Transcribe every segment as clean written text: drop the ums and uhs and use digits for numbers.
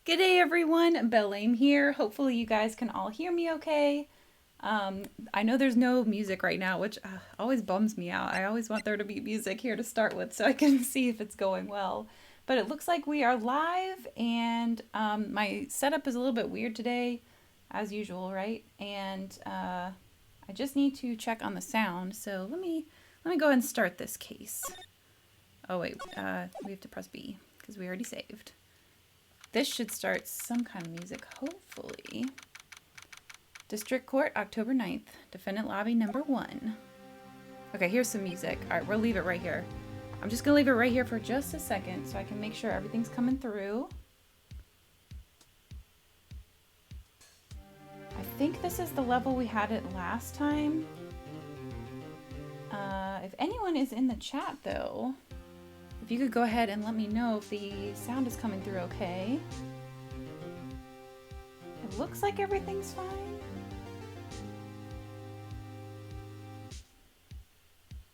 G'day everyone, BelleAim here. Hopefully you guys can all hear me okay. I know there's no music right now, which always bums me out. I always want there to be music here to start with so I can see if it's going well. But it looks like we are live, and my setup is a little bit weird today, as usual, right? And I just need to check on the sound. So let me go ahead and start this case. Oh wait, we have to press B because we already saved. This should start some kind of music, hopefully. District Court, October 9th. Defendant Lobby number 1. Okay, here's some music. All right, we'll leave it right here. I'm just going to leave it right here for just a second so I can make sure everything's coming through. I think this is the level we had it last time. If anyone is in the chat, though, if you could go ahead and let me know if the sound is coming through okay. It looks like everything's fine.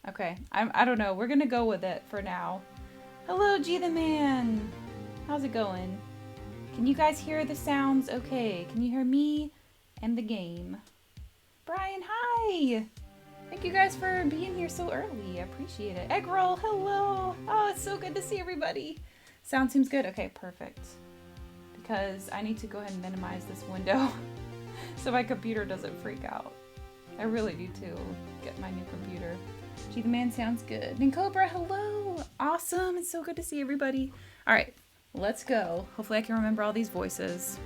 Okay, I don't know. We're gonna go with it for now. Hello, G the Man. How's it going? Can you guys hear the sounds okay? Can you hear me and the game? Brian, hi! Thank you guys for being here so early. I appreciate it. Egg roll, hello! Oh, it's so good to see everybody. Sound seems good. Okay, perfect. Because I need to go ahead and minimize this window so my computer doesn't freak out. I really need to get my new computer. Gee, the Man sounds good. And Cobra, hello! Awesome, it's so good to see everybody. All right, let's go. Hopefully I can remember all these voices.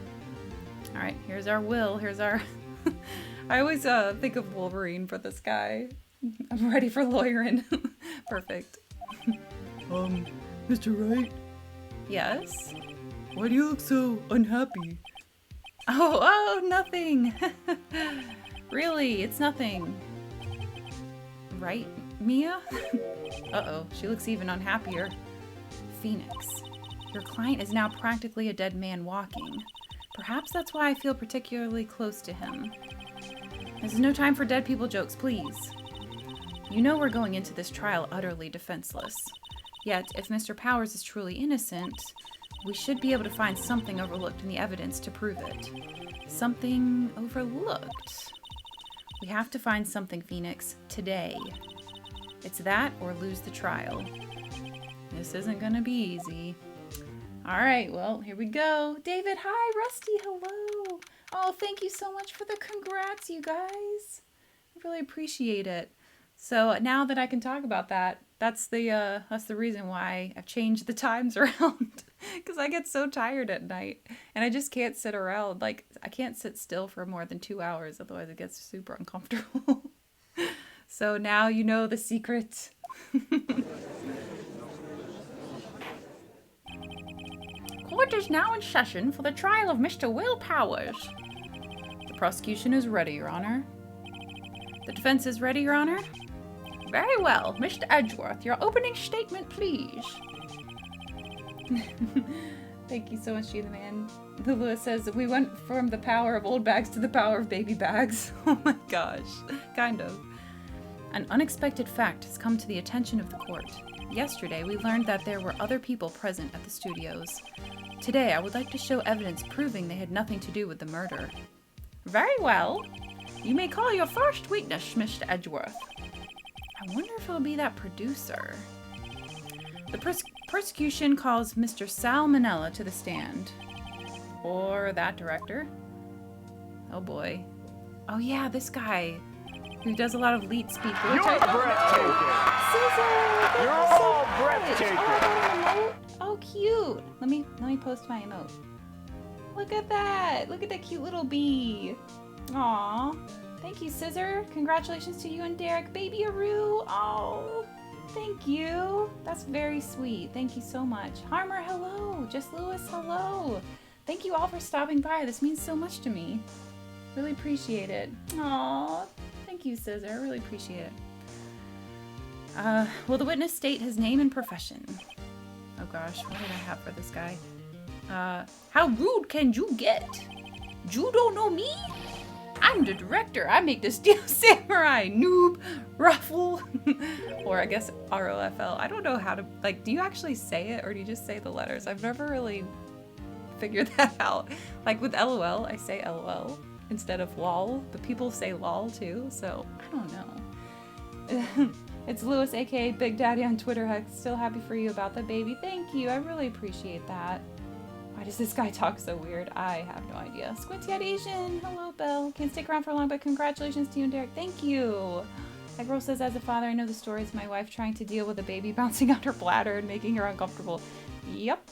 All right, here's our Will. Here's our... I always think of Wolverine for this guy. I'm ready for lawyering. Perfect. Mr. Wright? Yes? Why do you look so unhappy? Oh, nothing. Really, it's nothing. Right, Mia? Uh-oh, she looks even unhappier. Phoenix, your client is now practically a dead man walking. Perhaps that's why I feel particularly close to him. This is no time for dead people jokes, please. You know we're going into this trial utterly defenseless. Yet, if Mr. Powers is truly innocent, we should be able to find something overlooked in the evidence to prove it. Something overlooked? We have to find something, Phoenix, today. It's that or lose the trial. This isn't gonna be easy. Alright, well, here we go. David, hi. Rusty, hello. Oh, thank you so much for the congrats, you guys. I really appreciate it. So now that I can talk about that, that's the reason why I've changed the times around. Because I get so tired at night. And I just can't sit around. Like, I can't sit still for more than 2 hours. Otherwise it gets super uncomfortable. So now you know the secret. Court is now in session for the trial of Mr. Will Powers. The prosecution is ready, Your Honor. The defense is ready, Your Honor. Very well. Mr. Edgeworth, your opening statement, please. Thank you so much, G the Man. The Lewis says we went from the power of old bags to the power of baby bags. Oh my gosh. Kind of. An unexpected fact has come to the attention of the court. Yesterday, we learned that there were other people present at the studios. Today, I would like to show evidence proving they had nothing to do with the murder. Very well. You may call your first witness, Mr. Edgeworth. I wonder if it'll be that producer. The prosecution calls Mr. Sal Manella to the stand. Or that director. Oh boy. Oh yeah, this guy who does a lot of lead speak. You're breathtaking. Scissor! You're Thank you so all much. breathtaking. Oh, I got an emote. Oh, cute. Let me post my emote. Look at that. Look at that cute little bee. Aw. Thank you, Scissor. Congratulations to you and Derek. Baby Aru. Oh, thank you. That's very sweet. Thank you so much. Harmer, hello. Just Lewis, hello. Thank you all for stopping by. This means so much to me. Really appreciate it. Aw. Thank you, Scissor. I really appreciate it. Will the witness state his name and profession? Oh gosh, what did I have for this guy? How rude can you get? You don't know me? I'm the director. I make the Steel Samurai, noob, ruffle, or I guess ROFL. I don't know how to, like, do you actually say it or do you just say the letters? I've never really figured that out. Like with LOL, I say LOL instead of lol, but people say lol too, so I don't know. It's Lewis, aka Big Daddy on Twitter. I'm still happy for you about the baby. Thank you. I really appreciate that. Why does this guy talk so weird? I have no idea. Squinty-eyed Asian. Hello, Belle. Can't stick around for long, but congratulations to you and Derek. Thank you. That girl says, as a father, I know the stories of my wife trying to deal with a baby bouncing out her bladder and making her uncomfortable. Yep.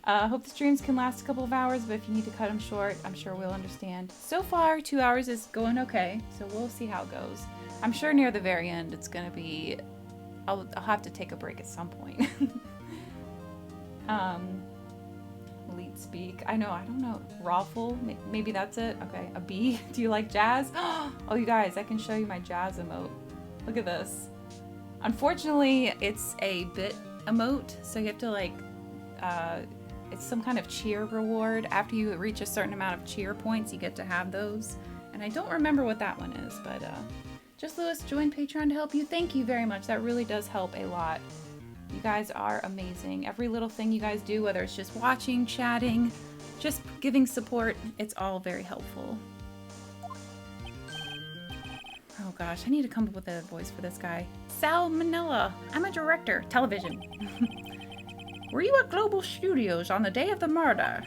Hope the streams can last a couple of hours, but if you need to cut them short, I'm sure we'll understand. So far, 2 hours is going okay, so we'll see how it goes. I'm sure near the very end, it's gonna be... I'll have to take a break at some point. Lead speak. I don't know. Raffle? Maybe that's it? Okay. A B? Do you like jazz? Oh, you guys, I can show you my jazz emote. Look at this. Unfortunately, it's a bit emote, so you have to like... it's some kind of cheer reward. After you reach a certain amount of cheer points, you get to have those. And I don't remember what that one is, but just Lewis joined Patreon to help you. Thank you very much. That really does help a lot. You guys are amazing. Every little thing you guys do, whether it's just watching, chatting, just giving support, it's all very helpful. Oh gosh, I need to come up with a voice for this guy. Sal Manila. I'm a director. Television. Were you at Global Studios on the day of the murder?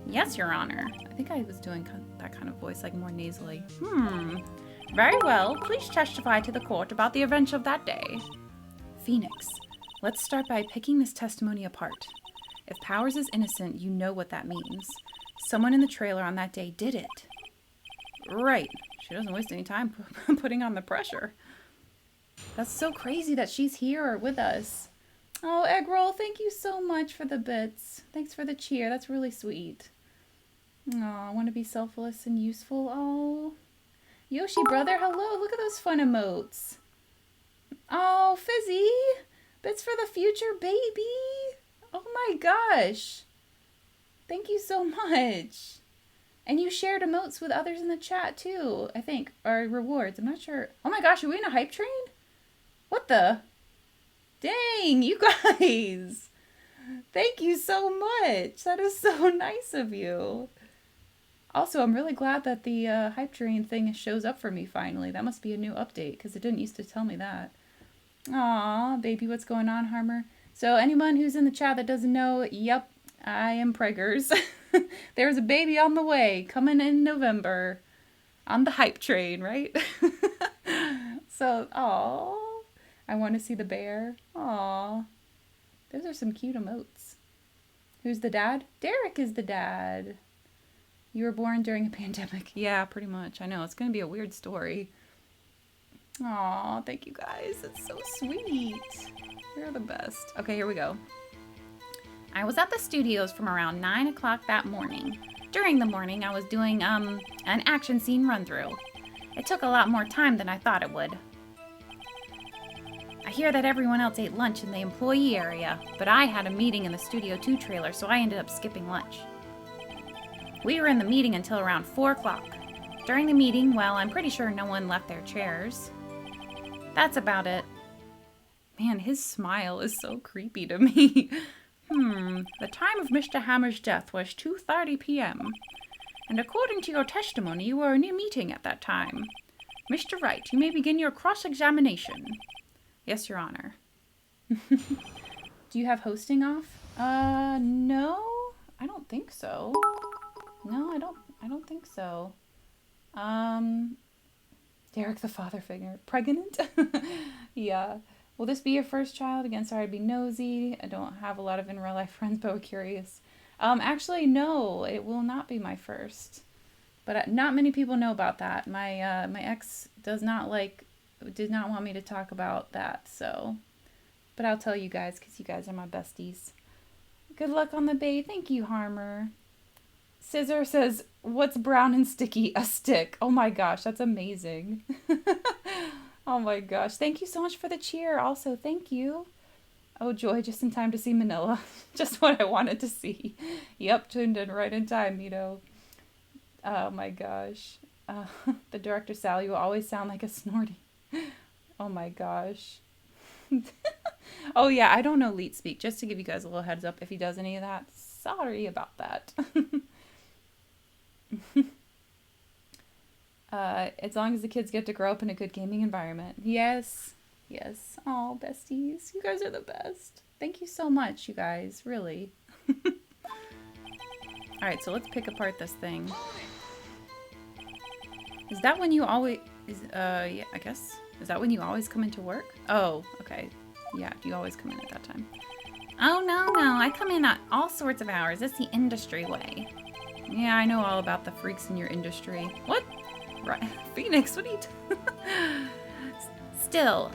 Yes, Your Honor. I think I was doing that kind of voice, like more nasally. Very well. Please testify to the court about the events of that day. Phoenix. Let's start by picking this testimony apart. If Powers is innocent, you know what that means. Someone in the trailer on that day did it. Right. She doesn't waste any time putting on the pressure. That's so crazy that she's here with us. Oh, Eggroll, thank you so much for the bits. Thanks for the cheer. That's really sweet. Oh, I want to be selfless and useful. Oh. Yoshi, brother, hello. Look at those fun emotes. Oh, Fizzy. Bits for the future, baby. Oh my gosh. Thank you so much. And you shared emotes with others in the chat too, I think. Or rewards. I'm not sure. Oh my gosh, are we in a hype train? What the? Dang, you guys. Thank you so much. That is so nice of you. Also, I'm really glad that the hype train thing shows up for me finally. That must be a new update because it didn't used to tell me that. Aw, baby, what's going on, Harmer? So anyone who's in the chat that doesn't know, yep, I am preggers. There's a baby on the way, coming in November. On the hype train, right? So, aw, I want to see the bear. Aw, those are some cute emotes. Who's the dad? Derek is the dad. You were born during a pandemic. Yeah, pretty much. I know, it's going to be a weird story. Aw, thank you guys. It's so sweet. You're the best. Okay, here we go. I was at the studios from around 9 o'clock that morning. During the morning, I was doing, an action scene run-through. It took a lot more time than I thought it would. I hear that everyone else ate lunch in the employee area, but I had a meeting in the Studio 2 trailer, so I ended up skipping lunch. We were in the meeting until around 4 o'clock. During the meeting, well, I'm pretty sure no one left their chairs. That's about it. Man, his smile is so creepy to me. The time of Mr. Hammer's death was 2:30 p.m. And according to your testimony, you were in a meeting at that time. Mr. Wright, you may begin your cross-examination. Yes, Your Honor. Do you have hosting off? No. I don't think so. No, I don't think so. Derek the father figure. Pregnant? Yeah. Will this be your first child? Again, sorry to be nosy. I don't have a lot of in real life friends, but we're curious. Actually, no, it will not be my first. But not many people know about that. My my ex did not want me to talk about that, so. But I'll tell you guys, because you guys are my besties. Good luck on the babe. Thank you, Harmer. Scissor says, what's brown and sticky? A stick. Oh my gosh, that's amazing. Oh my gosh. Thank you so much for the cheer. Also, thank you. Oh, joy, just in time to see Manila. Just what I wanted to see. Yep, tuned in right in time, Mito. Oh my gosh. The director, Sal, you always sound like a snorty. Oh my gosh. Oh yeah, I don't know Leet Speak. Just to give you guys a little heads up, if he does any of that, Sorry about that. As long as the kids get to grow up in a good gaming environment. Yes. Yes. Oh, besties. You guys are the best. Thank you so much, you guys. Really. Alright, so let's pick apart this thing. Is that when you always... yeah, I guess. Is that when you always come into work? Oh, okay. Yeah, you always come in at that time. Oh, no. I come in at all sorts of hours. It's the industry way. Yeah, I know all about the freaks in your industry. What? Right. Phoenix, what are you Still,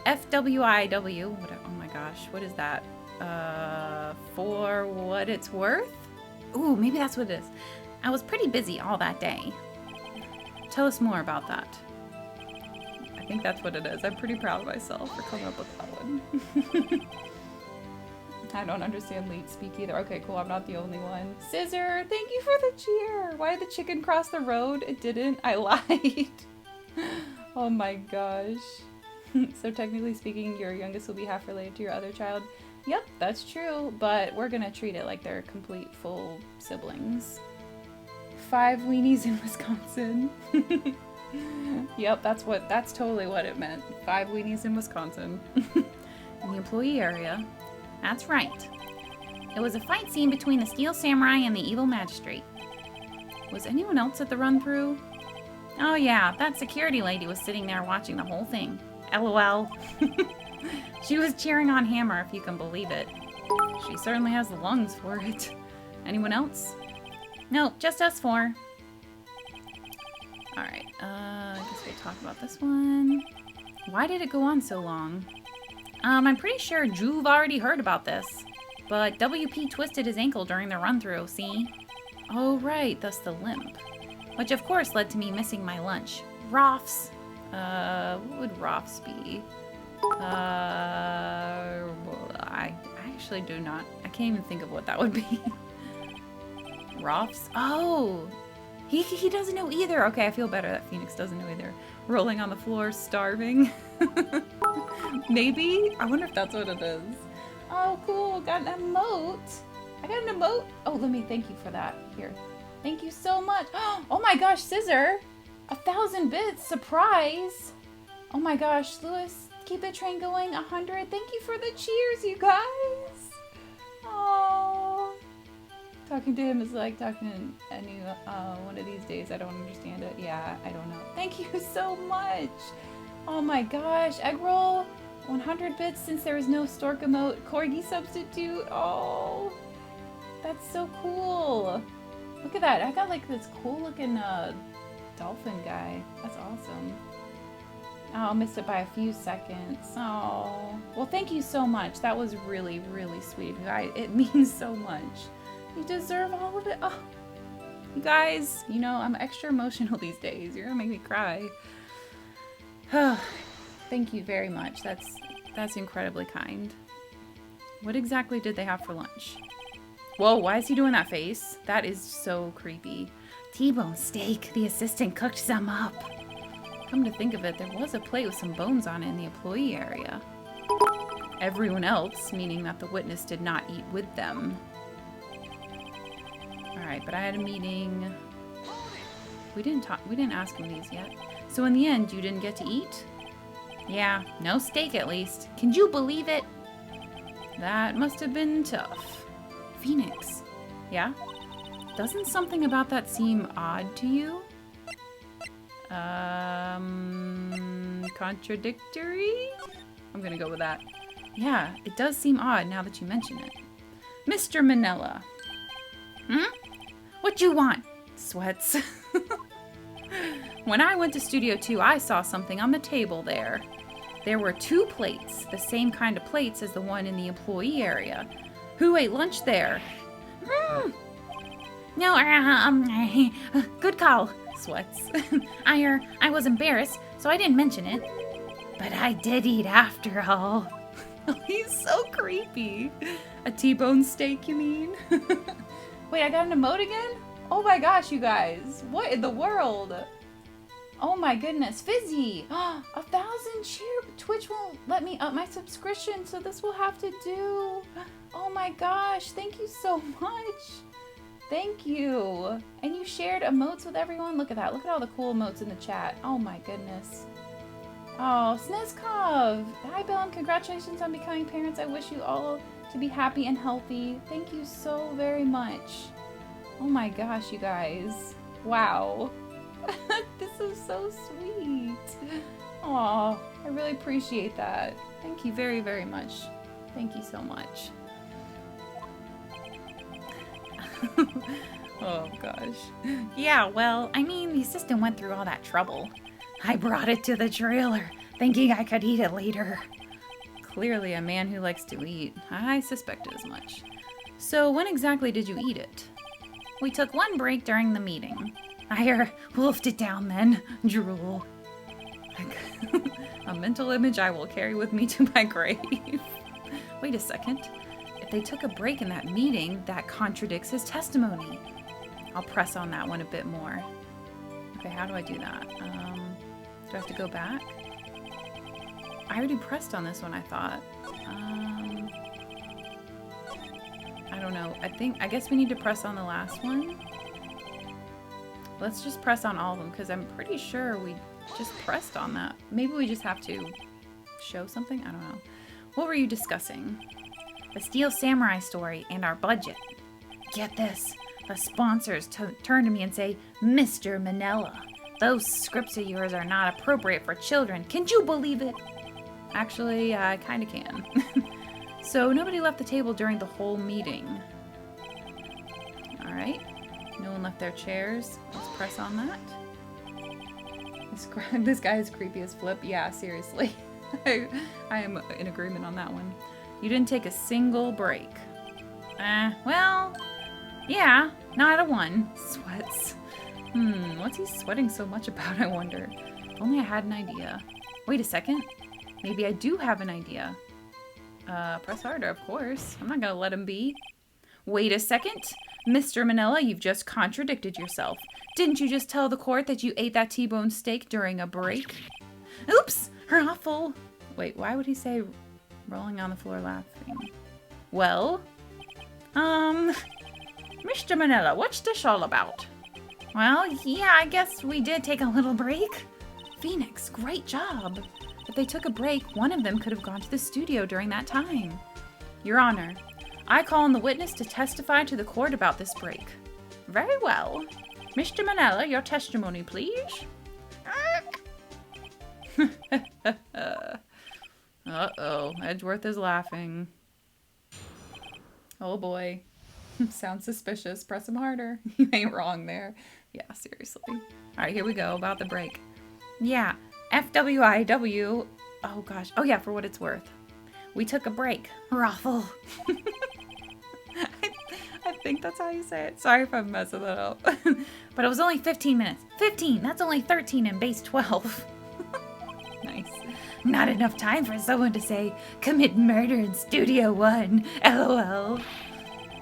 FWIW. What, oh my gosh, what is that? For what it's worth? Ooh, maybe that's what it is. I was pretty busy all that day. Tell us more about that. I think that's what it is. I'm pretty proud of myself for coming up with that one. I don't understand late speak either. Okay, cool. I'm not the only one. Scissor, thank you for the cheer. Why did the chicken cross the road? It didn't. I lied. Oh my gosh. So technically speaking, your youngest will be half related to your other child. Yep, that's true. But we're gonna treat it like they're complete full siblings. 5 weenies in Wisconsin. Yep, that's totally what it meant. 5 weenies in Wisconsin. In the employee area. That's right. It was a fight scene between the Steel Samurai and the Evil Magistrate. Was anyone else at the run-through? Oh yeah, that security lady was sitting there watching the whole thing. LOL. She was cheering on Hammer, if you can believe it. She certainly has the lungs for it. Anyone else? No, just us 4. Alright, I guess we'll talk about this one. Why did it go on so long? I'm pretty sure Juve already heard about this, but WP twisted his ankle during the run-through, see? Oh right, thus the limp. Which of course led to me missing my lunch. Roths. What would Roths be? I actually do not. I can't even think of what that would be. Roths? Oh! He doesn't know either. Okay, I feel better that Phoenix doesn't know either. Rolling on the floor, starving. Maybe? I wonder if that's what it is. Oh, cool. Got an emote. I got an emote. Oh, let me thank you for that. Here. Thank you so much. Oh my gosh, Scissor. 1,000 bits. Surprise. Oh my gosh, Lewis. Keep the train going. 100. Thank you for the cheers, you guys. Oh. Talking to him is like talking to any one of these days. I don't understand it. Yeah, I don't know. Thank you so much. Oh my gosh. Egg roll. 100 bits since there was no stork emote. Corgi substitute. Oh. That's so cool. Look at that. I got like this cool looking dolphin guy. That's awesome. Oh, I missed it by a few seconds. Oh. Well, thank you so much. That was really, really sweet. It means so much. You deserve all of it. Oh, you guys, you know, I'm extra emotional these days. You're gonna make me cry. Thank you very much. That's incredibly kind. What exactly did they have for lunch? Whoa, why is he doing that face? That is so creepy. T-bone steak. The assistant cooked some up. Come to think of it, there was a plate with some bones on it in the employee area. Everyone else, meaning that the witness did not eat with them. Alright, but I had a meeting. We didn't ask him these yet. So in the end, you didn't get to eat? Yeah, no steak at least. Can you believe it? That must have been tough. Phoenix. Yeah? Doesn't something about that seem odd to you? Contradictory? I'm gonna go with that. Yeah, it does seem odd now that you mention it. Mr. Manila. What you want? Sweats. When I went to Studio 2, I saw something on the table there. There were 2 plates, the same kind of plates as the one in the employee area. Who ate lunch there? No, good call. Sweats. I was embarrassed, so I didn't mention it. But I did eat after all. He's so creepy. A T-bone steak, you mean? Wait, I got an emote again? Oh my gosh, you guys. What in the world? Oh my goodness, Fizzy! 1,000 cheer. Twitch won't let me up my subscription, so this will have to do. Oh my gosh, thank you so much. Thank you. And you shared emotes with everyone? Look at that. Look at all the cool emotes in the chat. Oh my goodness. Oh, Snizkov! Hi, BelleAim. Congratulations on becoming parents. I wish you all to be happy and healthy. Thank you so very much. Oh my gosh, you guys. Wow. This is so sweet. Aw, I really appreciate that. Thank you very, very much. Thank you so much. Oh gosh. Yeah, well, I mean, the assistant went through all that trouble. I brought it to the trailer, thinking I could eat it later. Clearly a man who likes to eat. I suspected as much. So when exactly did you eat it? We took one break during the meeting. I wolfed it down then. Drool. A mental image I will carry with me to my grave. Wait a second. If they took a break in that meeting, that contradicts his testimony. I'll press on that one a bit more. Okay, how do I do that? Do I have to go back? I already pressed on this one, I thought. I don't know. I guess we need to press on the last one. Let's just press on all of them, because I'm pretty sure we just pressed on that. Maybe we just have to show something? I don't know. What were you discussing? The Steel Samurai story and our budget. Get this. The sponsors turn to me and say, Mr. Manella, those scripts of yours are not appropriate for children. Can you believe it? Actually, I kind of can. So nobody left the table during the whole meeting. All right. No one left their chairs. Let's press on that. This guy is creepy as flip. Yeah, seriously. I am in agreement on that one. You didn't take a single break. Well, yeah, not a one. Sweats. What's he sweating so much about, I wonder? If only I had an idea. Wait a second. Maybe I do have an idea. Press harder, of course. I'm not gonna let him be. Wait a second. Mr. Manella, you've just contradicted yourself. Didn't you just tell the court that you ate that T-bone steak during a break? Oops! Awful. Wait, why would he say rolling on the floor laughing? Well, Mr. Manella, what's this all about? Well, yeah, I guess we did take a little break. Phoenix, great job. If they took a break, one of them could have gone to the studio during that time. Your Honor, I call on the witness to testify to the court about this break. Very well. Mr. Manella, your testimony, please. Uh-oh, Edgeworth is laughing. Oh boy. Sounds suspicious. Press him harder. You ain't wrong there. Yeah, seriously. Alright, here we go, about the break. Yeah, FWIW. Oh gosh. Oh yeah, for what it's worth. We took a break. Raffle. I think that's how you say it. Sorry if I'm messing that up. But it was only 15 minutes. 15! That's only 13 in base 12. Nice. Not enough time for someone to say, commit murder in Studio 1. LOL.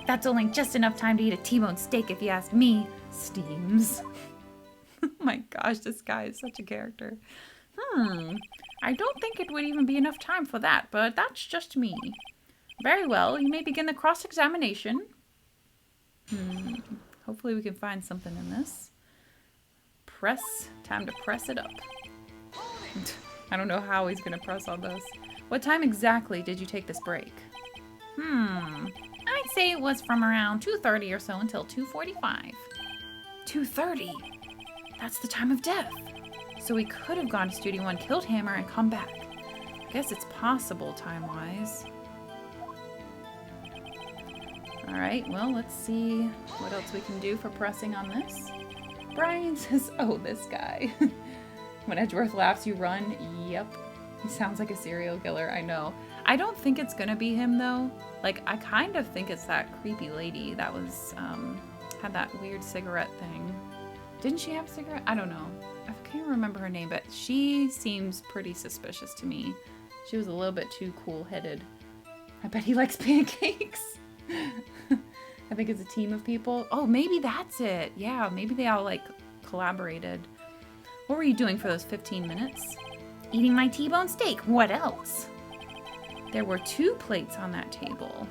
That's only just enough time to eat a T-bone steak if you ask me. Steams. Oh my gosh, this guy is such a character. I don't think it would even be enough time for that, but that's just me. Very well, you may begin the cross-examination. Hopefully we can find something in this. Time to press it up. I don't know how he's gonna press on this. What time exactly did you take this break? I'd say it was from around 2:30 or so until 2:45. 2:30? That's the time of death. So we could have gone to Studio 1, killed Hammer, and come back. I guess it's possible time-wise. Alright, well, let's see what else we can do for pressing on this. Brian says, oh, this guy. When Edgeworth laughs, you run. Yep. He sounds like a serial killer, I know. I don't think it's gonna be him, though. Like, I kind of think it's that creepy lady that was, had that weird cigarette thing. Didn't she have a cigarette? I don't know. I can't remember her name, but she seems pretty suspicious to me. She was a little bit too cool-headed. I bet he likes pancakes. I think it's a team of people. Oh, maybe that's it. Yeah, maybe they all, like, collaborated. What were you doing for those 15 minutes? Eating my T-bone steak. What else? There were 2 plates on that table.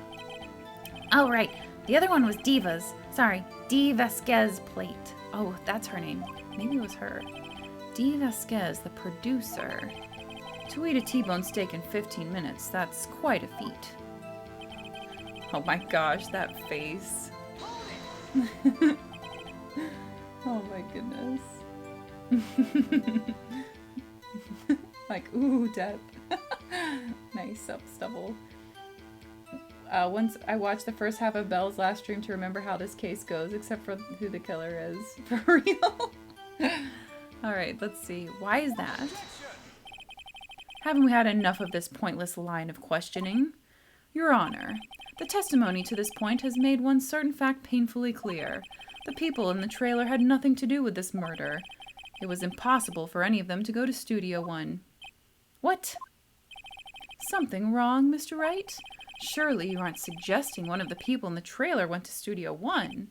Oh, right. The other one was Diva's. Sorry, Dee Vasquez's plate. Oh, that's her name. Maybe it was her. Dee Vasquez, the producer. To eat a T-bone steak in 15 minutes, that's quite a feat. Oh my gosh, that face. Oh my goodness. Like, ooh, Depp. Nice stubble. Once I watched the first half of Belle's last stream to remember how this case goes, except for who the killer is. For real. Alright, let's see. Why is that? Haven't we had enough of this pointless line of questioning? Your Honor, the testimony to this point has made one certain fact painfully clear. The people in the trailer had nothing to do with this murder. It was impossible for any of them to go to Studio One. What? Something wrong, Mr. Wright? Surely you aren't suggesting one of the people in the trailer went to Studio One?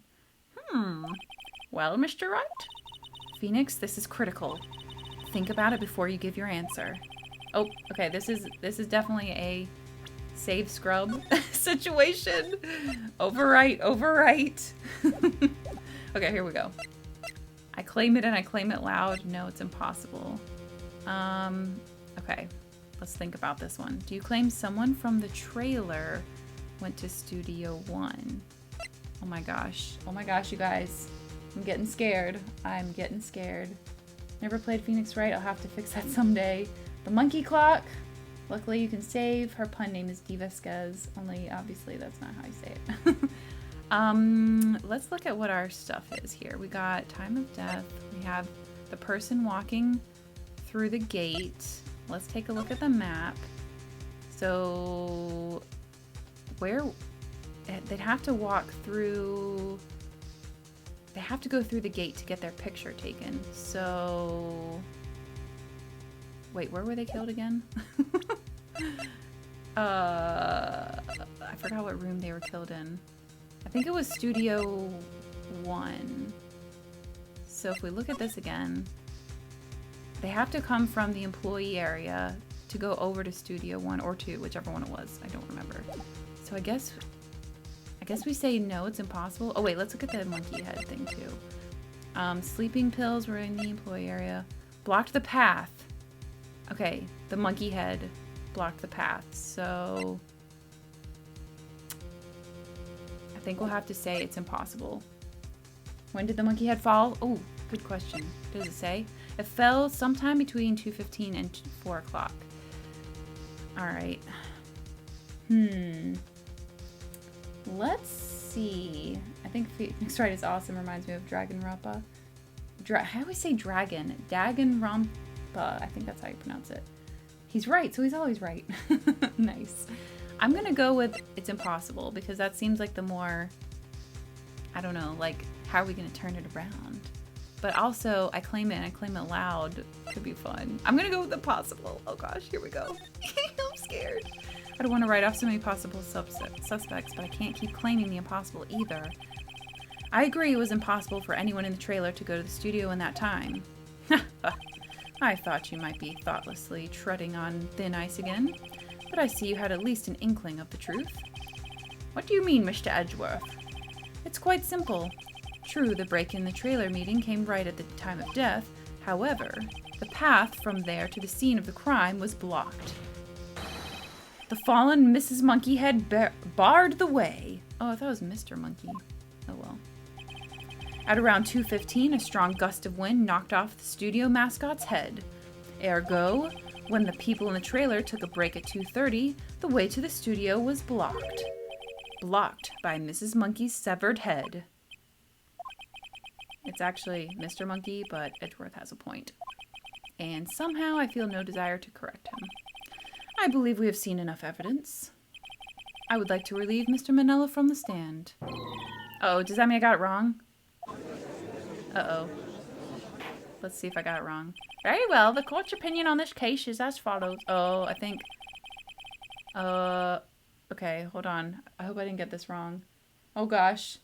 Well, Mr. Wright? Phoenix, this is critical. Think about it before you give your answer. Oh, okay, this is definitely a save scrub situation. Overwrite. Okay, here we go. I claim it and I claim it loud. No, it's impossible. Okay, let's think about this one. Do you claim someone from the trailer went to Studio One? Oh my gosh, you guys. I'm getting scared. Never played Phoenix Wright. I'll have to fix that someday. The monkey clock. Luckily you can save. Her pun name is Dee Vasquez. Only, obviously, that's not how you say it. Let's look at what our stuff is here. We got time of death. We have the person walking through the gate. Let's take a look at the map. So, where... They'd have to walk through... They have to go through the gate to get their picture taken. So... Wait, where were they killed again? I forgot what room they were killed in. I think it was Studio 1. So if we look at this again, they have to come from the employee area to go over to Studio 1 or 2, whichever one it was. I don't remember. So I guess we say no, it's impossible. Oh wait, let's look at the monkey head thing too. Sleeping pills were in the employee area. Blocked the path. Okay, the monkey head blocked the path, so I think we'll have to say it's impossible. When did the monkey head fall? Oh, good question. Does it say? It fell sometime between 2:15 and 4 o'clock. Alright. Let's see. I think Phoenix Wright is awesome. Reminds me of Dragonrampa. I always say dragon. Daganrampa. I think that's how you pronounce it. He's right, so he's always right. Nice. I'm gonna go with it's impossible because that seems like the more, I don't know, like how are we gonna turn it around? But also I claim it and I claim it loud. Could be fun. I'm gonna go with impossible. Oh gosh, here we go. I'm scared. I don't want to write off so many possible suspects, but I can't keep claiming the impossible either. I agree it was impossible for anyone in the trailer to go to the studio in that time. I thought you might be thoughtlessly treading on thin ice again, but I see you had at least an inkling of the truth. What do you mean, Mr. Edgeworth? It's quite simple. True, the break in the trailer meeting came right at the time of death. However, the path from there to the scene of the crime was blocked. The fallen Mrs. Monkeyhead barred the way. Oh, I thought it was Mr. Monkey. Oh well. At around 2:15, a strong gust of wind knocked off the studio mascot's head. Ergo, when the people in the trailer took a break at 2:30, the way to the studio was blocked. Blocked by Mrs. Monkey's severed head. It's actually Mr. Monkey, but Edgeworth has a point. And somehow I feel no desire to correct him. I believe we have seen enough evidence. I would like to relieve Mr. Manella from the stand. Uh-oh, does that mean I got it wrong? Uh-oh. Let's see if I got it wrong. Very well, the court's opinion on this case is as follows. Oh, I think... Okay, hold on. I hope I didn't get this wrong. Oh gosh.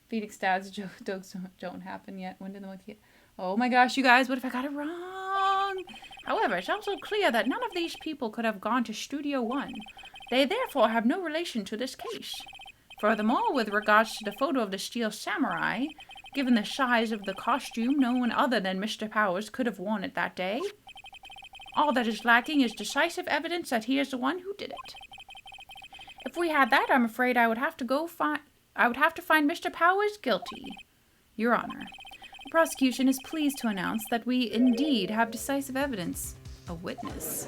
Phoenix Dad's jokes don't happen yet. When did the monkey... Oh my gosh, you guys, what if I got it wrong? However, it's also clear that none of these people could have gone to Studio One. They therefore have no relation to this case. Furthermore, with regards to the photo of the Steel Samurai, given the size of the costume, no one other than Mr. Powers could have worn it that day. All that is lacking is decisive evidence that he is the one who did it. If we had that, I'm afraid I would have to find Mr. Powers guilty. Your Honor, the prosecution is pleased to announce that we indeed have decisive evidence. A witness.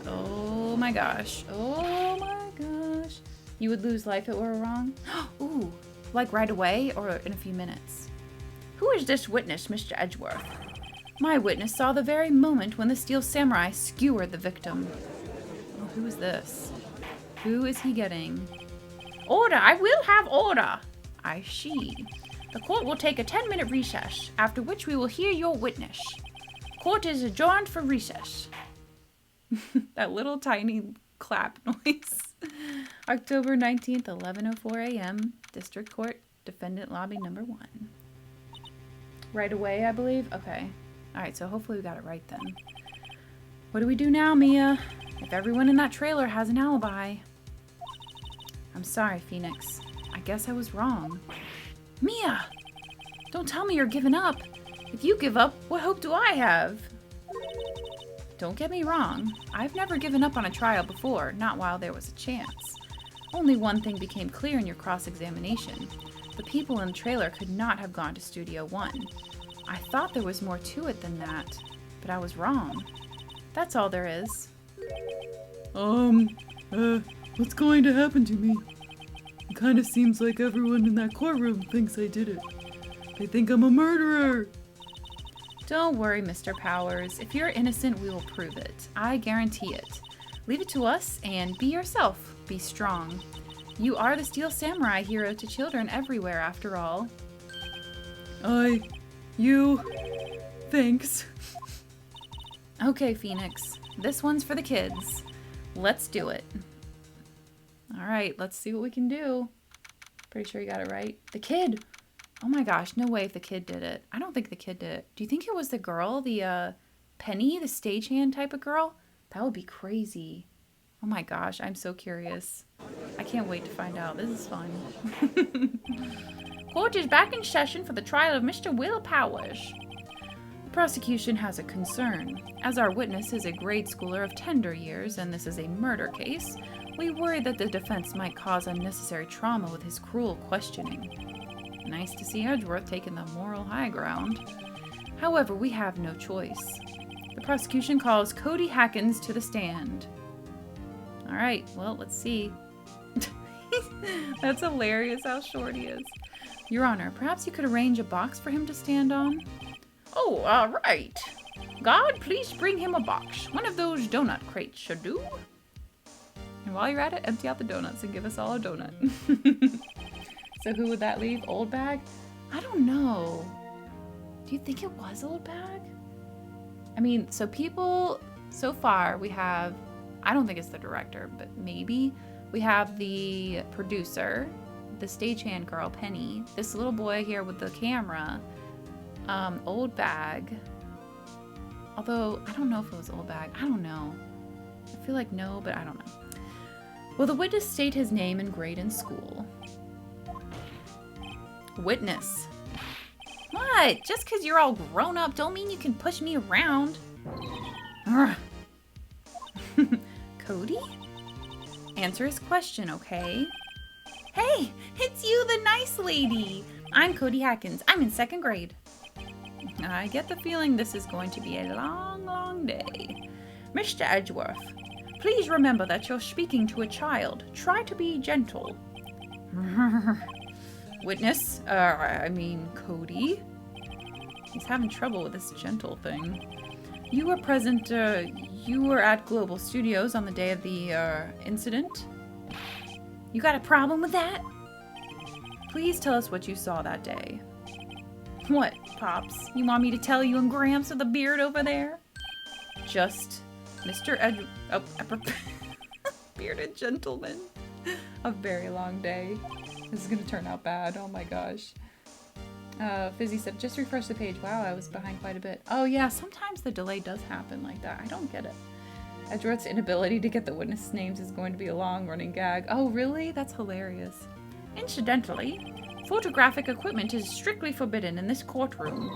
Oh my gosh. Oh my gosh. You would lose life if it were wrong? Ooh, like right away or in a few minutes? Who is this witness, Mr. Edgeworth? My witness saw the very moment when the Steel Samurai skewered the victim. Oh, who is this? Who is he getting? Order! I will have order! I see. The court will take a 10-minute recess, after which we will hear your witness. Court is adjourned for recess. That little tiny clap noise. October 19th, 11:04 a.m. District Court, Defendant Lobby Number 1. Right away, I believe? Okay. Alright, so hopefully we got it right then. What do we do now, Mia? If everyone in that trailer has an alibi. I'm sorry, Phoenix. I guess I was wrong. Mia! Don't tell me you're giving up. If you give up, what hope do I have? Don't get me wrong. I've never given up on a trial before, not while there was a chance. Only one thing became clear in your cross-examination. The people in the trailer could not have gone to Studio One. I thought there was more to it than that, but I was wrong. That's all there is. What's going to happen to me? It kind of seems like everyone in that courtroom thinks I did it. They think I'm a murderer. Don't worry, Mr. Powers. If you're innocent, we will prove it. I guarantee it. Leave it to us and be yourself. Be strong. You are the Steel Samurai hero to children everywhere, after all. Thanks. Okay, Phoenix. This one's for the kids. Let's do it. Alright, let's see what we can do. Pretty sure you got it right. The kid! Oh my gosh, no way if the kid did it. I don't think the kid did it. Do you think it was the girl? The, Penny? The stagehand type of girl? That would be crazy. Oh my gosh, I'm so curious. I can't wait to find out. This is fun. Court is back in session for the trial of Mr. Will Powers. The prosecution has a concern. As our witness is a grade schooler of tender years, and this is a murder case, we worry that the defense might cause unnecessary trauma with his cruel questioning. Nice to see Edgeworth taking the moral high ground. However, we have no choice. The prosecution calls Cody Hackins to the stand. Alright, well, let's see. That's hilarious how short he is. Your Honor, perhaps you could arrange a box for him to stand on? Oh, all right. God, please bring him a box. One of those donut crates should do. And while you're at it, empty out the donuts and give us all a donut. So who would that leave? Old Bag? I don't know. Do you think it was Old Bag? I mean, so people, so far we have, I don't think it's the director, but maybe. We have the producer, the stagehand girl, Penny, this little boy here with the camera, Old Bag. Although, I don't know if it was Old Bag. I don't know. I feel like no, but I don't know. Will the witness state his name and grade in school? Witness. What? Just because you're all grown up don't mean you can push me around. Cody? Answer his question, okay? Hey, it's you, the nice lady. I'm Cody Hackins. I'm in 2nd grade. I get the feeling this is going to be a long, long day. Mr. Edgeworth, please remember that you're speaking to a child. Try to be gentle. Witness, Cody. He's having trouble with this gentle thing. You were present, you were at Global Studios on the day of the, incident. You got a problem with that? Please tell us what you saw that day. What, Pops? You want me to tell you and Gramps with the beard over there? Just Mr. Bearded gentleman. A very long day. This is gonna turn out bad. Oh my gosh. Fizzy said, just refresh the page. Wow, I was behind quite a bit. Oh yeah, sometimes the delay does happen like that. I don't get it. Edgeworth's inability to get the witness' names is going to be a long-running gag. Oh really? That's hilarious. Incidentally, photographic equipment is strictly forbidden in this courtroom.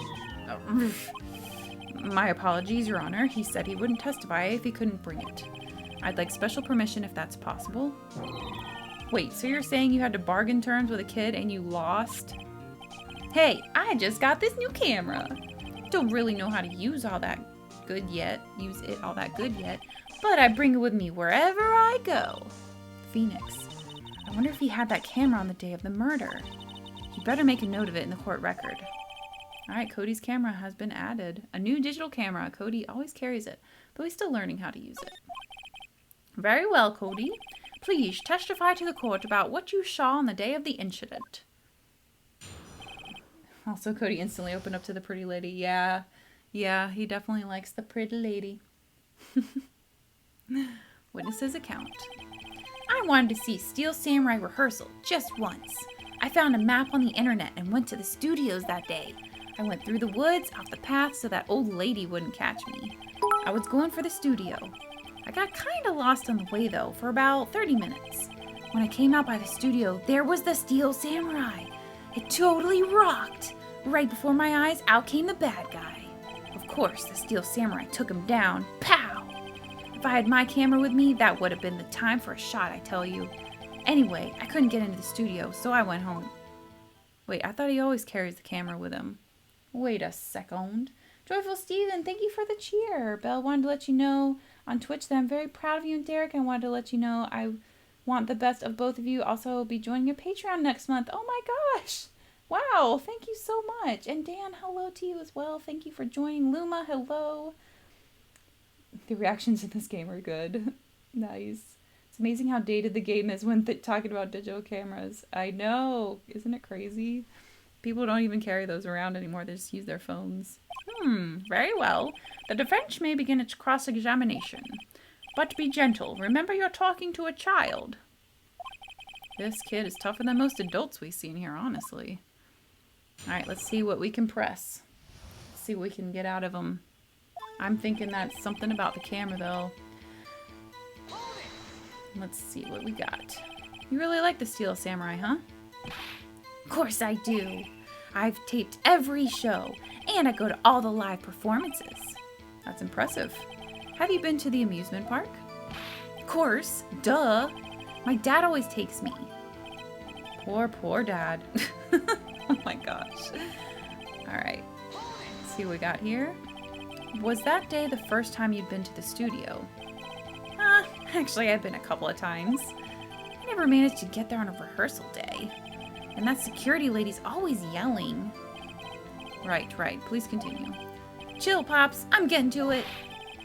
My apologies, Your Honor. He said he wouldn't testify if he couldn't bring it. I'd like special permission if that's possible. Wait, so you're saying you had to bargain terms with a kid and you lost? Hey, I just got this new camera. Don't really know how to use it all that good yet, but I bring it with me wherever I go. Phoenix. I wonder if he had that camera on the day of the murder. You better make a note of it in the court record. Alright, Cody's camera has been added. A new digital camera. Cody always carries it, though he's still learning how to use it. Very well, Cody. Please testify to the court about what you saw on the day of the incident. Also, Cody instantly opened up to the pretty lady. Yeah, he definitely likes the pretty lady. Witness's account. I wanted to see Steel Samurai rehearsal just once. I found a map on the internet and went to the studios that day. I went through the woods, off the path, so that old lady wouldn't catch me. I was going for the studio. I got kinda lost on the way though, for about 30 minutes. When I came out by the studio, there was the Steel Samurai. It totally rocked. Right before my eyes, out came the bad guy. Of course, the Steel Samurai took him down. Pow! If I had my camera with me, that would have been the time for a shot, I tell you. Anyway, I couldn't get into the studio, so I went home. Wait, I thought he always carries the camera with him. Wait a second. Joyful Steven, thank you for the cheer. Belle wanted to let you know on Twitch that I'm very proud of you and Derek. I wanted to let you know I want the best of both of you. Also, I'll be joining your Patreon next month. Oh my gosh. Wow, thank you so much. And Dan, hello to you as well. Thank you for joining. Luma, hello. The reactions in this game are good. Nice. It's amazing how dated the game is when talking about digital cameras. I know. Isn't it crazy? People don't even carry those around anymore. They just use their phones. Very well. The defense may begin its cross-examination. But be gentle. Remember you're talking to a child. This kid is tougher than most adults we've seen here, honestly. Alright, let's see what we can press. Let's see what we can get out of him. I'm thinking that's something about the camera, though. Let's see what we got. You really like the Steel Samurai, huh? Of course I do. I've taped every show, and I go to all the live performances. That's impressive. Have you been to the amusement park? Of course. Duh. My dad always takes me. Poor dad. Oh my gosh. Alright. Let's see what we got here. Was that day the first time you'd been to the studio? Actually, I've been a couple of times. I never managed to get there on a rehearsal day. And that security lady's always yelling. Right. Please continue. Chill, Pops. I'm getting to it.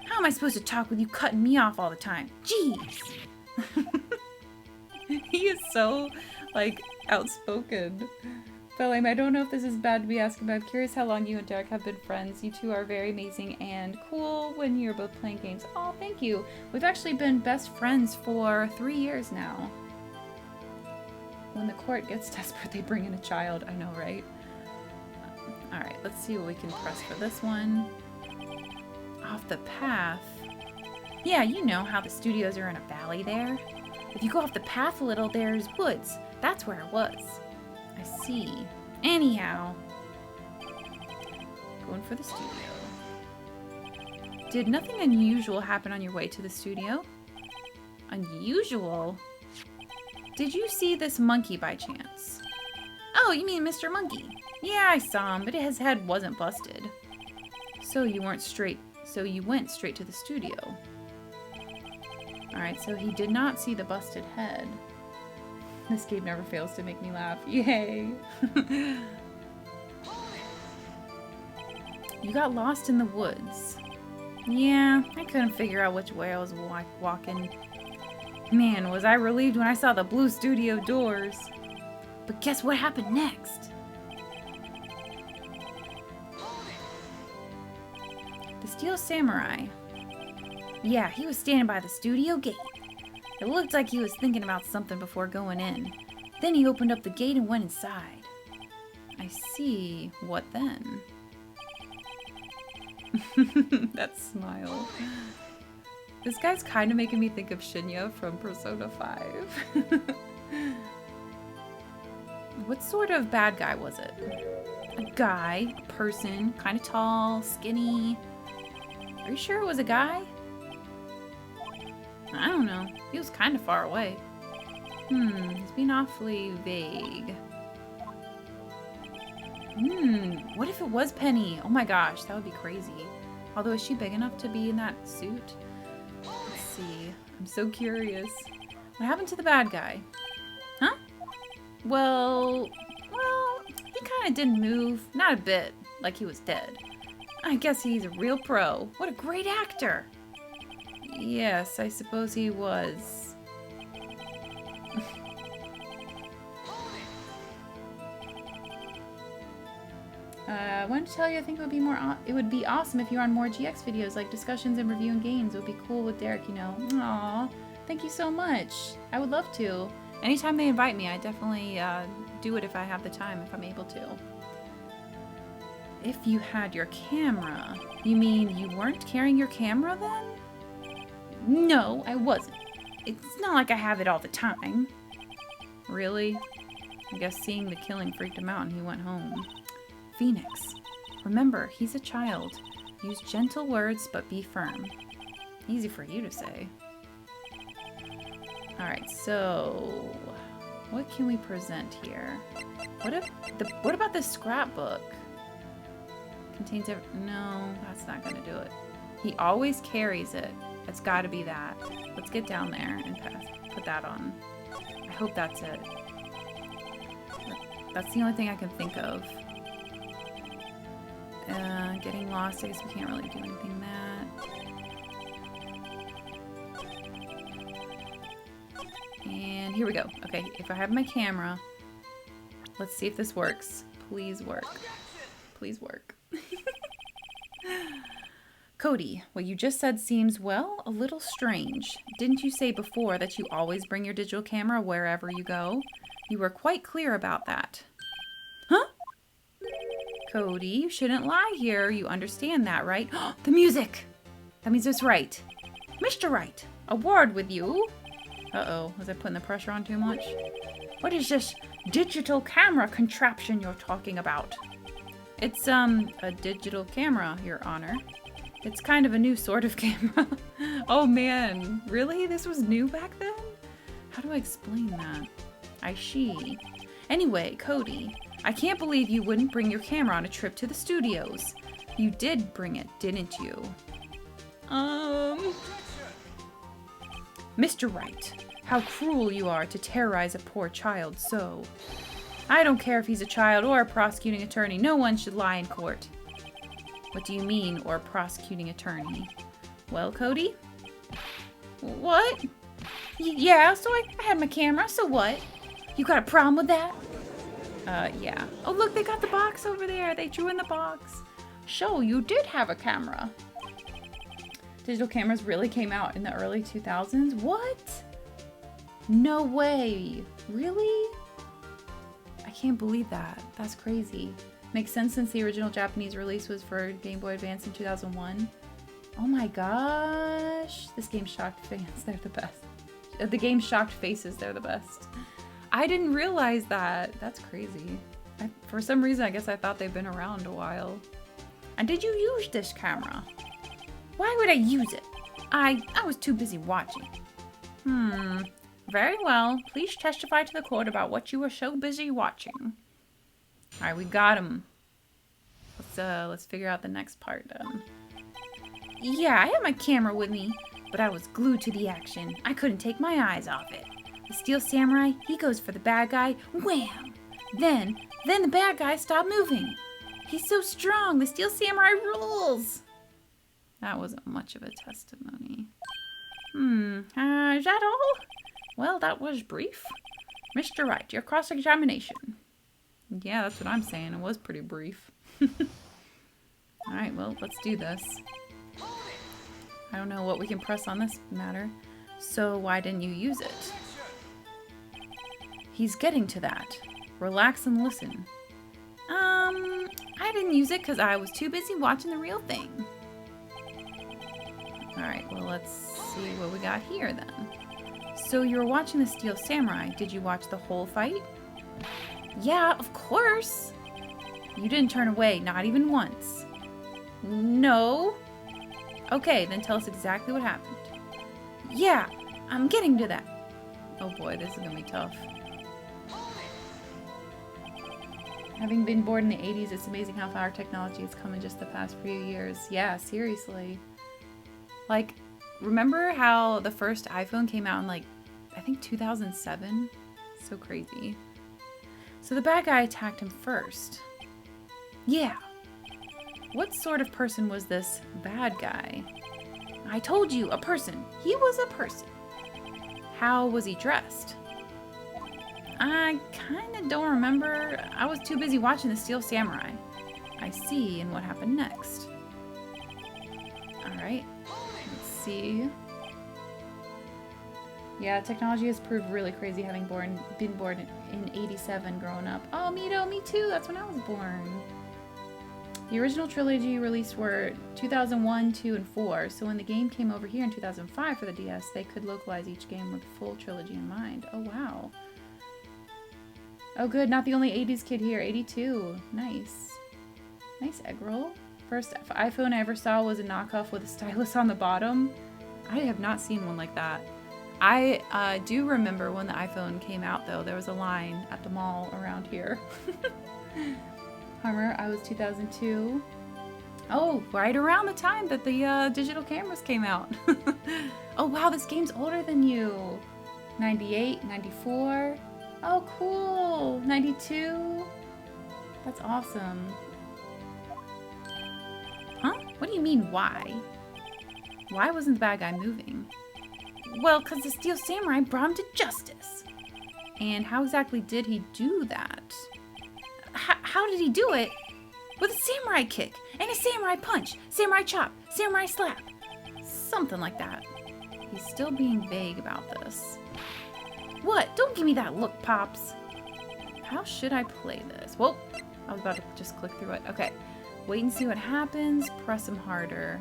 How am I supposed to talk with you cutting me off all the time? Jeez. He is so, outspoken. BelleAim, I don't know if this is bad to be asking, but I'm curious how long you and Derek have been friends. You two are very amazing and cool when you're both playing games. Oh, thank you. We've actually been best friends for 3 years now. When the court gets desperate, they bring in a child. I know, right? Alright, let's see what we can press for this one. Off the path. Yeah, you know how the studios are in a valley there. If you go off the path a little, there's woods. That's where I was. I see. Anyhow. Going for the studio. Did nothing unusual happen on your way to the studio? Unusual? Did you see this monkey by chance? Oh, you mean Mr. Monkey? Yeah, I saw him, but his head wasn't busted. So you went straight to the studio. Alright, so he did not see the busted head. This game never fails to make me laugh. Yay! You got lost in the woods. Yeah, I couldn't figure out which way I was walking. Man, was I relieved when I saw the blue studio doors. But guess what happened next? The Steel Samurai. Yeah, he was standing by the studio gate. It looked like he was thinking about something before going in. Then he opened up the gate and went inside. I see. What then? That smile. This guy's kind of making me think of Shinya from Persona 5. What sort of bad guy was it? A guy, a person, kind of tall, skinny. Are you sure it was a guy? I don't know. He was kind of far away. He's being awfully vague. What if it was Penny? Oh my gosh, that would be crazy. Although, is she big enough to be in that suit? Let's see. I'm so curious. What happened to the bad guy? Huh? Well, he kind of didn't move. Not a bit. Like he was dead. I guess he's a real pro. What a great actor. Yes, I suppose he was. I wanted to tell you I think it would be awesome if you were on more GX videos like discussions and reviewing games. It would be cool with Derek, you know. Aw, thank you so much. I would love to. Anytime they invite me, I definitely do it if I have the time, if I'm able to. If you had your camera. You mean you weren't carrying your camera then? No, I wasn't. It's not like I have it all the time. Really? I guess seeing the killing freaked him out and he went home. Phoenix. Remember, he's a child. Use gentle words, but be firm. Easy for you to say. Alright, so what can we present here? What about this scrapbook? Contains no, that's not gonna do it. He always carries it. It's gotta be that. Let's get down there and put that on. I hope that's it. That's the only thing I can think of. Getting lost, I guess we can't really do anything that. And here we go. Okay, if I have my camera, let's see if this works. Please work. Please work. Cody, what you just said seems, well, a little strange. Didn't you say before that you always bring your digital camera wherever you go? You were quite clear about that. Huh? Cody, you shouldn't lie here. You understand that, right? The music! That means it's Wright. Mr. Wright, a word with you. Uh-oh, was I putting the pressure on too much? What is this digital camera contraption you're talking about? It's, a digital camera, Your Honor. It's kind of a new sort of camera. Oh man, really? This was new back then? How do I explain that? I see. Anyway, Cody, I can't believe you wouldn't bring your camera on a trip to the studios. You did bring it, didn't you? Mr. Wright, how cruel you are to terrorize a poor child so. I don't care if he's a child or a prosecuting attorney. No one should lie in court. What do you mean, or prosecuting attorney? Well, Cody? What? Yeah, so I had my camera, so what? You got a problem with that? Yeah. Oh, look, they got the box over there. They drew in the box. So, you did have a camera. Digital cameras really came out in the early 2000s? What? No way. Really? I can't believe that. That's crazy. Makes sense since the original Japanese release was for Game Boy Advance in 2001. Oh my gosh. This game shocked fans. They're the best. The game shocked faces. They're the best. I didn't realize that. That's crazy. For some reason, I guess I thought they've been around a while. And did you use this camera? Why would I use it? I was too busy watching. Very well. Please testify to the court about what you were so busy watching. All right, we got him. Let's figure out the next part. Yeah, I had my camera with me, but I was glued to the action. I couldn't take my eyes off it. The Steel Samurai, he goes for the bad guy. Wham! Then the bad guy stopped moving. He's so strong. The Steel Samurai rules. That wasn't much of a testimony. Is that all? Well, that was brief. Mr. Wright, your cross-examination. Yeah, that's what I'm saying. It was pretty brief. Alright, well, let's do this. I don't know what we can press on this matter. So why didn't you use it? He's getting to that. Relax and listen. I didn't use it because I was too busy watching the real thing. Alright, well, let's see what we got here then. So you were watching the Steel Samurai. Did you watch the whole fight? Yeah, of course. You didn't turn away, not even once. No. Okay, then tell us exactly what happened. Yeah, I'm getting to that. Oh boy, this is gonna be tough. Having been born in the 80s, it's amazing how far technology has come in just the past few years. Yeah, seriously. Like, remember how the first iPhone came out in, like, I think 2007? So crazy. So the bad guy attacked him first. Yeah. What sort of person was this bad guy? I told you, a person. He was a person. How was he dressed? I kinda don't remember. I was too busy watching the Steel Samurai. I see, and what happened next? Alright, let's see. Yeah, technology has proved really crazy having been born in 87 growing up. Oh, me too, that's when I was born. The original Trilogy released were 2001, 2, and 4, so when the game came over here in 2005 for the DS, they could localize each game with the full trilogy in mind. Oh, wow. Oh, good, not the only 80s kid here. 82. Nice. Nice egg roll. First iPhone I ever saw was a knockoff with a stylus on the bottom. I have not seen one like that. I do remember when the iPhone came out, though. There was a line at the mall around here. Hummer, I was 2002. Oh, right around the time that the digital cameras came out. Oh, wow, this game's older than you. 98, 94. Oh, cool. 92. That's awesome. Huh? What do you mean, why? Why wasn't the bad guy moving? Well, because the Steel Samurai brought him to justice. And how exactly did he do that? How did he do it? With a samurai kick, and a samurai punch, samurai chop, samurai slap. Something like that. He's still being vague about this. What? Don't give me that look, Pops. How should I play this? Whoa, I was about to just click through it. Okay, wait and see what happens. Press him harder.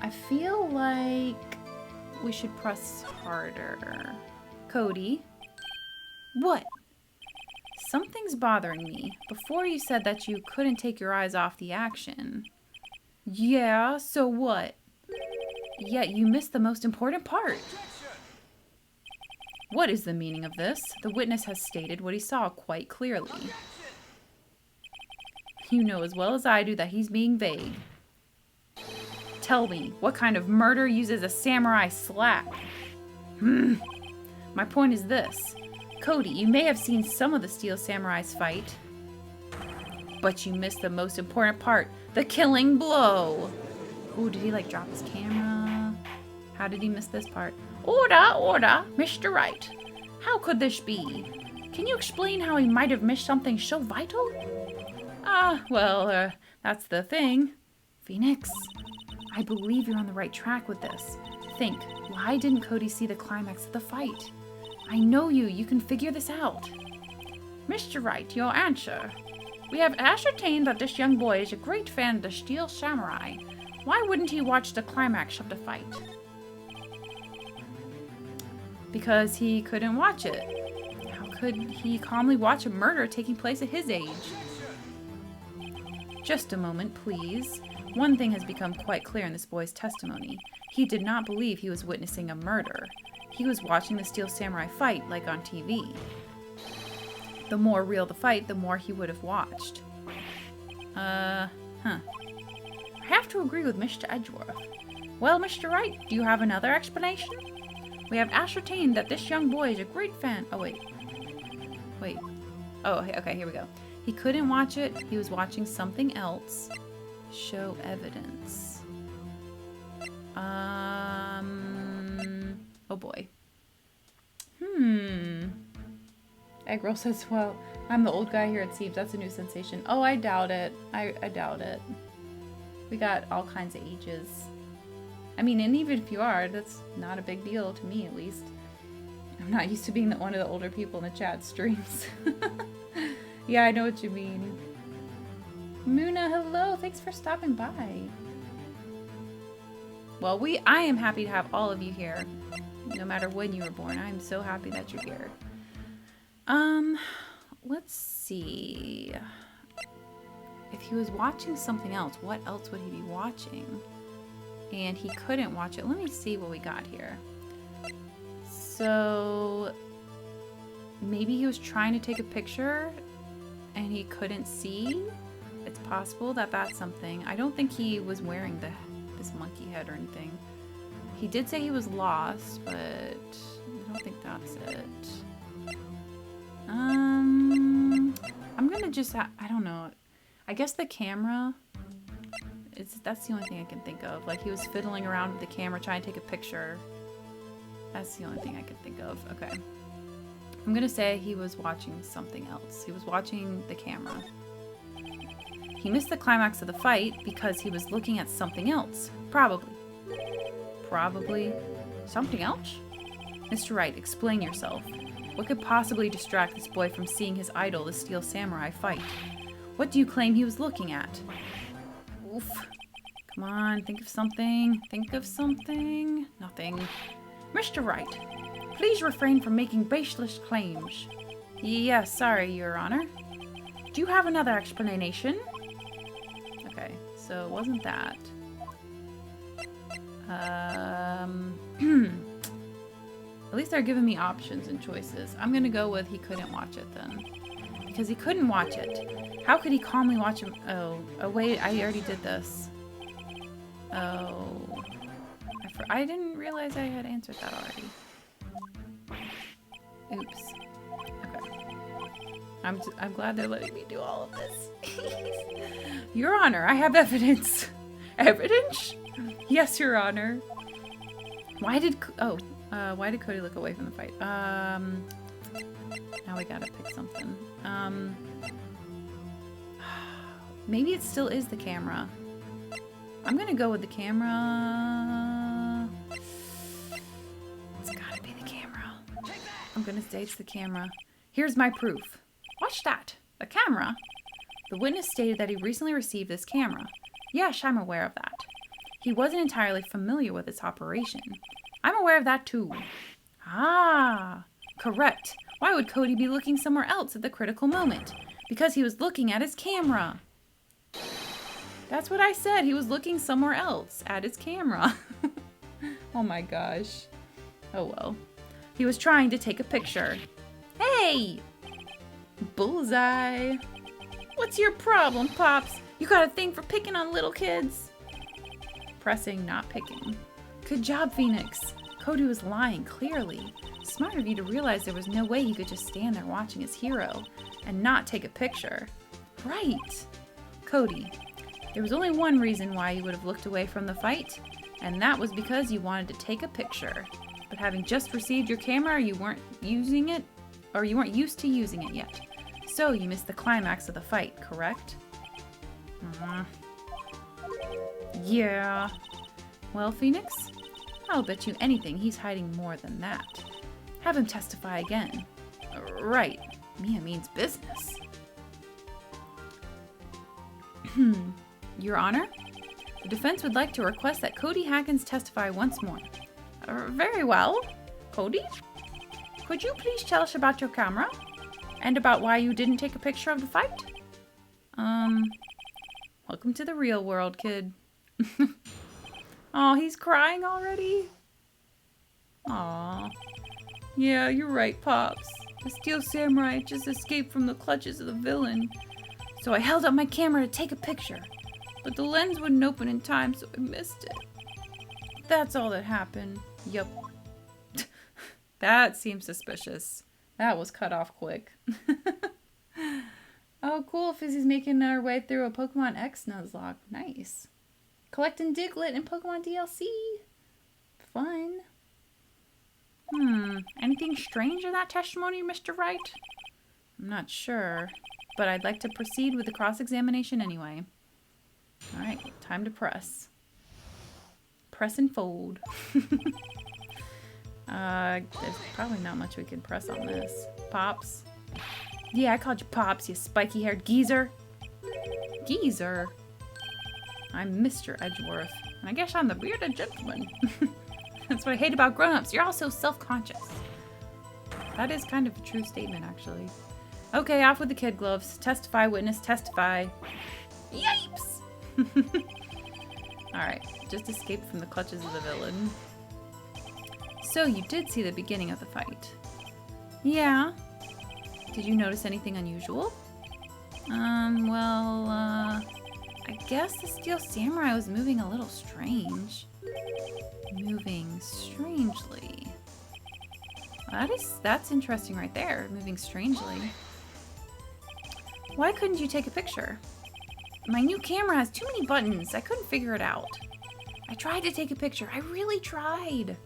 I feel like we should press harder. Cody. What? Something's bothering me. Before you said that you couldn't take your eyes off the action. Yeah, so what? Yet you missed the most important part. What is the meaning of this? The witness has stated what he saw quite clearly. You know as well as I do that he's being vague. Tell me, what kind of murder uses a samurai slap? My point is this. Cody, you may have seen some of the Steel Samurai's fight, but you missed the most important part, the killing blow. Ooh, did he like drop his camera? How did he miss this part? Order, order, Mr. Wright. How could this be? Can you explain how he might have missed something so vital? Well, that's the thing. Phoenix, I believe you're on the right track with this. Think, why didn't Cody see the climax of the fight? I know you can figure this out. Mr. Wright, your answer. We have ascertained that this young boy is a great fan of the Steel Samurai. Why wouldn't he watch the climax of the fight? Because he couldn't watch it. How could he calmly watch a murder taking place at his age? Just a moment, please. One thing has become quite clear in this boy's testimony. He did not believe he was witnessing a murder. He was watching the Steel Samurai fight like on TV. The more real the fight, the more he would have watched. I have to agree with Mr. Edgeworth. Well, Mr. Wright, do you have another explanation? We have ascertained that this young boy is a great fan. Oh, wait. Oh, okay, here we go. He couldn't watch it. He was watching something else. Show evidence. Oh boy. Eggroll says, well, I'm the old guy here at Seems. That's a new sensation. Oh, I doubt it. I doubt it. We got all kinds of ages. I mean, and even if you are, that's not a big deal to me, at least. I'm not used to being one of the older people in the chat streams. Yeah, I know what you mean. Muna, hello. Thanks for stopping by. Well, I am happy to have all of you here. No matter when you were born. I am so happy that you're here. Let's see. If he was watching something else, what else would he be watching? And he couldn't watch it. Let me see what we got here. So maybe he was trying to take a picture and he couldn't see. It's possible that that's something. I don't think he was wearing this monkey head or anything. He did say he was lost, but I don't think that's it. I'm gonna just, I don't know. I guess the camera, that's the only thing I can think of. Like, he was fiddling around with the camera trying to take a picture. That's the only thing I can think of. Okay. I'm gonna say he was watching something else. He was watching the camera. He missed the climax of the fight because he was looking at something else. Probably. Probably. Something else? Mr. Wright, explain yourself. What could possibly distract this boy from seeing his idol, the Steel Samurai, fight? What do you claim he was looking at? Oof. Come on, think of something. Think of something. Nothing. Mr. Wright, please refrain from making baseless claims. Yes, sorry, Your Honor. Do you have another explanation? Okay, so it wasn't that. At least they're giving me options and choices. I'm gonna go with he couldn't watch it then. Because he couldn't watch it. How could he calmly watch him? Oh wait, I already did this. Oh. I didn't realize I had answered that already. Oops. Okay. I'm glad they're letting me do all of this. Your Honor, I have evidence. Evidence? Yes, Your Honor. Why did Cody look away from the fight? Now we gotta pick something. Maybe it still is the camera. I'm gonna go with the camera. It's gotta be the camera. I'm gonna say it's the camera. Here's my proof. Watch that. The camera? The witness stated that he recently received this camera. Yes, I'm aware of that. He wasn't entirely familiar with its operation. I'm aware of that too. Ah, correct. Why would Cody be looking somewhere else at the critical moment? Because he was looking at his camera. That's what I said. He was looking somewhere else at his camera. Oh my gosh. Oh well. He was trying to take a picture. Hey! Bullseye. What's your problem, Pops? You got a thing for picking on little kids? Pressing, not picking. Good job, Phoenix. Cody was lying, clearly. Smart of you to realize there was no way he could just stand there watching his hero and not take a picture. Right. Cody, there was only one reason why you would have looked away from the fight, and that was because you wanted to take a picture. But having just received your camera, you weren't using it, or you weren't used to using it yet. So you missed the climax of the fight, correct? Yeah. Well, Phoenix, I'll bet you anything he's hiding more than that. Have him testify again. Right. Mia means business. Your Honor, the defense would like to request that Cody Haggins testify once more. Very well. Cody, could you please tell us about your camera? And about why you didn't take a picture of the fight? Welcome to the real world, kid. Oh, he's crying already? Aw. Yeah, you're right, Pops. The Steel Samurai just escaped from the clutches of the villain. So I held up my camera to take a picture. But the lens wouldn't open in time, so I missed it. That's all that happened. Yup. That seems suspicious. That was cut off quick. Oh, cool. Fizzy's making our way through a Pokemon X Nuzlocke. Nice. Collecting Diglett and Pokemon DLC. Fun. Anything strange in that testimony, Mr. Wright? I'm not sure, but I'd like to proceed with the cross-examination anyway. Alright, time to press. Press and fold. There's probably not much we can press on this. Pops. Yeah, I called you Pops, you spiky-haired geezer. Geezer? I'm Mr. Edgeworth, and I guess I'm the bearded gentleman. That's what I hate about grown-ups. You're all so self-conscious. That is kind of a true statement, actually. Okay, off with the kid gloves. Testify, witness, testify. Yipes! Alright, just escaped from the clutches of the villain. So, you did see the beginning of the fight. Yeah. Did you notice anything unusual? I guess the Steel Samurai was moving a little strange. Moving strangely. That's interesting right there, moving strangely. Why couldn't you take a picture? My new camera has too many buttons. I couldn't figure it out. I tried to take a picture. I really tried.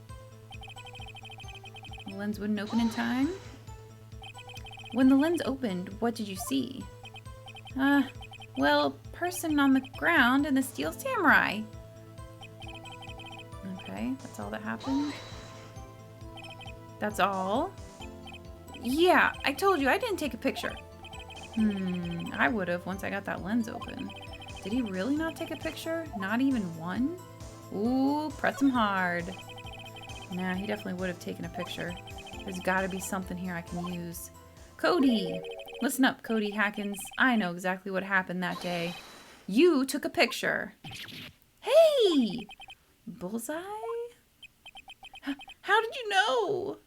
The lens wouldn't open in time. When the lens opened, what did you see? Well, person on the ground and the Steel Samurai. Okay, that's all that happened. That's all? Yeah, I told you I didn't take a picture. I would have once I got that lens open. Did he really not take a picture? Not even one? Ooh, press him hard. Nah, he definitely would have taken a picture. There's gotta be something here I can use. Cody! Listen up, Cody Hackins. I know exactly what happened that day. You took a picture. Hey! Bullseye? How did you know?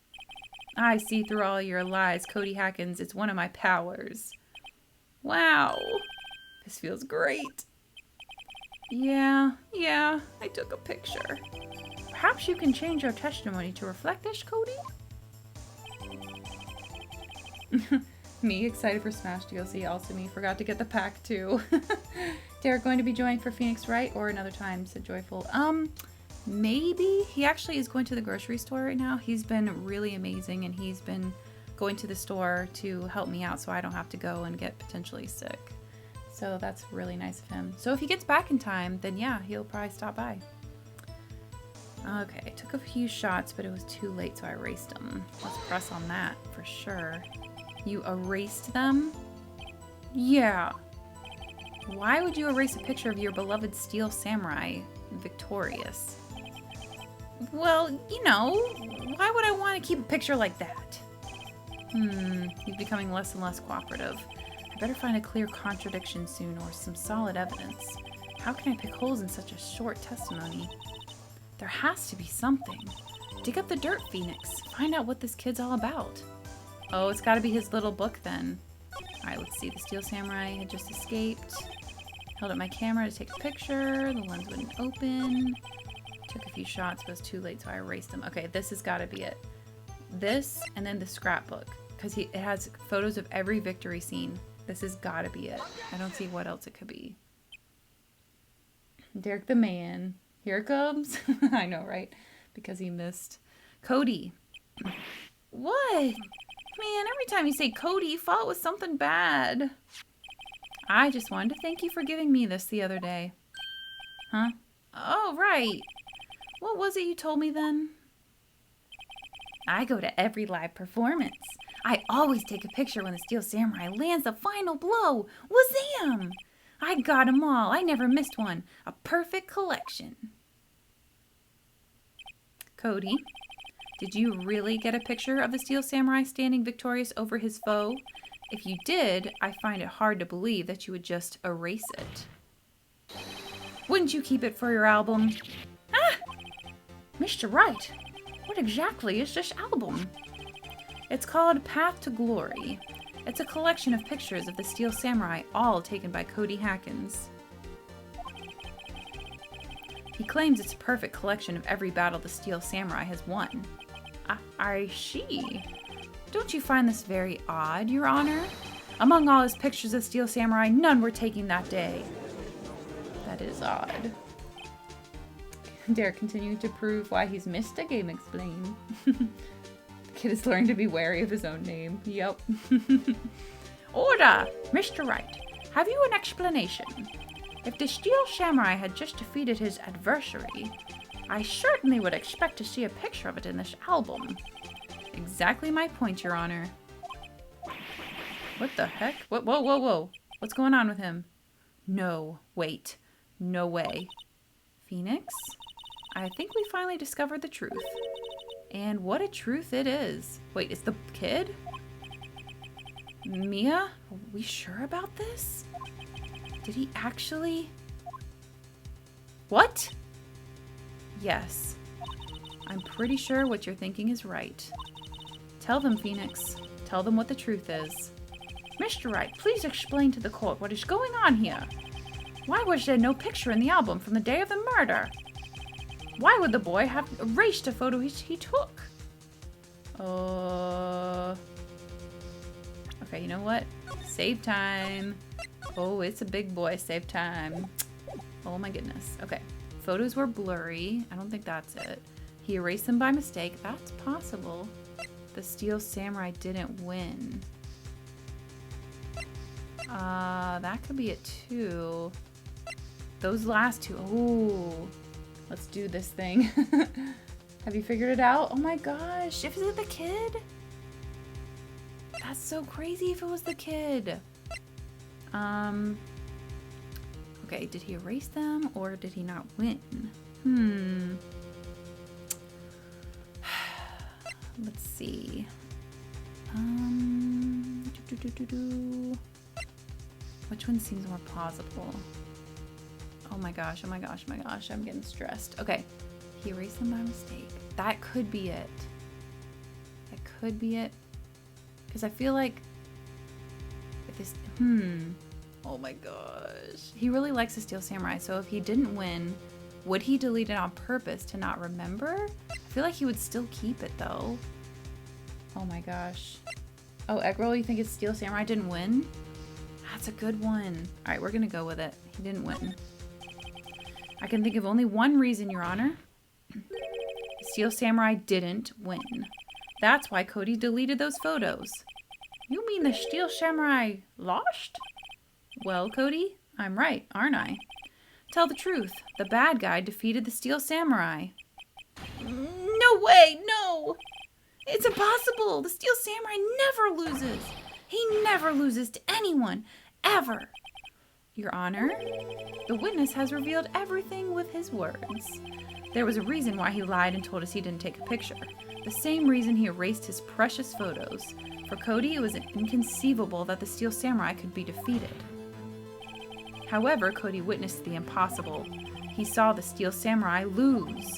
I see through all your lies, Cody Hackins. It's one of my powers. Wow. This feels great. Yeah, I took a picture. Perhaps you can change your testimony to reflect this, Cody? Me, excited for Smash DLC. Also me, forgot to get the pack too. Derek going to be joining for Phoenix Wright or another time, said Joyful. Maybe. He actually is going to the grocery store right now. He's been really amazing and he's been going to the store to help me out so I don't have to go and get potentially sick. So that's really nice of him. So if he gets back in time, then yeah, he'll probably stop by. Okay, I took a few shots, but it was too late, so I erased them. Let's press on that for sure. You erased them? Yeah. Why would you erase a picture of your beloved Steel Samurai victorious? Well, you know, why would I want to keep a picture like that? He's becoming less and less cooperative. I better find a clear contradiction soon or some solid evidence. How can I pick holes in such a short testimony? There has to be something. Dig up the dirt, Phoenix. Find out what this kid's all about. Oh, it's gotta be his little book then. Alright, let's see. The Steel Samurai had just escaped. Held up my camera to take a picture. The lens wouldn't open. Took a few shots, but it was too late, so I erased them. Okay, this has gotta be it. This, and then the scrapbook. Because it has photos of every victory scene. This has gotta be it. I don't see what else it could be. Derek the man. Here it comes. I know, right? Because he missed. Cody. What? Man, every time you say Cody, you follow it with something bad. I just wanted to thank you for giving me this the other day. Huh? Oh, right. What was it you told me then? I go to every live performance. I always take a picture when the Steel Samurai lands the final blow. Wazam! I got them all. I never missed one. A perfect collection. Cody, did you really get a picture of the Steel Samurai standing victorious over his foe? If you did, I find it hard to believe that you would just erase it. Wouldn't you keep it for your album? Ah! Mr. Wright, what exactly is this album? It's called Path to Glory. It's a collection of pictures of the Steel Samurai, all taken by Cody Hackins. He claims it's a perfect collection of every battle the Steel Samurai has won. I see. Don't you find this very odd, Your Honor? Among all his pictures of Steel Samurai, none were taken that day. That is odd. Derek continuing to prove why he's missed a game explain. The kid is learning to be wary of his own name. Yep. Order! Mr. Wright, have you an explanation? If the Steel Samurai had just defeated his adversary, I certainly would expect to see a picture of it in this album. Exactly my point, Your Honor. What the heck? What? Whoa, whoa, whoa. What's going on with him? No. Wait. No way. Phoenix? I think we finally discovered the truth. And what a truth it is. Wait, it's the kid? Mia? Are we sure about this? Did he actually... What? Yes. I'm pretty sure what you're thinking is right. Tell them, Phoenix. Tell them what the truth is. Mr. Wright, please explain to the court what is going on here. Why was there no picture in the album from the day of the murder? Why would the boy have erased a photo he took? Okay, you know what? Save time. Oh, it's a big boy. Save time. Oh my goodness. Okay. Photos were blurry. I don't think that's it. He erased them by mistake. That's possible. The Steel Samurai didn't win. That could be it too. Those last two. Ooh. Let's do this thing. Have you figured it out? Oh my gosh. If it's the kid? That's so crazy if it was the kid. Okay, did he erase them or did he not win? Let's see. Which one seems more plausible? Oh my gosh, oh my gosh, oh my gosh, I'm getting stressed. Okay, he erased them by mistake. That could be it. That could be it. Because I feel like if this, oh my gosh. He really likes the Steel Samurai, so if he didn't win, would he delete it on purpose to not remember? I feel like he would still keep it though. Oh my gosh. Oh, Eggroll, you think it's Steel Samurai didn't win? That's a good one. All right, we're gonna go with it. He didn't win. I can think of only one reason, Your Honor. Steel Samurai didn't win. That's why Cody deleted those photos. You mean the Steel Samurai lost? Well, Cody, I'm right, aren't I? Tell the truth. The bad guy defeated the Steel Samurai. No way, no! It's impossible! The Steel Samurai never loses! He never loses to anyone, ever! Your Honor, the witness has revealed everything with his words. There was a reason why he lied and told us he didn't take a picture. The same reason he erased his precious photos. For Cody, it was inconceivable that the Steel Samurai could be defeated. However, Cody witnessed the impossible. He saw the Steel Samurai lose.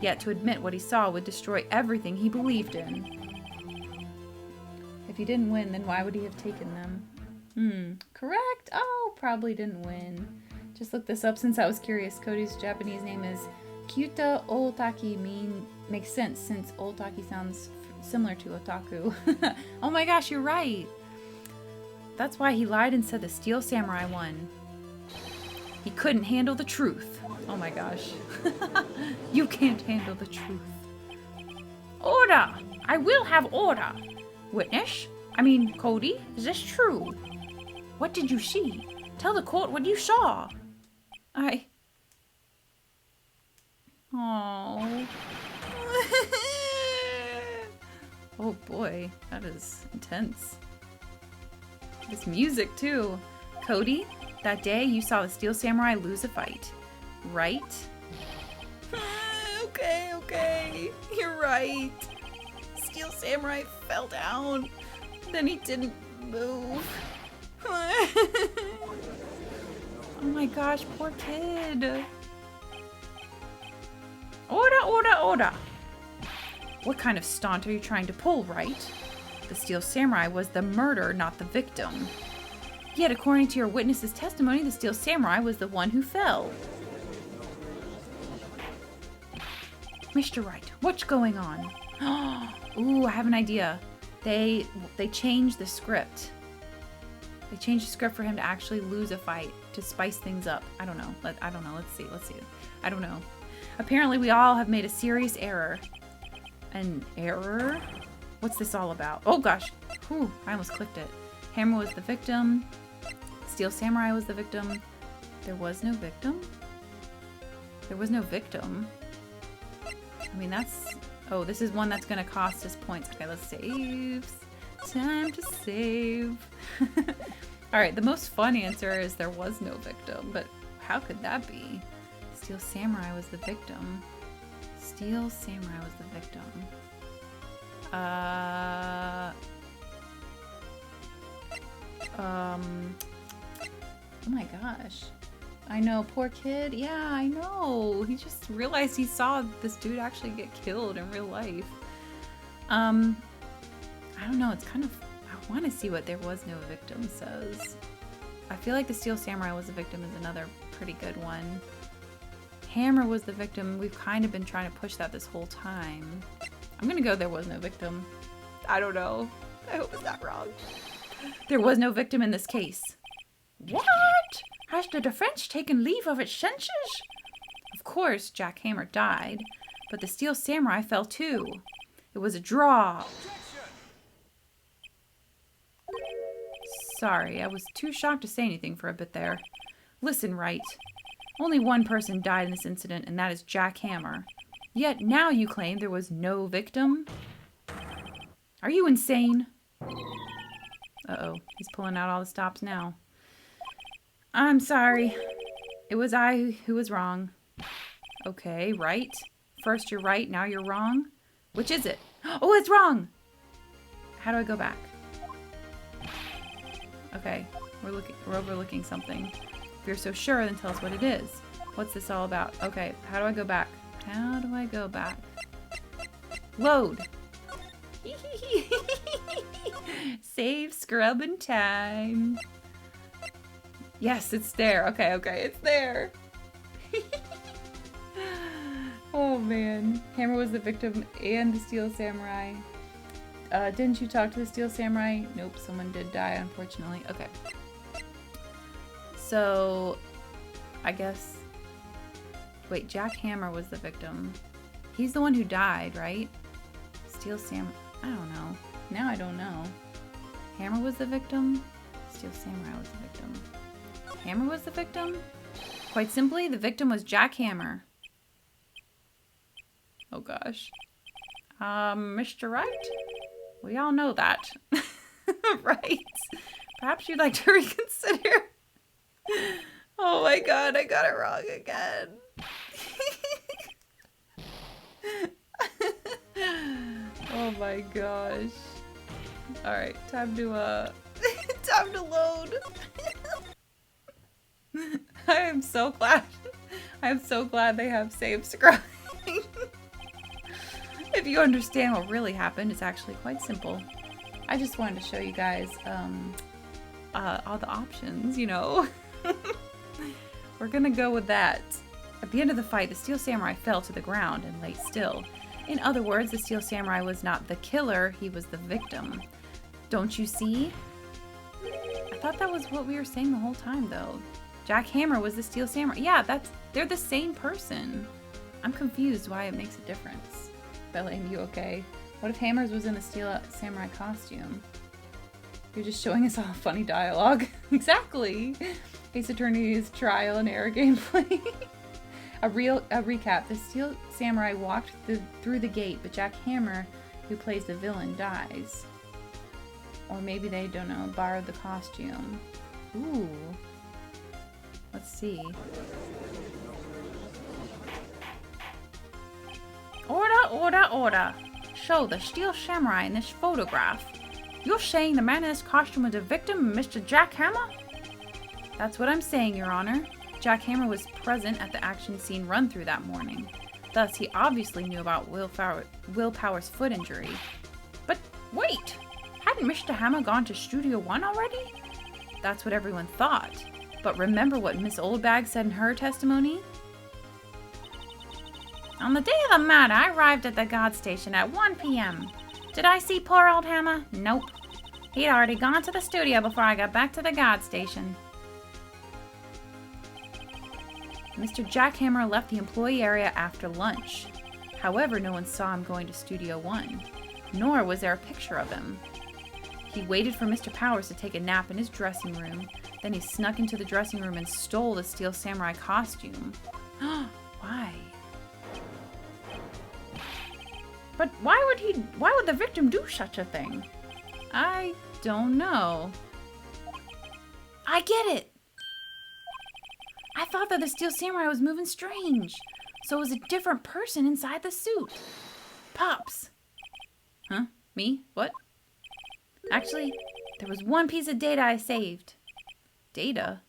Yet to admit what he saw would destroy everything he believed in. If he didn't win, then why would he have taken them? Correct. Oh, probably didn't win. Just looked this up since I was curious. Cody's Japanese name is Kyuta Otaki. Makes sense since Otaki sounds similar to otaku. Oh my gosh, you're right. That's why he lied and said the Steel Samurai won. He couldn't handle the truth. Oh my gosh. You can't handle the truth. Order! I will have order. Witness? Cody, is this true? What did you see? Tell the court what you saw. Oh. Oh boy, that is intense. This music too. Cody, that day you saw the Steel Samurai lose a fight, right? Okay. You're right. Steel Samurai fell down. Then he didn't move. Oh my gosh, poor kid. Order. What kind of stunt are you trying to pull, Wright? The Steel Samurai was the murderer, not the victim. Yet, according to your witness's testimony, the Steel Samurai was the one who fell. Mr. Wright, what's going on? Ooh, I have an idea. They changed the script. They changed the script for him to actually lose a fight, to spice things up. I don't know. Let's see. I don't know. Apparently, we all have made a serious error. An error? What's this all about? Oh gosh. Whew, I almost clicked it. Hammer was the victim. Steel Samurai was the victim. There was no victim? There was no victim. That's... Oh, this is one that's going to cost us points. Okay, let's save. Time to save. Alright, the most fun answer is there was no victim, but how could that be? Steel Samurai was the victim. Steel Samurai was the victim. Oh my gosh. I know, poor kid. Yeah, I know. He just realized he saw this dude actually get killed in real life. I don't know. It's kind of... I want to see what there was no victim says. I feel like the Steel Samurai was the victim is another pretty good one. Hammer was the victim. We've kind of been trying to push that this whole time. I'm gonna go there was no victim. I don't know. I hope it's not wrong. There was no victim in this case. What? Has the defense taken leave of its senses? Of course, Jack Hammer died, but the Steel Samurai fell too. It was a draw. Sorry, I was too shocked to say anything for a bit there. Listen, Wright. Only one person died in this incident, and that is Jack Hammer. Yet now you claim there was no victim? Are you insane? Uh-oh, he's pulling out all the stops now. I'm sorry. It was I who was wrong. Okay, right. First you're right, now you're wrong. Which is it? Oh, it's wrong! How do I go back? Okay, we're overlooking something. If you're so sure, then tell us what it is. What's this all about? Okay, how do I go back? How do I go back? Load! Save scrubbing time. Yes, it's there. Okay, it's there. Oh man. Hammer was the victim and the Steel Samurai. Didn't you talk to the Steel Samurai? Nope, someone did die, unfortunately. Okay. So, I guess... Wait, Jack Hammer was the victim. He's the one who died, right? Steel Samurai... I don't know. Now I don't know. Hammer was the victim? Steel Samurai was the victim. Hammer was the victim? Quite simply, the victim was Jack Hammer. Oh gosh. Mr. Wright? We all know that. Right. Perhaps you'd like to reconsider. Oh my god, I got it wrong again. Oh my gosh. Alright, time to time to load. I am so glad. I am so glad they have save scrubbing. If you understand what really happened, it's actually quite simple. I just wanted to show you guys all the options, you know. We're gonna go with that. At the end of the fight, the Steel Samurai fell to the ground and lay still. In other words, the Steel Samurai was not the killer, he was the victim. Don't you see? I thought that was what we were saying the whole time, though. Jack Hammer was the Steel Samurai. Yeah, they're the same person. I'm confused why it makes a difference. BelleAim, you okay? What if Hammers was in the Steel Samurai costume? You're just showing us all funny dialogue. Exactly. Ace Attorney's trial and error gameplay. A recap. The Steel Samurai walked through the gate, but Jack Hammer, who plays the villain, dies. Or maybe they, don't know, borrowed the costume. Ooh. Let's see. Order, order, order. Show the Steel Samurai in this photograph. You're saying the man in this costume was a victim, Mr. Jack Hammer? That's what I'm saying, Your Honor. Jack Hammer was present at the action scene run-through that morning. Thus, he obviously knew about Will Power's foot injury. But wait! Hadn't Mr. Hammer gone to Studio One already? That's what everyone thought. But remember what Miss Oldbag said in her testimony? On the day of the matter, I arrived at the guard station at 1 p.m. Did I see poor old Hammer? Nope. He'd already gone to the studio before I got back to the guard station. Mr. Jack Hammer left the employee area after lunch. However, no one saw him going to Studio One, nor was there a picture of him. He waited for Mr. Powers to take a nap in his dressing room, then he snuck into the dressing room and stole the Steel Samurai costume. Why? But why would the victim do such a thing? I don't know. I get it! I thought that the Steel Samurai was moving strange. So it was a different person inside the suit. Pops. Huh? Me? What? Actually, there was one piece of data I saved. Data?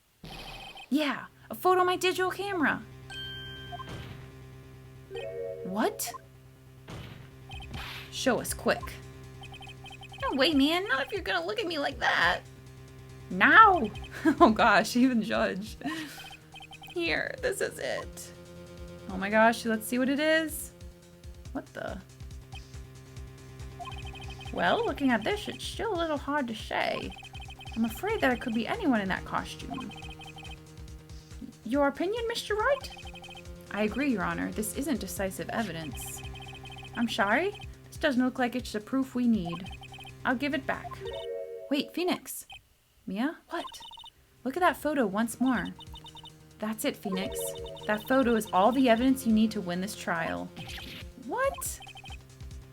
Yeah, a photo on my digital camera. What? Show us quick. No way, man. Not if you're gonna look at me like that. Now! Oh gosh, even Judge. Here, this is it. Oh my gosh, let's see what it is. What the? Well, looking at this, it's still a little hard to say. I'm afraid that it could be anyone in that costume. Your opinion, Mr. Wright? I agree, Your Honor. This isn't decisive evidence. I'm sorry. This doesn't look like it's the proof we need. I'll give it back. Wait, Phoenix. Mia? What? Look at that photo once more. That's it, Phoenix. That photo is all the evidence you need to win this trial. What?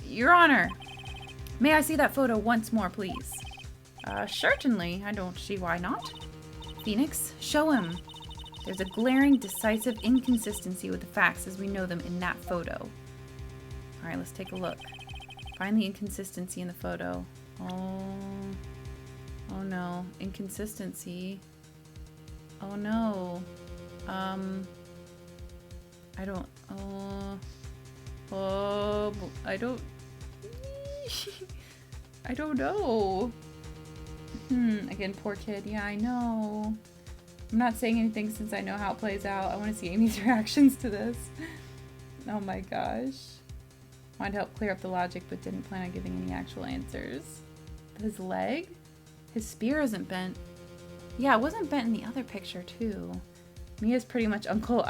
Your Honor. May I see that photo once more, please? Certainly. I don't see why not. Phoenix, show him. There's a glaring, decisive inconsistency with the facts as we know them in that photo. Alright, let's take a look. Find the inconsistency in the photo. Oh no. Inconsistency. Oh no. I don't... I don't... I don't know. Again, poor kid. Yeah, I know. I'm not saying anything since I know how it plays out. I want to see Amy's reactions to this. Oh my gosh. Wanted to help clear up the logic, but didn't plan on giving any actual answers. But his leg? His spear isn't bent. Yeah, it wasn't bent in the other picture, too. Mia's pretty much Uncle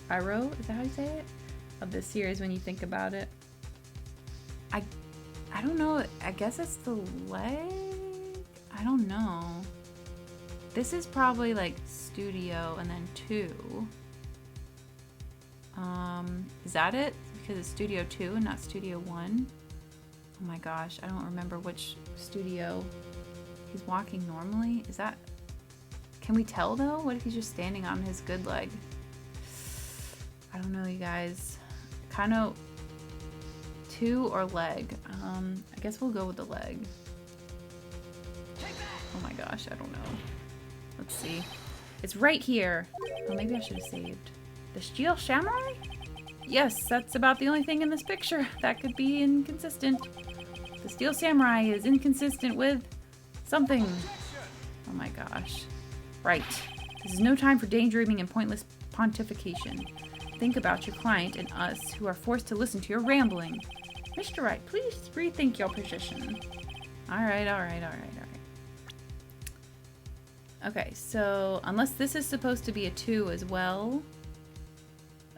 Iroh, is that how you say it? Of this series when you think about it. I don't know. I guess it's the leg? I don't know. This is probably like Studio and then 2. Is that it? Because it's Studio 2 and not Studio 1? Oh my gosh, I don't remember which studio he's walking normally. Is that... Can we tell though? What if he's just standing on his good leg? I don't know, you guys. Kind of 2 or leg. I guess we'll go with the leg. Oh my gosh, I don't know. Let's see. It's right here. Oh, maybe I should have saved. The Steel Samurai? Yes, that's about the only thing in this picture that could be inconsistent. The Steel Samurai is inconsistent with something. Oh my gosh. Right. This is no time for daydreaming and pointless pontification. Think about your client and us who are forced to listen to your rambling. Mr. Wright, please rethink your position. Alright. Okay, so unless this is supposed to be a 2 as well,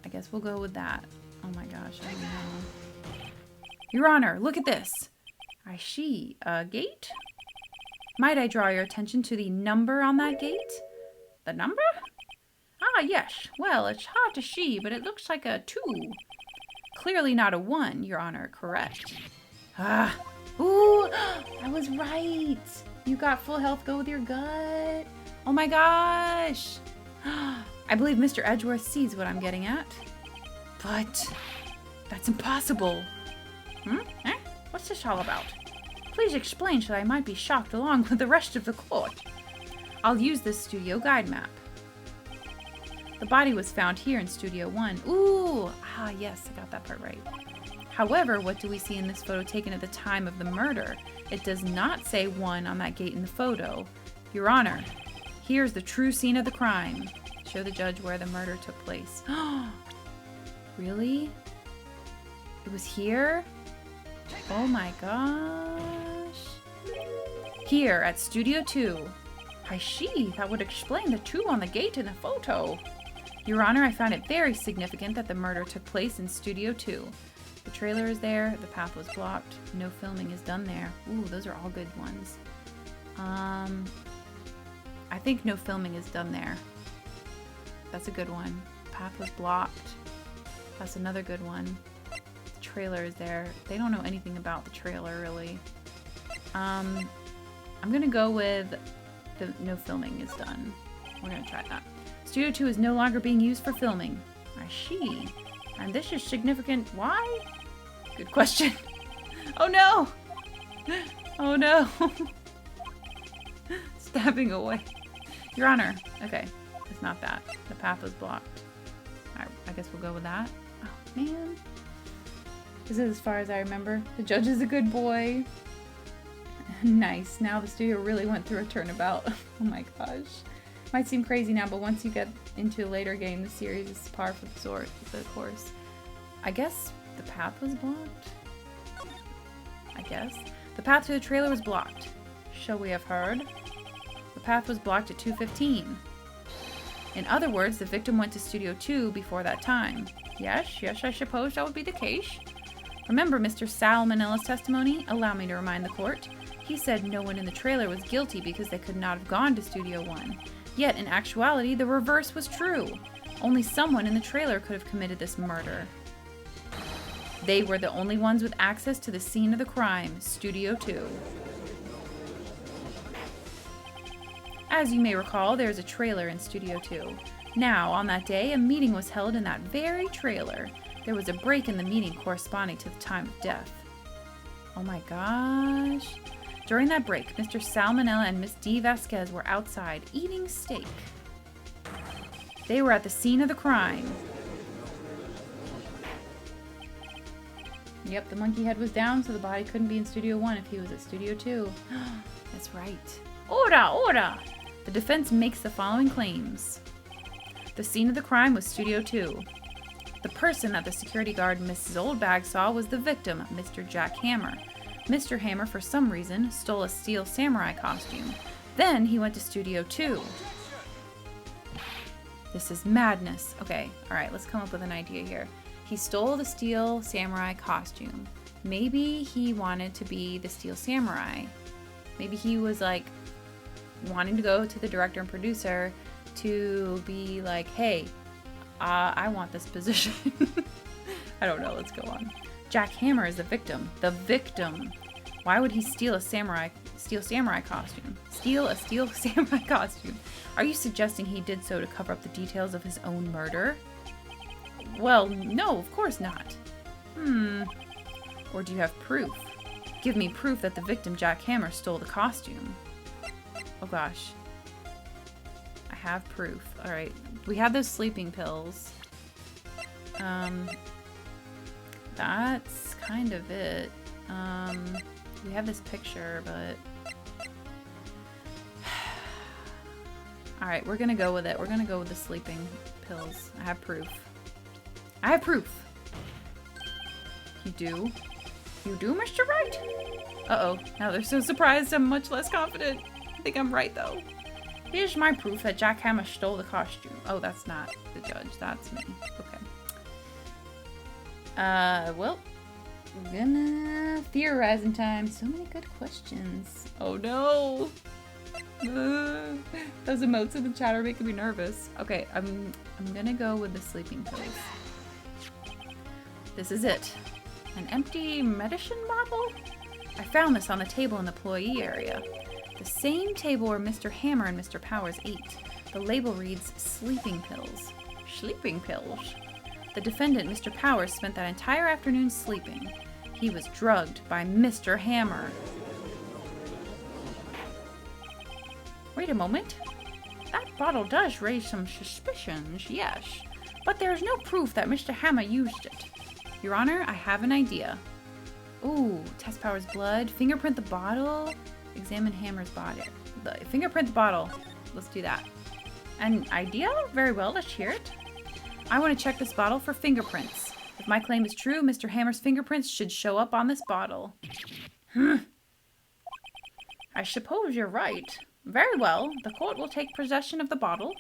I guess we'll go with that. Oh my gosh, I don't know. Your Honor, look at this. I see a gate. Might I draw your attention to the number on that gate? The number? Ah, yes. Well, it's hard to see, but it looks like a 2. Clearly not a 1, Your Honor. Correct. Ah. Ooh, I was right. You got full health. Go with your gut. Oh my gosh. I believe Mr. Edgeworth sees what I'm getting at. But that's impossible. Eh? What's this all about? Please explain so that I might be shocked along with the rest of the court. I'll use this studio guide map. The body was found here in Studio 1. Ooh! Ah, yes, I got that part right. However, what do we see in this photo taken at the time of the murder? It does not say 1 on that gate in the photo. Your Honor, here's the true scene of the crime. Show the judge where the murder took place. Really? It was here? Oh my gosh. Here at Studio 2. I see. That would explain the 2 on the gate in the photo. Your Honor, I found it very significant that the murder took place in Studio 2. The trailer is there. The path was blocked. No filming is done there. Ooh, those are all good ones. I think no filming is done there. That's a good one. The path was blocked. That's another good one. The trailer is there. They don't know anything about the trailer, really. I'm gonna go with the no filming is done. We're gonna try that. Studio 2 is no longer being used for filming. I see. And this is significant. Why? Good question. Oh no! Oh no! Stabbing away. Your Honor. Okay, it's not that. The path was blocked. Alright, I guess we'll go with that. Oh man. This is as far as I remember. The judge is a good boy. Nice. Now the studio really went through a turnabout. Oh my gosh. Might seem crazy now, but once you get into a later game, the series is par for the course. I guess the path was blocked? I guess. The path to the trailer was blocked. Shall we have heard? The path was blocked at 2:15. In other words, the victim went to Studio 2 before that time. Yes, I suppose that would be the case. Remember Mr. Salmonella's testimony? Allow me to remind the court. He said no one in the trailer was guilty because they could not have gone to Studio 1. Yet, in actuality, the reverse was true. Only someone in the trailer could have committed this murder. They were the only ones with access to the scene of the crime, Studio 2. As you may recall, there is a trailer in Studio 2. Now, on that day, a meeting was held in that very trailer. There was a break in the meeting corresponding to the time of death. Oh my gosh. During that break, Mr. Salmonella and Miss D. Vasquez were outside eating steak. They were at the scene of the crime. Yep, the monkey head was down, so the body couldn't be in Studio 1 if he was at Studio 2. That's right. Order! The defense makes the following claims. The scene of the crime was Studio 2. The person that the security guard Mrs. Oldbag saw was the victim, Mr. Jack Hammer. Mr. Hammer, for some reason, stole a steel samurai costume. Then he went to Studio 2. This is madness. Okay, alright, let's come up with an idea here. He stole the steel samurai costume. Maybe he wanted to be the steel samurai. Maybe he was like wanting to go to the director and producer to be like, hey, I want this position. I don't know, let's go on. Jack Hammer is the victim. The victim. Why would he steal a steel samurai costume? Steal a steel samurai costume. Are you suggesting he did so to cover up the details of his own murder? Well, no, of course not. Or do you have proof? Give me proof that the victim, Jack Hammer, stole the costume. Oh gosh. I have proof. Alright. We have those sleeping pills. That's kind of it. We have this picture, but... Alright, we're gonna go with it. We're gonna go with the sleeping pills. I have proof. I have proof! You do? You do, Mr. Wright? Uh-oh. Now they're so surprised I'm much less confident. I think I'm right, though. Here's my proof that Jack Hammer stole the costume. Oh, that's not the judge. That's me. Okay. Well, we're gonna theorizing time. So many good questions. Oh no! Those emotes in the chat are making me nervous. Okay, I'm gonna go with the sleeping pills. This is it. An empty medicine bottle? I found this on the table in the employee area. The same table where Mr. Hammer and Mr. Powers ate. The label reads sleeping pills. Sleeping pills? The defendant, Mr. Powers, spent that entire afternoon sleeping. He was drugged by Mr. Hammer. Wait a moment. That bottle does raise some suspicions, yes. But there is no proof that Mr. Hammer used it. Your Honor, I have an idea. Ooh, test Powers' blood. Fingerprint the bottle. Examine Hammer's body. Fingerprint the bottle. Let's do that. An idea? Very well, let's hear it. I want to check this bottle for fingerprints. If my claim is true, Mr. Hammer's fingerprints should show up on this bottle. I suppose you're right. Very well, the court will take possession of the bottle.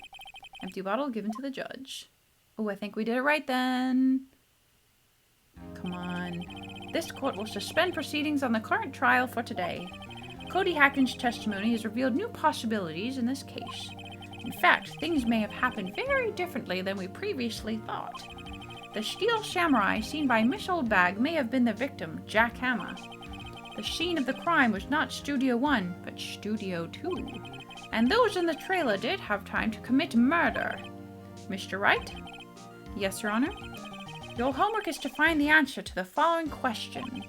Empty bottle given to the judge. Oh, I think we did it right then. Come on. This court will suspend proceedings on the current trial for today. Cody Hacken's testimony has revealed new possibilities in this case. In fact, things may have happened very differently than we previously thought. The steel samurai seen by Miss Oldbag may have been the victim, Jack Hammer. The scene of the crime was not Studio 1, but Studio 2. And those in the trailer did have time to commit murder. Mr. Wright? Yes, Your Honor? Your homework is to find the answer to the following question.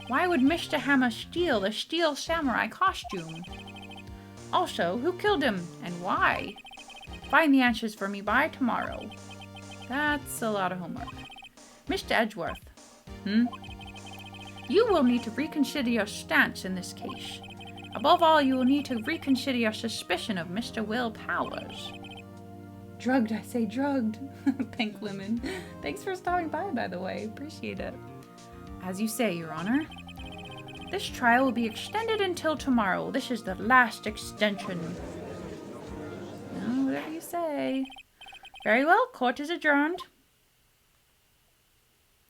Why would Mr. Hammer steal the Steel Samurai costume? Also, who killed him and why? Find the answers for me by tomorrow. That's a lot of homework. Mr. Edgeworth. You will need to reconsider your stance in this case. Above all, you will need to reconsider your suspicion of Mr. Will Powers. Drugged, I say drugged. Pink Lemon. Thanks for stopping by the way. Appreciate it. As you say, Your Honor. This trial will be extended until tomorrow. This is the last extension. Oh, whatever you say. Very well, court is adjourned.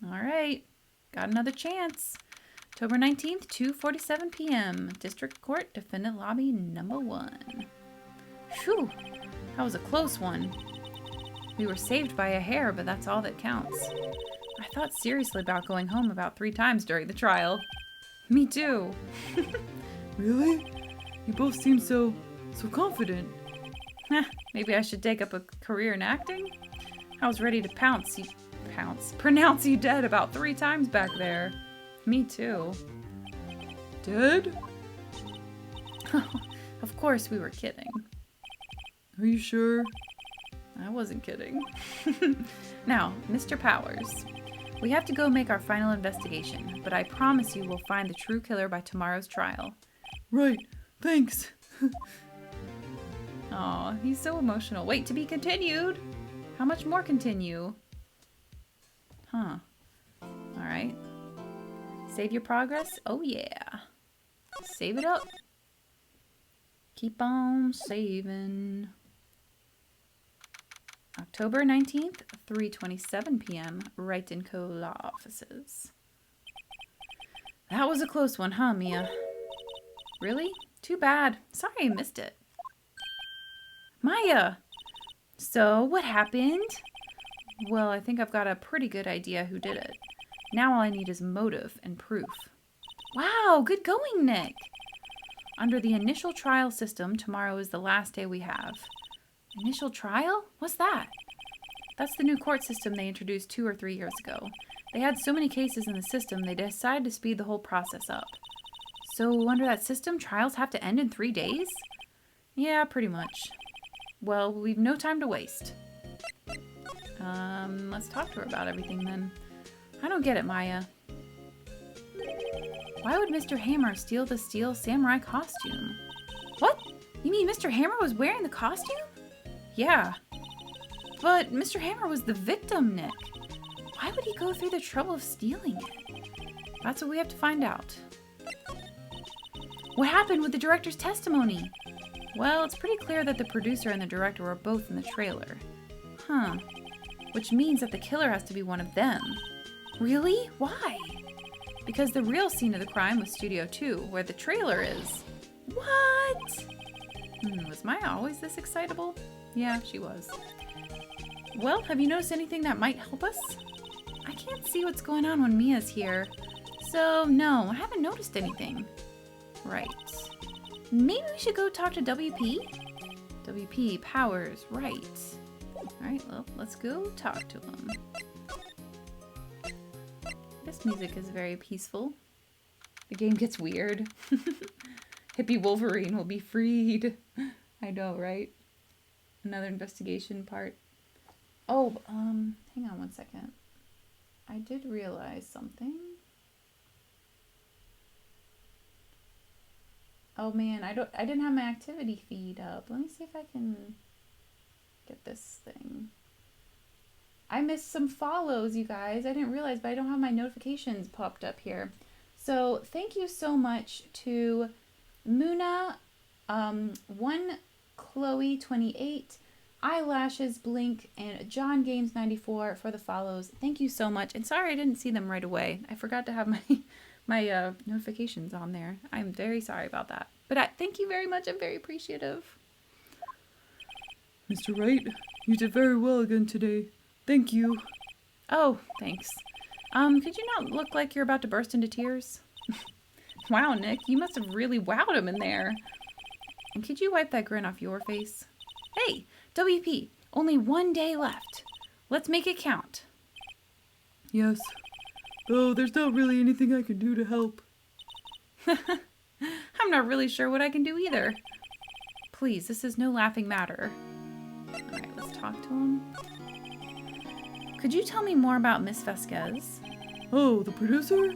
All right. Got another chance. October 19th, 2:47 p.m. District Court, Defendant Lobby number 1. Phew, that was a close one. We were saved by a hair, but that's all that counts. I thought seriously about going home about 3 times during the trial. Me too. Really? You both seem so confident. Maybe I should take up a career in acting? I was ready to pronounce you dead about 3 times back there. Me too. Dead? Of course we were kidding. Are you sure? I wasn't kidding. Now, Mr. Powers, we have to go make our final investigation, but I promise you we'll find the true killer by tomorrow's trial. Right. Thanks. Aw, he's so emotional. Wait, to be continued? How much more continue? Huh. Alright. Save your progress? Oh yeah. Save it up. Keep on saving. October 19th, 3:27 p.m. Wright & Co. Law Offices. That was a close one, huh, Mia? Really? Too bad. Sorry I missed it. Maya! So, what happened? Well, I think I've got a pretty good idea who did it. Now all I need is motive and proof. Wow, good going, Nick! Under the initial trial system, tomorrow is the last day we have. Initial trial? What's that? That's the new court system they introduced 2 or 3 years ago. They had so many cases in the system, they decided to speed the whole process up. So, under that system, trials have to end in 3 days? Yeah, pretty much. Well, we've no time to waste. Let's talk to her about everything then. I don't get it, Maya. Why would Mr. Hammer steal the Steel Samurai costume? What? You mean Mr. Hammer was wearing the costume? Yeah. But Mr. Hammer was the victim, Nick. Why would he go through the trouble of stealing it? That's what we have to find out. What happened with the director's testimony? Well, it's pretty clear that the producer and the director were both in the trailer. Huh. Which means that the killer has to be one of them. Really? Why? Because the real scene of the crime was Studio 2, where the trailer is. What? Was Maya always this excitable? Yeah, she was. Well, have you noticed anything that might help us? I can't see what's going on when Mia's here. So, no, I haven't noticed anything. Right. Maybe we should go talk to WP? WP, Powers, right. Alright, well, let's go talk to him. This music is very peaceful. The game gets weird. Hippie Wolverine will be freed. I know, right? Another investigation part. Oh, hang on one second. I did realize something. Oh man, I didn't have my activity feed up. Let me see if I can get this thing. I missed some follows, you guys. I didn't realize, but I don't have my notifications popped up here. So thank you so much to Muna, 1Chloe28, Eyelashes Blink, and John Games 94 for the follows. Thank you so much. And sorry I didn't see them right away. I forgot to have my notifications on there. I'm very sorry about that. But thank you very much. I'm very appreciative. Mr. Wright, you did very well again today. Thank you. Oh, thanks. Could you not look like you're about to burst into tears? Wow, Nick, you must have really wowed him in there. And could you wipe that grin off your face? Hey, WP, only 1 day left. Let's make it count. Yes. Though there's not really anything I can do to help. I'm not really sure what I can do either. Please, this is no laughing matter. Alright, let's talk to him. Could you tell me more about Miss Vasquez? Oh, the producer?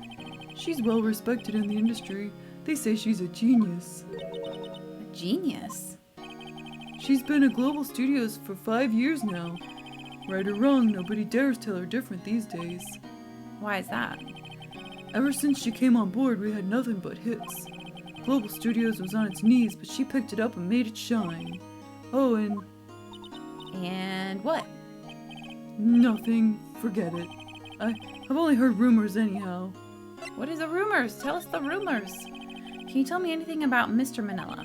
She's well respected in the industry. They say she's a genius. A genius? She's been at Global Studios for 5 years now. Right or wrong, nobody dares tell her different these days. Why is that? Ever since she came on board, we had nothing but hits. Global Studios was on its knees, but she picked it up and made it shine. Oh, and... And what? Nothing. Forget it. I've only heard rumors anyhow. What is the rumors? Tell us the rumors. Can you tell me anything about Mr. Manila?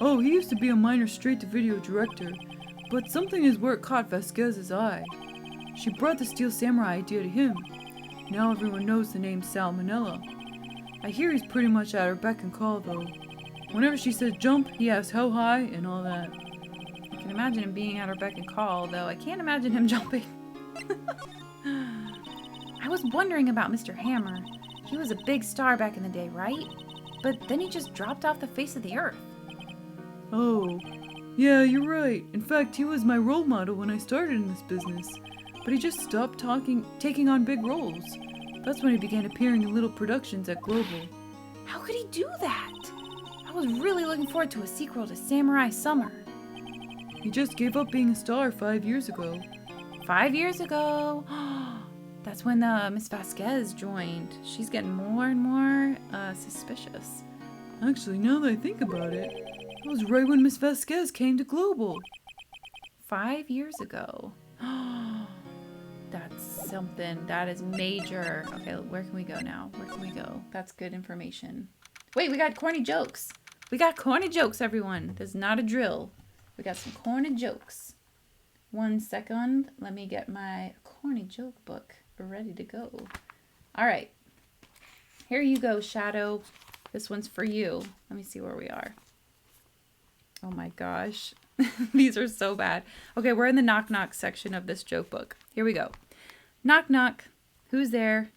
Oh, he used to be a minor straight-to-video director, but something in his work caught Vasquez's eye. She brought the Steel Samurai idea to him. Now everyone knows the name Sal Manila. I hear he's pretty much at her beck and call, though. Whenever she says jump, he asks how high and all that. I can imagine him being at her beck and call, though I can't imagine him jumping. I was wondering about Mr. Hammer. He was a big star back in the day, right? But then he just dropped off the face of the earth. Oh, yeah, you're right. In fact, he was my role model when I started in this business. But he just stopped taking on big roles. That's when he began appearing in little productions at Global. How could he do that? I was really looking forward to a sequel to Samurai Summer. He just gave up being a star 5 years ago. 5 years ago? That's when Miss Vasquez joined. She's getting more and more suspicious. Actually, now that I think about it, it was right when Miss Vasquez came to Global. 5 years ago. That's something. That is major. Okay, where can we go now? Where can we go? That's good information. Wait, we got corny jokes. We got corny jokes, everyone. This is not a drill. We got some corny jokes. 1 second. Let me get my corny joke book ready to go. All right. Here you go, Shadow. This one's for you. Let me see where we are. Oh my gosh. These are so bad. Okay, we're in the knock knock section of this joke book. Here we go. Knock knock. Who's there?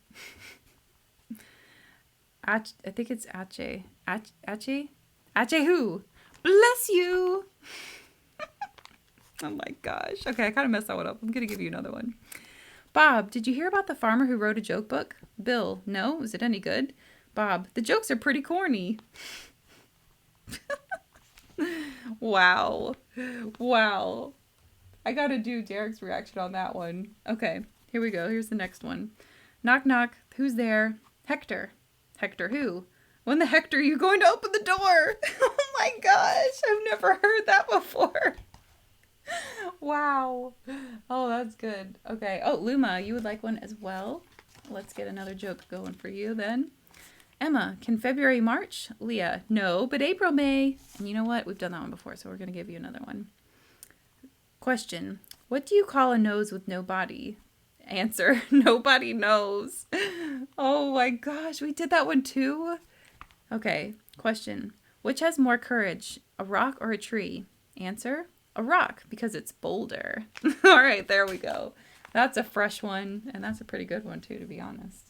I think it's Ache. Ache? Ache who? Bless you. Oh my gosh. Okay, I kind of messed that one up. I'm going to give you another one. Bob, did you hear about the farmer who wrote a joke book? Bill, no? Is it any good? Bob, the jokes are pretty corny. Wow. Wow. I gotta do Derek's reaction on that one. Okay, here we go. Here's the next one. Knock knock. Who's there? Hector. Hector who? When the Hector are you going to open the door? Oh my gosh. I've never heard that before. Wow. Oh, that's good. Okay. Oh, Luma, you would like one as well? Let's get another joke going for you then. Emma, can February March? Leah, no, but April May. And you know what? We've done that one before, so we're going to give you another one. Question. What do you call a nose with no body? Answer. Nobody knows. Oh my gosh, we did that one too? Okay. Question. Which has more courage, a rock or a tree? Answer. A rock, because it's bolder. All right, there we go. That's a fresh one, and that's a pretty good one too, to be honest.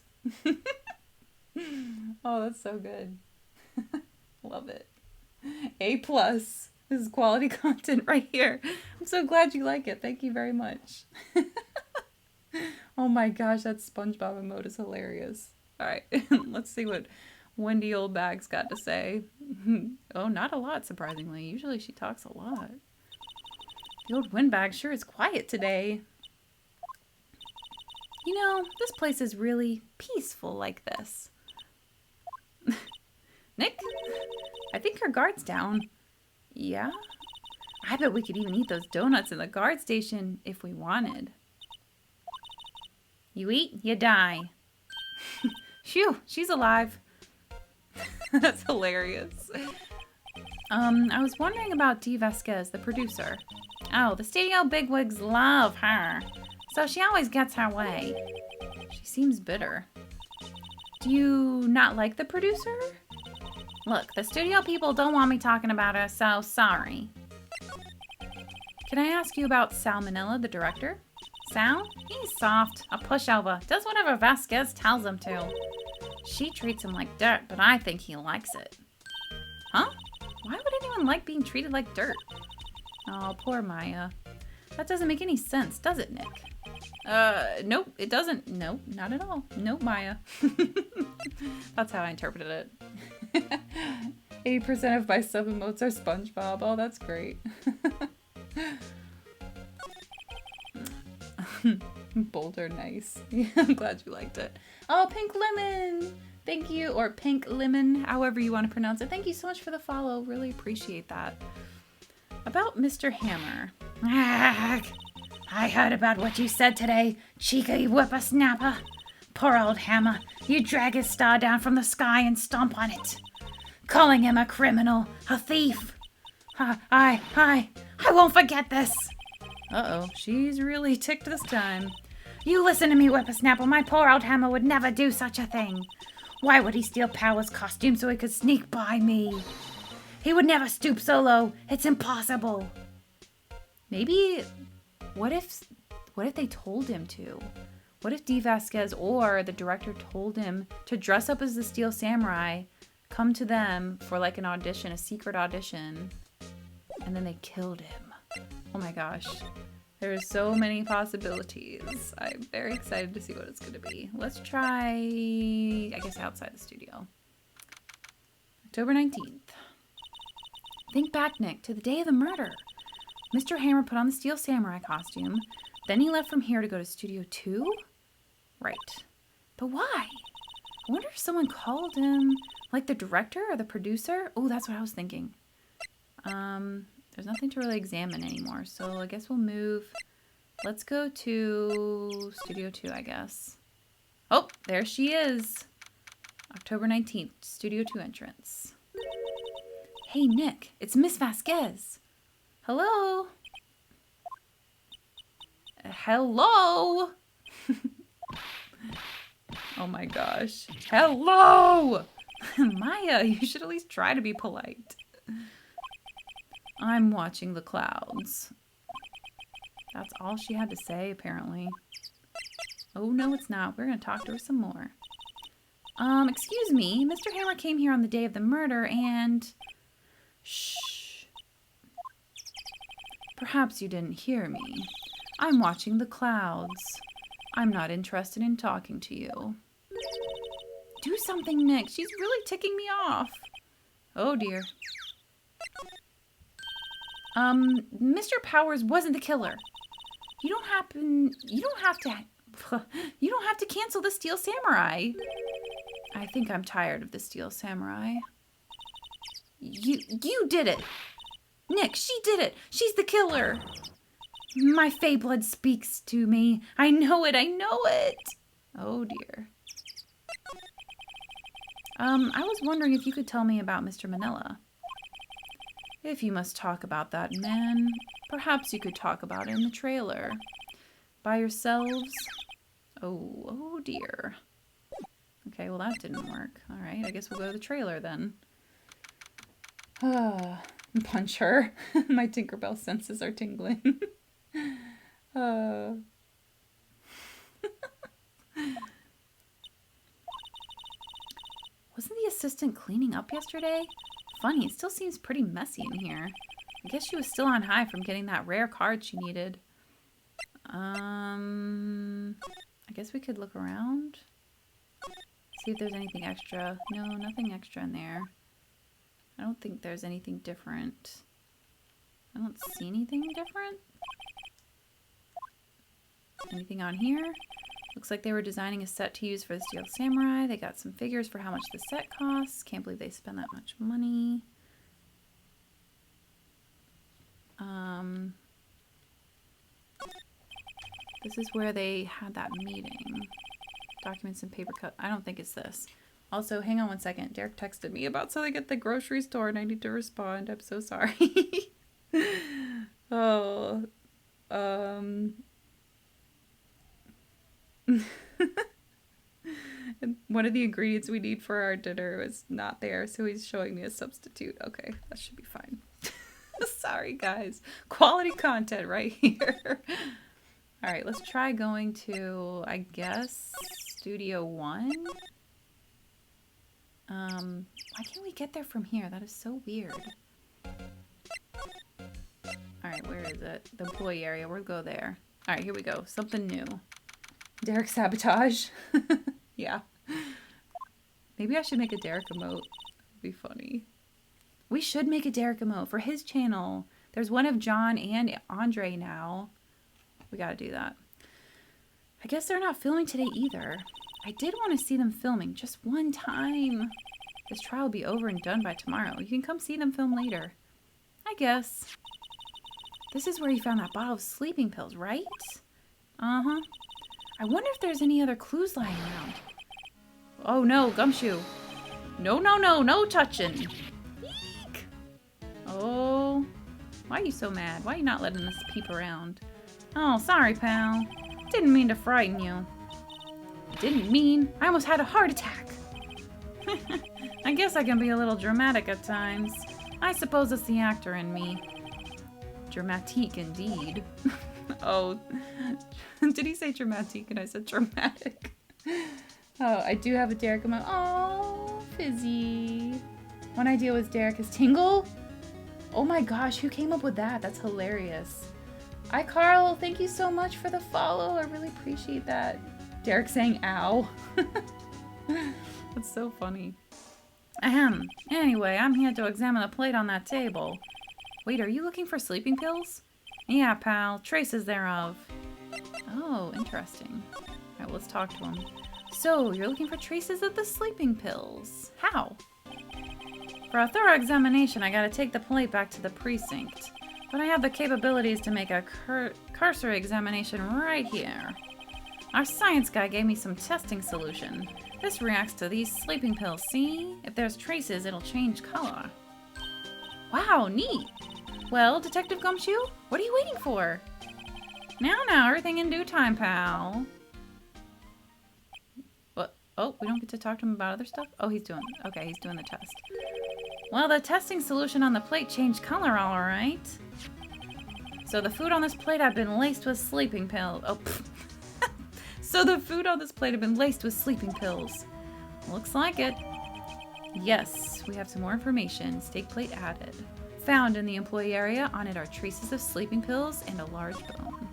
Oh, that's so good. Love it. A+. This is quality content right here. I'm so glad you like it. Thank you very much. Oh my gosh, that SpongeBob emote is hilarious. All right, let's see what Wendy Oldbag's got to say. Oh, not a lot, surprisingly. Usually she talks a lot. The old windbag sure is quiet today. You know, this place is really peaceful like this. Nick? I think her guard's down. Yeah? I bet we could even eat those donuts in the guard station if we wanted. You eat, you die. Phew, she's alive. That's hilarious. I was wondering about Dee Vasquez, the producer. Oh, the studio bigwigs love her, so she always gets her way. She seems bitter. Do you not like the producer? Look, the studio people don't want me talking about her, so sorry. Can I ask you about Salmonella, the director? Sal? He's soft, a pushover, does whatever Vasquez tells him to. She treats him like dirt, but I think he likes it. Huh? Why would anyone like being treated like dirt? Oh, poor Maya. That doesn't make any sense, does it, Nick? Nope, it doesn't. Nope, not at all. Nope, Maya. That's how I interpreted it. 80% of my sub-emotes are SpongeBob. Oh, that's great. Boulder, nice. I'm glad you liked it. Oh, Pink Lemon! Thank you, or Pink Lemon, however you want to pronounce it. Thank you so much for the follow. Really appreciate that. About Mr. Hammer. I heard about what you said today, cheeky whippersnapper. Poor old Hammer. You drag his star down from the sky and stomp on it. Calling him a criminal, a thief. I won't forget this. Uh-oh, she's really ticked this time. You listen to me, whippersnapper. My poor old Hammer would never do such a thing. Why would he steal Power's costume so he could sneak by me? He would never stoop so low. It's impossible. Maybe, what if they told him to? What if D. Vasquez or the director told him to dress up as the Steel Samurai, come to them for like an audition, a secret audition, and then they killed him? Oh my gosh. There are so many possibilities. I'm very excited to see what it's going to be. Let's try, I guess, outside the studio. October 19th. Think back, Nick, to the day of the murder. Mr. Hammer put on the Steel Samurai costume. Then he left from here to go to Studio 2? Right. But why? I wonder if someone called him, like the director or the producer? Oh, that's what I was thinking. There's nothing to really examine anymore, so I guess we'll move. Let's go to Studio 2, I guess. Oh, there she is. October 19th, Studio 2 entrance. Hey, Nick, it's Miss Vasquez. Hello? Hello? Oh my gosh. Hello! Maya, you should at least try to be polite. I'm watching the clouds. That's all she had to say, apparently. Oh, no, it's not. We're going to talk to her some more. Excuse me. Mr. Hammer came here on the day of the murder and... Shh. Perhaps you didn't hear me. I'm watching the clouds. I'm not interested in talking to you. Do something, Nick. She's really ticking me off. Oh, dear. Mr. Powers wasn't the killer. You don't have to cancel the Steel Samurai. I think I'm tired of the Steel Samurai. You did it. Nick, she did it. She's the killer. My Fey blood speaks to me. I know it. I know it. Oh, dear. I was wondering if you could tell me about Mr. Manila. If you must talk about that man, perhaps you could talk about it in the trailer. By yourselves? Oh dear. Okay, well that didn't work. Alright, I guess we'll go to the trailer then. Punch her. My Tinkerbell senses are tingling. Wasn't the assistant cleaning up yesterday? Funny, it still seems pretty messy in here. I guess she was still on high from getting that rare card she needed. I guess we could look around. See if there's anything extra. No, nothing extra in there. I don't think there's anything different. I don't see anything different. Anything on here? Looks like they were designing a set to use for the Steel Samurai. They got some figures for how much the set costs. Can't believe they spend that much money. This is where they had that meeting. Documents and paper cut. I don't think it's this. Also, hang on one second. Derek texted me about something at the grocery store and I need to respond. I'm so sorry. Oh. And one of the ingredients we need for our dinner is not there, so he's showing me a substitute. Okay, that should be fine. Sorry, guys. Quality content right here. All right, let's try going to, I guess, Studio 1. Why can't we get there from here? That is so weird. All right, where is it? The employee area. We'll go there. All right, here we go. Something new. Derek sabotage. Yeah. Maybe I should make a Derek emote. It'd be funny. We should make a Derek emote for his channel. There's one of John and Andre now. We gotta do that. I guess they're not filming today either. I did want to see them filming just one time. This trial will be over and done by tomorrow. You can come see them film later. I guess. This is where you found that bottle of sleeping pills, right? Uh-huh. I wonder if there's any other clues lying around. Oh no, Gumshoe. No, no, no, no touching. Eek! Oh. Why are you so mad? Why are you not letting us peep around? Oh, sorry, pal. Didn't mean to frighten you. Didn't mean. I almost had a heart attack. I guess I can be a little dramatic at times. I suppose it's the actor in me. Dramatique, indeed. Oh, did he say dramatique and I said dramatic? Oh, I do have a Derek emote. Oh, Fizzy. One idea was Derek is Tingle. Oh my gosh, who came up with that? That's hilarious. Hi, Carl. Thank you so much for the follow. I really appreciate that. Derek saying ow. That's so funny. Ahem. Anyway, I'm here to examine the plate on that table. Wait, are you looking for sleeping pills? Yeah, pal. Traces thereof. Oh, interesting. Alright, well, let's talk to him. So, you're looking for traces of the sleeping pills. How? For a thorough examination, I gotta take the plate back to the precinct. But I have the capabilities to make a cursory examination right here. Our science guy gave me some testing solution. This reacts to these sleeping pills, see? If there's traces, it'll change color. Wow, neat! Well, Detective Gumshoe, what are you waiting for? Now, everything in due time, pal. What? Oh, we don't get to talk to him about other stuff? Oh, he's doing the test. Well, the testing solution on the plate changed color, all right. So the food on this plate had been laced with sleeping pills. Oh, so the food on this plate had been laced with sleeping pills. Looks like it. Yes, we have some more information. Steak plate added. Found in the employee area. On it are traces of sleeping pills and a large bone.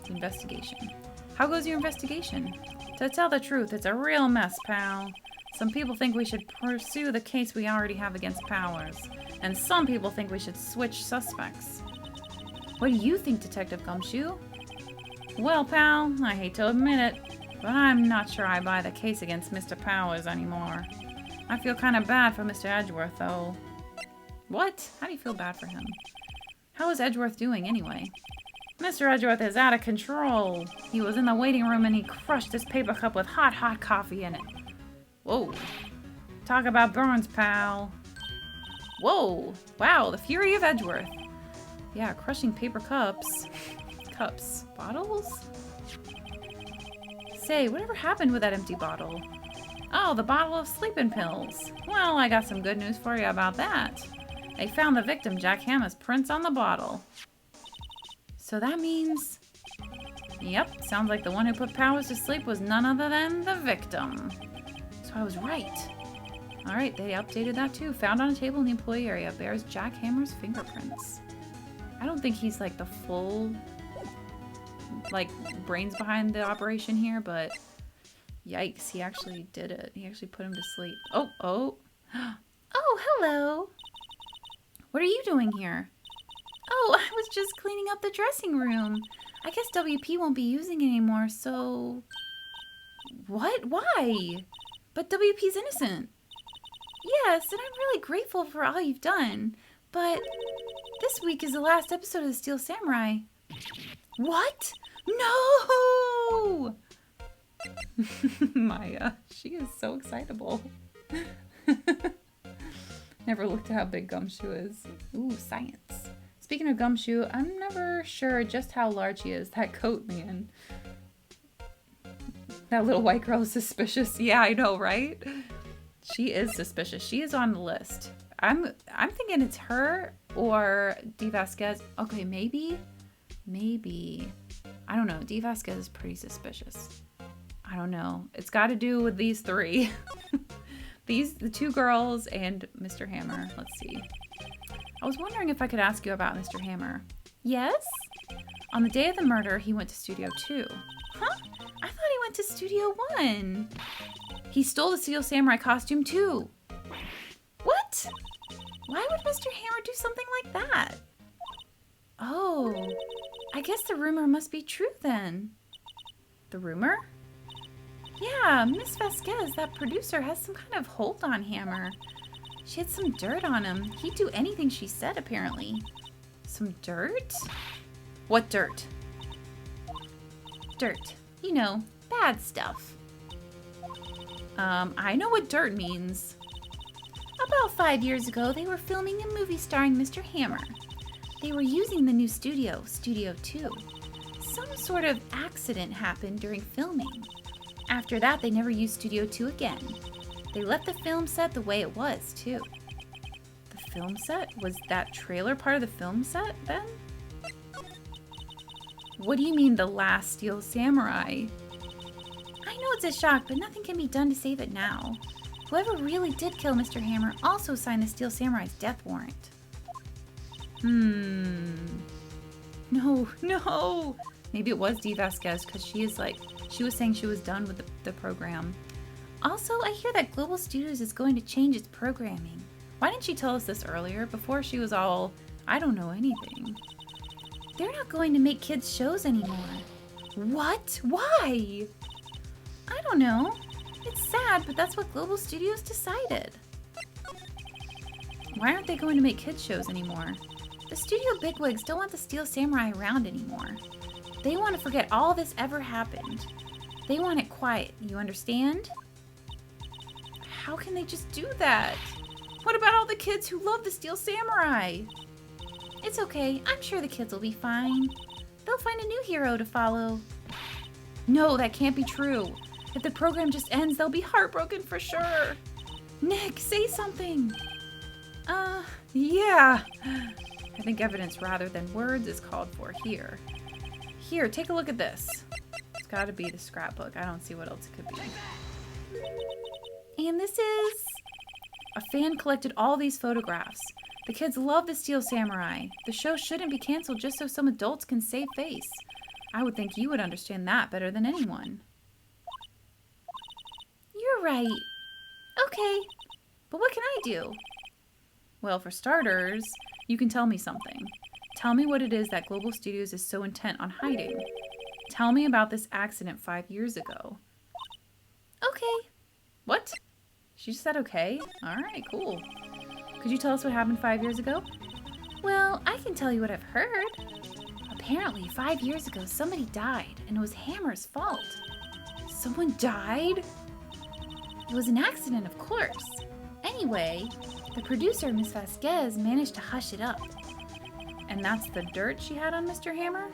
Investigation. How goes your investigation? To tell the truth, it's a real mess, pal. Some people think we should pursue the case we already have against Powers, and some people think we should switch suspects. What do you think, Detective Gumshoe? Well, pal, I hate to admit it, but I'm not sure I buy the case against Mr. Powers anymore. I feel kind of bad for Mr. Edgeworth, though. What? How do you feel bad for him? How is Edgeworth doing, anyway? Mr. Edgeworth is out of control. He was in the waiting room and he crushed his paper cup with hot coffee in it. Whoa. Talk about burns, pal. Whoa. Wow, the fury of Edgeworth. Yeah, crushing paper cups. Cups. Bottles? Say, whatever happened with that empty bottle? Oh, the bottle of sleeping pills. Well, I got some good news for you about that. They found the victim, Jack Hammond's prints on the bottle. So that means... Yep, sounds like the one who put Powers to sleep was none other than the victim. So I was right. Alright, they updated that too. Found on a table in the employee area bears Jack Hammer's fingerprints. I don't think he's like the full, like, brains behind the operation here, but yikes, he actually did it. He actually put him to sleep. Oh. Oh, hello. What are you doing here? Oh, I was just cleaning up the dressing room. I guess WP won't be using it anymore, so... What? Why? But WP's innocent. Yes, and I'm really grateful for all you've done. But this week is the last episode of the Steel Samurai. What? No! Maya, she is so excitable. Never looked at how big Gumshoe is. Ooh, science. Speaking of Gumshoe, I'm never sure just how large he is. That coat, man. That little white girl is suspicious. Yeah, I know, right? She is suspicious. She is on the list. I'm thinking it's her or D. Vasquez. Okay, maybe. I don't know. D. Vasquez is pretty suspicious. I don't know. It's got to do with these three. The two girls and Mr. Hammer. Let's see. I was wondering if I could ask you about Mr. Hammer. Yes? On the day of the murder, he went to Studio 2. Huh? I thought he went to Studio 1. He stole the Steel Samurai costume too. What? Why would Mr. Hammer do something like that? Oh, I guess the rumor must be true then. The rumor? Yeah, Miss Vasquez, that producer, has some kind of hold on Hammer. She had some dirt on him. He'd do anything she said, apparently. Some dirt? What dirt? Dirt. You know, bad stuff. I know what dirt means. About 5 years ago, they were filming a movie starring Mr. Hammer. They were using the new studio, Studio 2. Some sort of accident happened during filming. After that, they never used Studio 2 again. They left the film set the way it was, too. The film set? Was that trailer part of the film set, then? What do you mean, the last Steel Samurai? I know it's a shock, but nothing can be done to save it now. Whoever really did kill Mr. Hammer also signed the Steel Samurai's death warrant. No. Maybe it was D. Vasquez, because she was saying she was done with the program. Also, I hear that Global Studios is going to change its programming. Why didn't she tell us this earlier, before she was all, I don't know anything? They're not going to make kids' shows anymore. What? Why? I don't know. It's sad, but that's what Global Studios decided. Why aren't they going to make kids' shows anymore? The studio bigwigs don't want the Steel Samurai around anymore. They want to forget all this ever happened. They want it quiet, you understand? How can they just do that? What about all the kids who love the Steel Samurai? It's okay, I'm sure the kids will be fine. They'll find a new hero to follow. No, that can't be true. If the program just ends, they'll be heartbroken for sure. Nick, say something. Yeah. I think evidence rather than words is called for here. Here, take a look at this. It's gotta be the scrapbook. I don't see what else it could be. And this is... A fan collected all these photographs. The kids love the Steel Samurai. The show shouldn't be canceled just so some adults can save face. I would think you would understand that better than anyone. You're right. Okay, but what can I do? Well, for starters, you can tell me something. Tell me what it is that Global Studios is so intent on hiding. Tell me about this accident 5 years ago. Okay. What? She just said okay? Alright, cool. Could you tell us what happened 5 years ago? Well, I can tell you what I've heard. Apparently, 5 years ago, somebody died, and it was Hammer's fault. Someone died? It was an accident, of course. Anyway, the producer, Miss Vasquez, managed to hush it up. And that's the dirt she had on Mr. Hammer?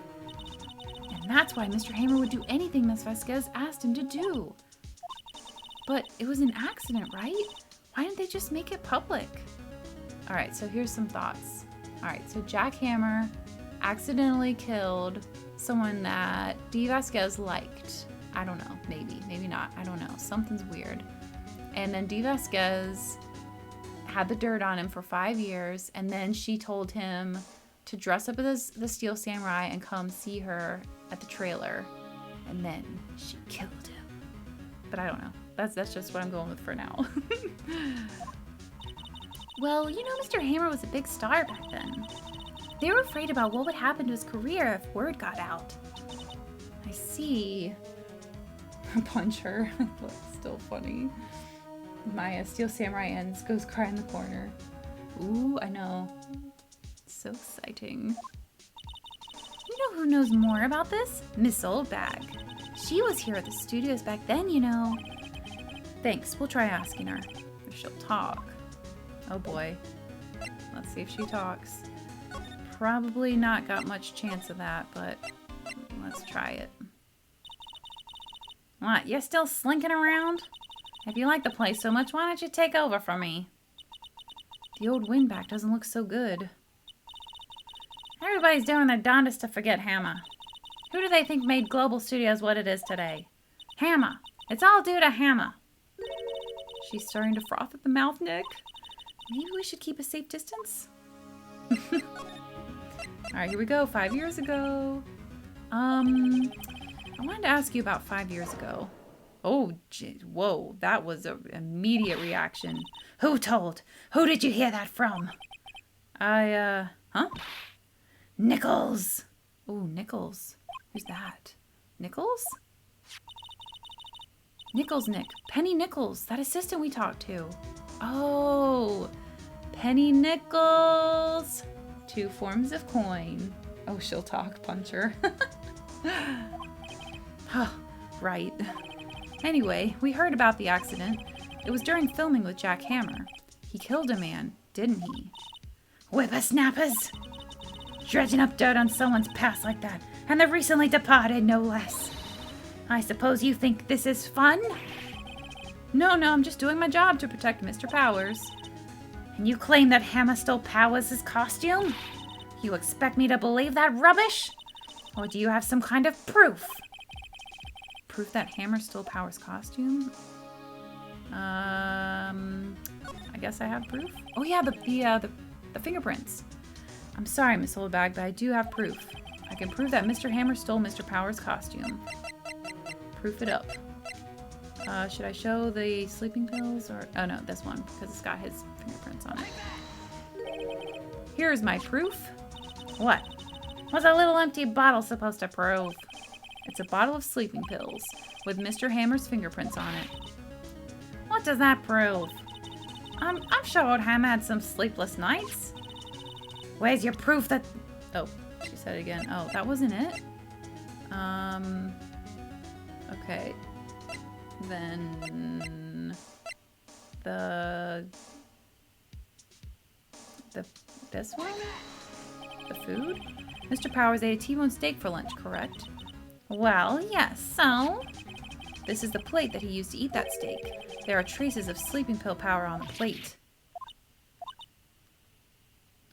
And that's why Mr. Hammer would do anything Miss Vasquez asked him to do. But it was an accident, right? Why didn't they just make it public? Alright, so here's some thoughts. Alright, so Jack Hammer accidentally killed someone that D. Vasquez liked. I don't know, maybe not, I don't know. Something's weird. And then D. Vasquez had the dirt on him for 5 years, and then she told him to dress up as the Steel Samurai and come see her at the trailer. And then she killed him. But I don't know. That's just what I'm going with for now. Well, you know, Mr. Hammer was a big star back then. They were afraid about what would happen to his career if word got out. I see. Punch her. That's still funny. Maya, Steel Samurai ends, goes cry in the corner. Ooh, I know. So exciting. You know who knows more about this? Miss Oldbag. She was here at the studios back then, you know. Thanks, we'll try asking her. If she'll talk. Oh boy. Let's see if she talks. Probably not got much chance of that, but let's try it. What, you're still slinking around? If you like the place so much, why don't you take over for me? The old windbag doesn't look so good. Everybody's doing their darndest to forget Hammer. Who do they think made Global Studios what it is today? Hammer. It's all due to Hammer. She's starting to froth at the mouth, Nick. Maybe we should keep a safe distance? Alright, here we go. 5 years ago. I wanted to ask you about 5 years ago. Oh, whoa, that was an immediate reaction. Who told? Who did you hear that from? Huh? Nichols. Oh, Nichols. Who's that? Nichols? Nichols, Nick. Penny Nichols, that assistant we talked to. Oh, Penny Nichols. 2 forms of coin. Oh, she'll talk, puncher. Right. Anyway, we heard about the accident. It was during filming with Jack Hammer. He killed a man, didn't he? Whippersnappers! Dredging up dirt on someone's past like that, and the recently departed, no less. I suppose you think this is fun? No, I'm just doing my job to protect Mr. Powers. And you claim that Hammer stole Powers' costume? You expect me to believe that rubbish? Or do you have some kind of proof? Proof that Hammer stole Powers' costume? I guess I have proof. Oh yeah, the fingerprints. I'm sorry, Miss Oldbag, but I do have proof. I can prove that Mr. Hammer stole Mr. Powers' costume. Proof it up. Should I show the sleeping pills or... Oh no, this one, because it's got his fingerprints on it. Here's my proof. What? What's a little empty bottle supposed to prove? It's a bottle of sleeping pills with Mr. Hammer's fingerprints on it. What does that prove? I'm sure Hammer had some sleepless nights. Where's your proof that... Oh, she said it again. Oh, that wasn't it? Okay. Then... This one? The food? Mr. Powers ate a T-bone steak for lunch, correct? Well, yes, so? This is the plate that he used to eat that steak. There are traces of sleeping pill powder on the plate.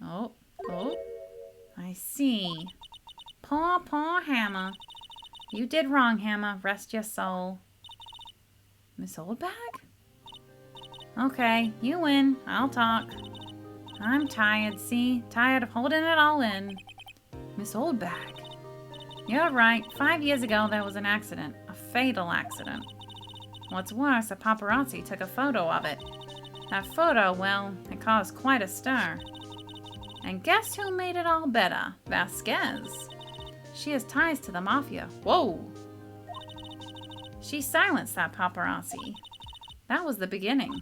Oh, I see. Poor Hammer. You did wrong, Hammer. Rest your soul. Miss Oldbag? Okay, you win. I'll talk. I'm tired, see? Tired of holding it all in. Miss Oldbag. You're right. 5 years ago, there was an accident. A fatal accident. What's worse, a paparazzi took a photo of it. That photo, well, it caused quite a stir. And guess who made it all better? Vasquez. She has ties to the mafia. Whoa! She silenced that paparazzi. That was the beginning.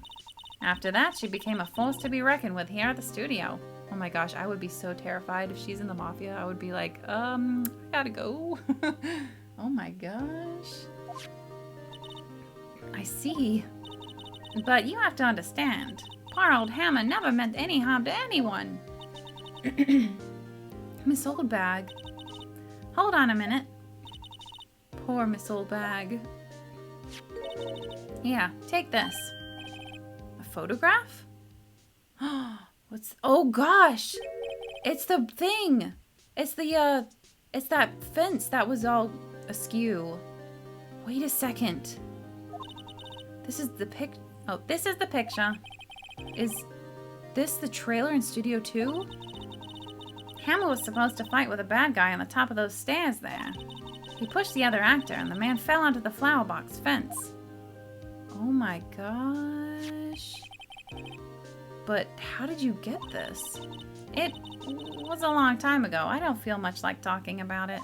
After that, she became a force to be reckoned with here at the studio. Oh my gosh, I would be so terrified if she's in the mafia. I would be like, I gotta go. Oh my gosh. I see. But you have to understand, poor old Hammer never meant any harm to anyone. Miss Oldbag. Hold on a minute. Poor Miss Oldbag. Yeah, take this. A photograph? Oh gosh! It's the thing! It's that fence that was all askew. Wait a second. This is the this is the picture. Is this the trailer in Studio 2? Hammond was supposed to fight with a bad guy on the top of those stairs there. He pushed the other actor and the man fell onto the flower box fence. Oh my gosh. But how did you get this? It was a long time ago. I don't feel much like talking about it.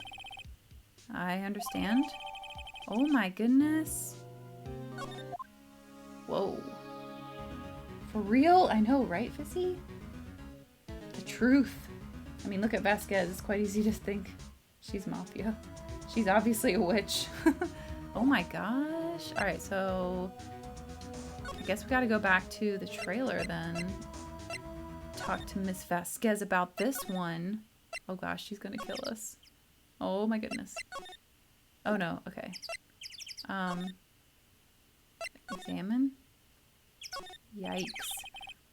I understand. Oh my goodness. Whoa. For real? I know, right, Fissy? The truth. I mean, look at Vasquez. It's quite easy to think she's mafia. She's obviously a witch. Oh my gosh. Alright, so I guess we gotta go back to the trailer then. Talk to Miss Vasquez about this one. Oh gosh, she's gonna kill us. Oh my goodness. Oh no, okay. Examine? Yikes.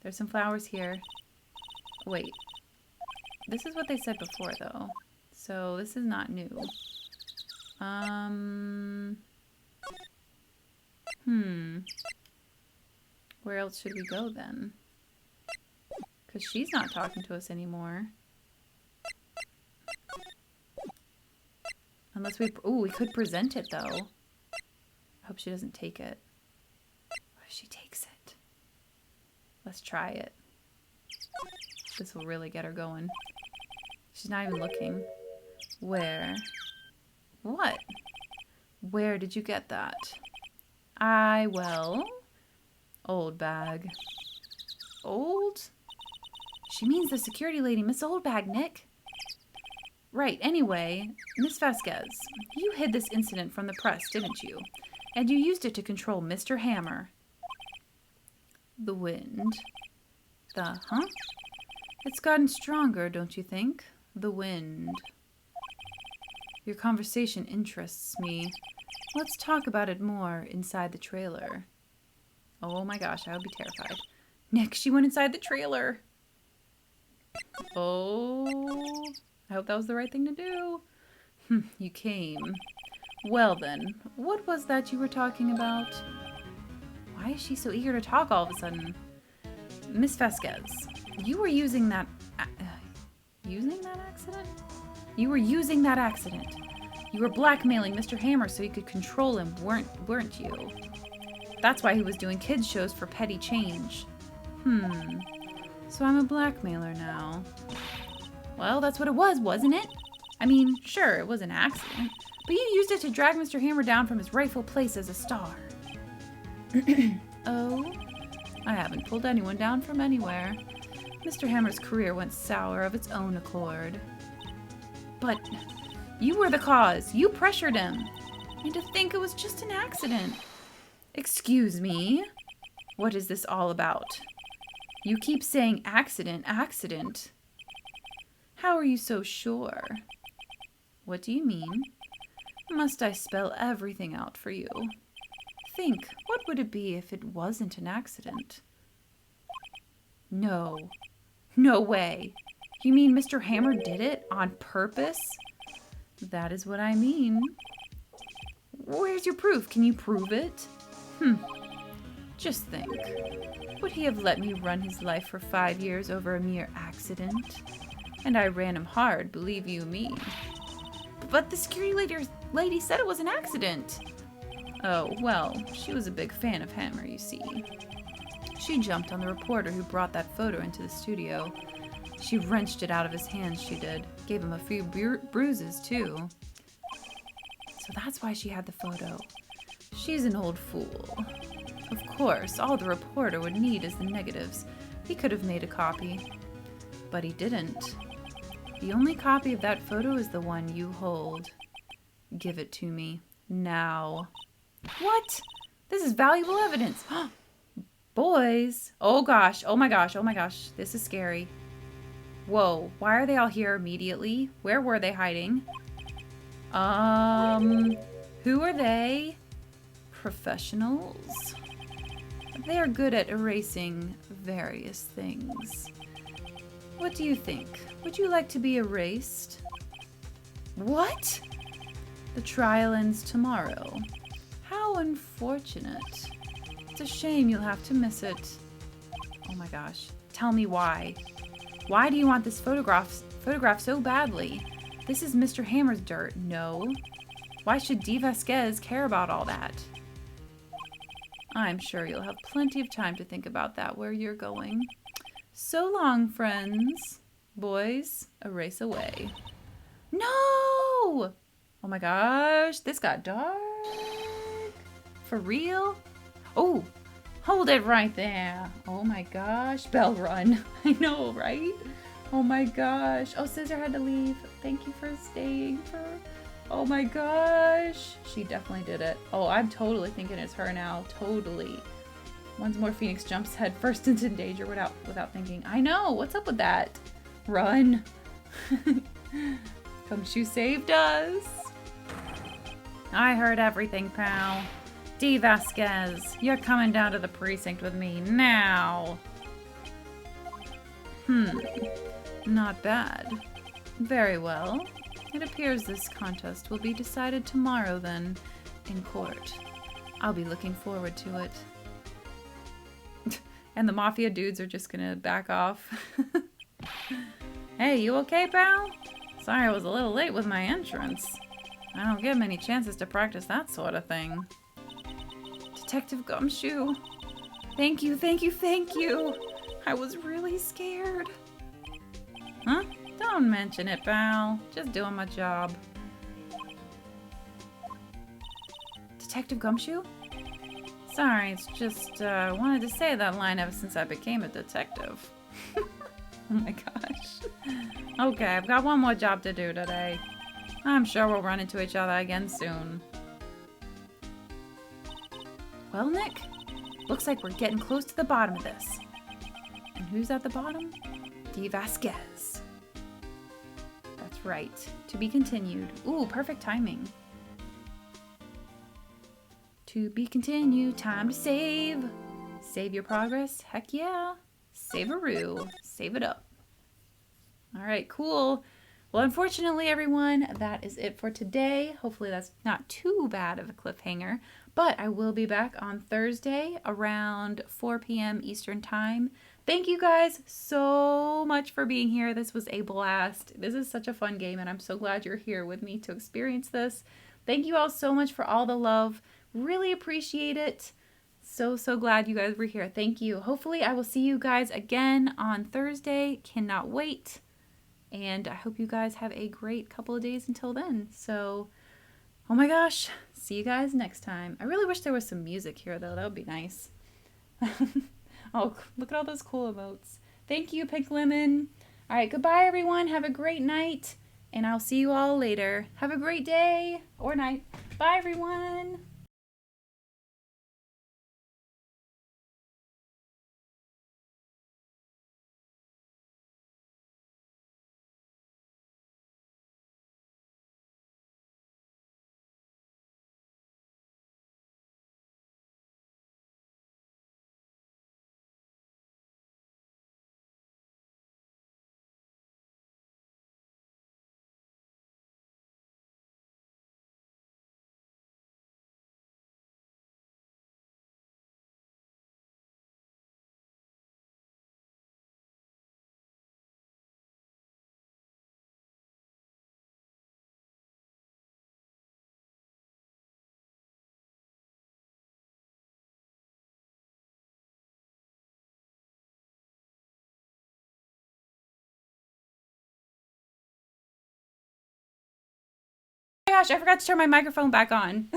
There's some flowers here. Wait. This is what they said before, though. So this is not new. Where else should we go then? Because she's not talking to us anymore. Unless we... Ooh, we could present it, though. I hope she doesn't take it. What if she takes it? Let's try it. This will really get her going. She's not even looking. Where? What? Where did you get that? Well... Old bag. Old? She means the security lady, Miss Oldbag, Nick. Right, anyway, Miss Vasquez, you hid this incident from the press, didn't you? And you used it to control Mr. Hammer. The wind. Huh? It's gotten stronger, don't you think? The wind. Your conversation interests me. Let's talk about it more inside the trailer. Oh my gosh, I would be terrified. Nick, she went inside the trailer. Oh, I hope that was the right thing to do. You came. Well then, what was that you were talking about? Why is she so eager to talk all of a sudden? Miss Vasquez, you were using that... using that accident? You were using that accident. You were blackmailing Mr. Hammer so you could control him, weren't you? That's why he was doing kids shows for petty change. So I'm a blackmailer now. Well, that's what it was, wasn't it? I mean, sure, it was an accident, but you used it to drag Mr. Hammer down from his rightful place as a star. Oh? I haven't pulled anyone down from anywhere. Mr. Hammer's career went sour of its own accord. But you were the cause. You pressured him. And to think it was just an accident. Excuse me? What is this all about? You keep saying accident, accident. How are you so sure? What do you mean? Must I spell everything out for you? Think, what would it be if it wasn't an accident? No. No way. You mean Mr. Hammer did it on purpose? That is what I mean. Where's your proof? Can you prove it? Just think. Would he have let me run his life for 5 years over a mere accident? And I ran him hard, believe you me. But the security lady said it was an accident. Oh, well, she was a big fan of Hammer, you see. She jumped on the reporter who brought that photo into the studio. She wrenched it out of his hands, she did. Gave him a few bruises, too. So that's why she had the photo. She's an old fool. Of course, all the reporter would need is the negatives. He could have made a copy. But he didn't. The only copy of that photo is the one you hold. Give it to me. Now. What? This is valuable evidence. Boys. Oh gosh. Oh my gosh. Oh my gosh. This is scary. Whoa. Why are they all here immediately? Where were they hiding? Who are they? Professionals? They are good at erasing various things. What do you think? Would you like to be erased? What? The trial ends tomorrow. How unfortunate. It's a shame you'll have to miss it. Oh my gosh. Tell me why. Why do you want this photograph so badly? This is Mr. Hammer's dirt. No. Why should D. Vasquez care about all that? I'm sure you'll have plenty of time to think about that where you're going. So long, friends. Boys, erase away. No! Oh my gosh, this got dark. For real? Oh, hold it right there. Oh my gosh, Belle, run. I know, right? Oh my gosh. Oh, Scissor had to leave. Thank you for staying for... Oh my gosh. She definitely did it. Oh, I'm totally thinking it's her now. Totally. Once more Phoenix jumps head first into danger without thinking. I know. What's up with that? Run. Come, she saved us. I heard everything, pal. D. Vasquez, you're coming down to the precinct with me now. Not bad. Very well. It appears this contest will be decided tomorrow then, in court. I'll be looking forward to it. And the mafia dudes are just gonna back off. Hey, you okay, pal? Sorry I was a little late with my entrance. I don't get many chances to practice that sort of thing. Detective Gumshoe. Thank you, thank you, thank you. I was really scared. Huh? Don't mention it, pal. Just doing my job. Detective Gumshoe? Sorry, it's just, wanted to say that line ever since I became a detective. Oh my gosh. Okay, I've got one more job to do today. I'm sure we'll run into each other again soon. Well, Nick, looks like we're getting close to the bottom of this. And who's at the bottom? D. Vasquez. That's right. To be continued. Ooh, perfect timing. To be continued. Time to save. Save your progress. Heck yeah. Save-a-roo. Save it up. All right, cool. Well, unfortunately, everyone, that is it for today. Hopefully that's not too bad of a cliffhanger, but I will be back on Thursday around 4 p.m. Eastern Time. Thank you guys so much for being here. This was a blast. This is such a fun game, and I'm so glad you're here with me to experience this. Thank you all so much for all the love. Really appreciate it. So glad you guys were here. Thank you. Hopefully I will see you guys again on Thursday. Cannot wait. And I hope you guys have a great couple of days until then. So, oh my gosh, see you guys next time. I really wish there was some music here, though. That would be nice. Oh, look at all those cool emotes. Thank you, Pink Lemon. All right, goodbye, everyone. Have a great night, and I'll see you all later. Have a great day or night. Bye, everyone. Oh my gosh, I forgot to turn my microphone back on.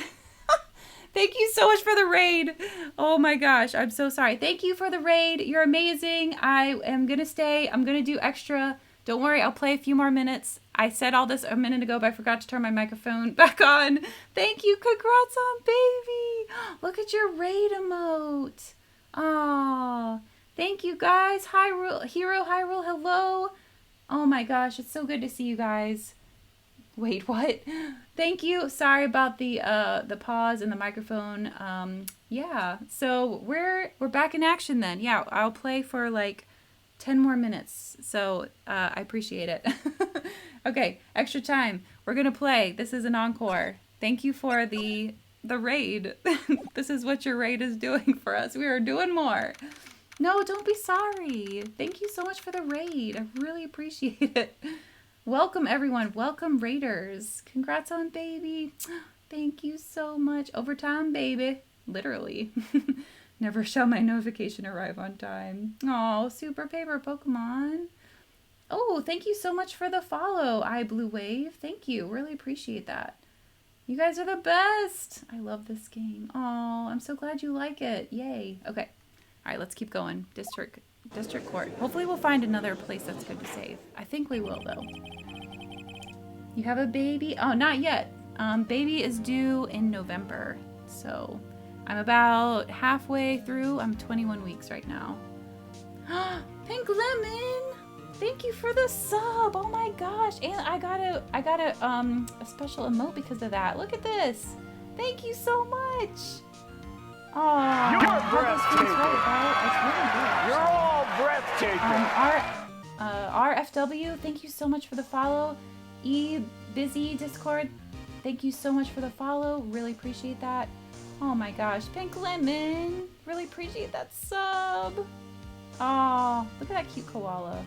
Thank you so much for the raid. Oh my gosh, I'm so sorry. Thank you for the raid. You're amazing. I am going to stay. I'm going to do extra. Don't worry, I'll play a few more minutes. I said all this a minute ago, but I forgot to turn my microphone back on. Thank you. Congrats on baby. Look at your raid emote. Aw. Thank you guys. Hyrule, hello. Oh my gosh, it's so good to see you guys. Wait, what? Thank you. Sorry about the pause and the microphone. Yeah. So we're back in action then. Yeah, I'll play for like 10 more minutes. So I appreciate it. Okay, extra time. We're gonna play. This is an encore. Thank you for the raid. This is what your raid is doing for us. We are doing more. No, don't be sorry. Thank you so much for the raid. I really appreciate it. Welcome, everyone. Welcome, Raiders. Congrats on baby. Thank you so much. Overtime, baby. Literally. Never shall my notification arrive on time. Oh, super paper Pokemon. Oh, thank you so much for the follow, Blue Wave. Thank you. Really appreciate that. You guys are the best. I love this game. Oh, I'm so glad you like it. Yay. Okay. All right, let's keep going. District Court. Hopefully we'll find another place that's good to save. I think we will, though. You have a baby? Oh, not yet. Baby is due in November. So I'm about halfway through. I'm 21 weeks right now. Pink Lemon! Thank you for the sub. Oh my gosh. And I got a special emote because of that. Look at this. Thank you so much. Oh, You're breathtaking. Right, You're all breathtaking. RFW, thank you so much for the follow. Busy Discord, thank you so much for the follow. Really appreciate that. Oh my gosh, Pink Lemon, really appreciate that sub. Oh, look at that cute koala.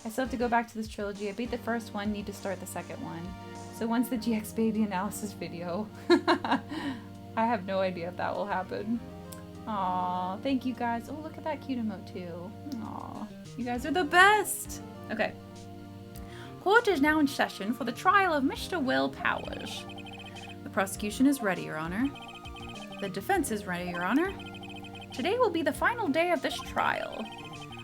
I still have to go back to this trilogy. I beat the first one, need to start the second one. So when's the GX Baby analysis video? I have no idea if that will happen. Aw, thank you guys. Oh, look at that cute emote too. Aw, you guys are the best. Okay. Court is now in session for the trial of Mr. Will Powers. The prosecution is ready, Your Honor. The defense is ready, Your Honor. Today will be the final day of this trial.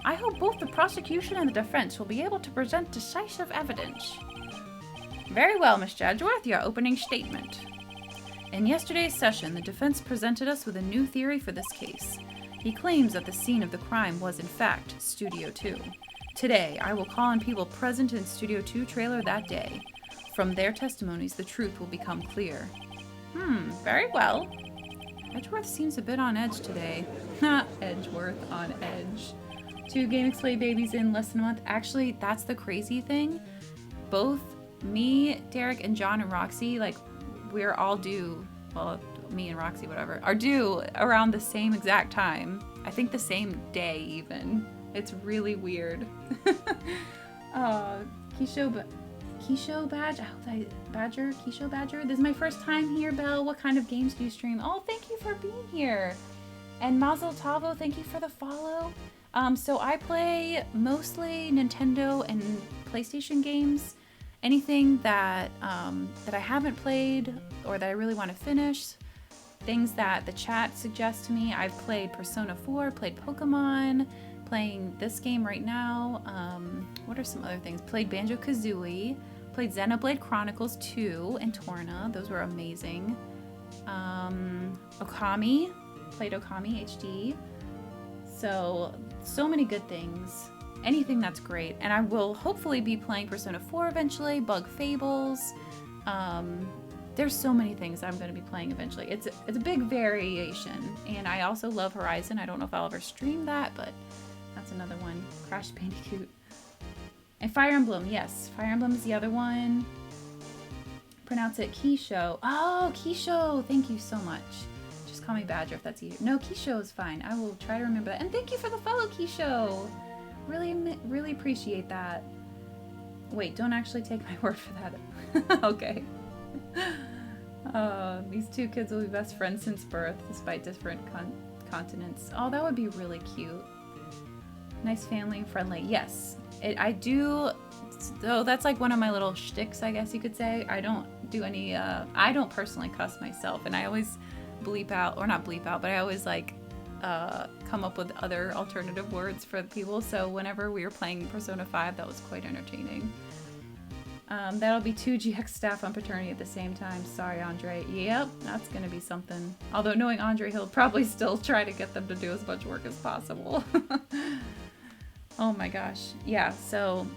I hope both the prosecution and the defense will be able to present decisive evidence. Very well, Miss Jadgeworth, your opening statement. In yesterday's session, the defense presented us with a new theory for this case. He claims that the scene of the crime was, in fact, Studio 2. Today, I will call on people present in Studio 2 trailer that day. From their testimonies, the truth will become clear. Very well. Edgeworth seems a bit on edge today. Edgeworth on edge. 2 GameXplay babies in less than a month. Actually, that's the crazy thing. Both me, Derek, and John and Roxy, like, we're all due, well, me and Roxy, whatever, are due around the same exact time. I think the same day, even. It's really weird. Keisho Badger? This is my first time here, Belle. What kind of games do you stream? Oh, thank you for being here. And Mazel Tavo, thank you for the follow. So I play mostly Nintendo and PlayStation games. Anything that that I haven't played or that I really want to finish. Things that the chat suggests to me. I've played Persona 4, played Pokemon, playing this game right now. What are some other things? Played Banjo-Kazooie, played Xenoblade Chronicles 2 and Torna. Those were amazing. Okami, played Okami HD. So many good things. Anything that's great. And I will hopefully be playing Persona 4 eventually, Bug Fables. There's so many things I'm going to be playing eventually. It's a big variation. And I also love Horizon. I don't know if I'll ever stream that, but that's another one. Crash Bandicoot. And Fire Emblem, yes. Fire Emblem is the other one. Pronounce it Keisho. Oh, Keisho! Thank you so much. Just call me Badger if that's easier. No, Keisho is fine. I will try to remember that. And thank you for the follow, Keisho! Really appreciate that. Wait, don't actually take my word for that. Okay. These 2 kids will be best friends since birth, despite different continents. Oh, that would be really cute. Nice family and friendly. Yes, I do. So that's like one of my little shticks, I guess you could say. I don't do any. I don't personally cuss myself, and I always bleep out, or not bleep out, but I always like come up with other alternative words for people. So whenever we were playing Persona 5, that was quite entertaining. That'll be 2 GX staff on paternity at the same time. Sorry, Andre. Yep, that's gonna be something. Although knowing Andre, he'll probably still try to get them to do as much work as possible. Oh my gosh. Yeah, so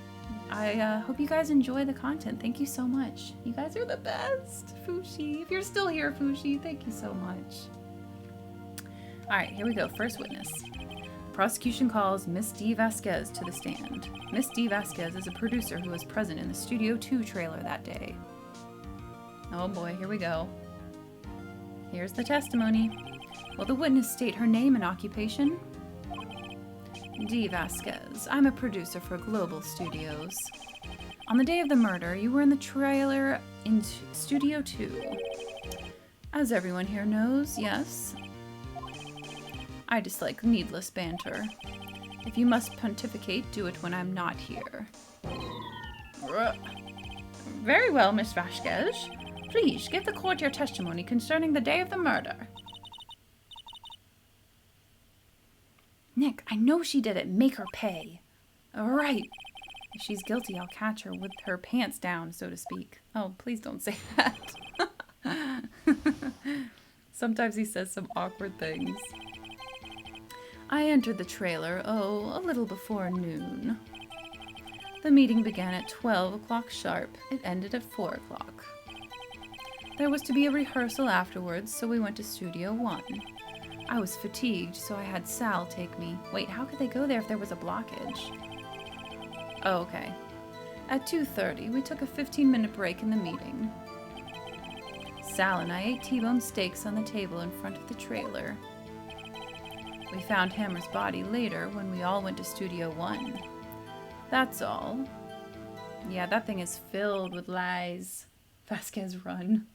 I hope you guys enjoy the content. Thank you so much. You guys are the best. Fushi. If you're still here, Fushi, thank you so much. Alright, here we go. First witness. The prosecution calls Miss D. Vasquez to the stand. Miss D. Vasquez is a producer who was present in the Studio 2 trailer that day. Oh boy, here we go. Here's the testimony. Will the witness state her name and occupation? D. Vasquez. I'm a producer for Global Studios. On the day of the murder, you were in the trailer in Studio 2. As everyone here knows, yes. I dislike needless banter. If you must pontificate, do it when I'm not here. Very well, Miss Vasquez. Please, give the court your testimony concerning the day of the murder. Nick, I know she did it. Make her pay. All right. If she's guilty, I'll catch her with her pants down, so to speak. Oh, please don't say that. Sometimes he says some awkward things. I entered the trailer, a little before noon. The meeting began at 12 o'clock sharp. It ended at 4 o'clock. There was to be a rehearsal afterwards, so we went to Studio 1. I was fatigued, so I had Sal take me. Wait, how could they go there if there was a blockage? Oh, okay. At 2:30, we took a 15-minute break in the meeting. Sal and I ate T-bone steaks on the table in front of the trailer. We found Hammer's body later when we all went to Studio 1. That's all. Yeah, that thing is filled with lies. Vasquez run.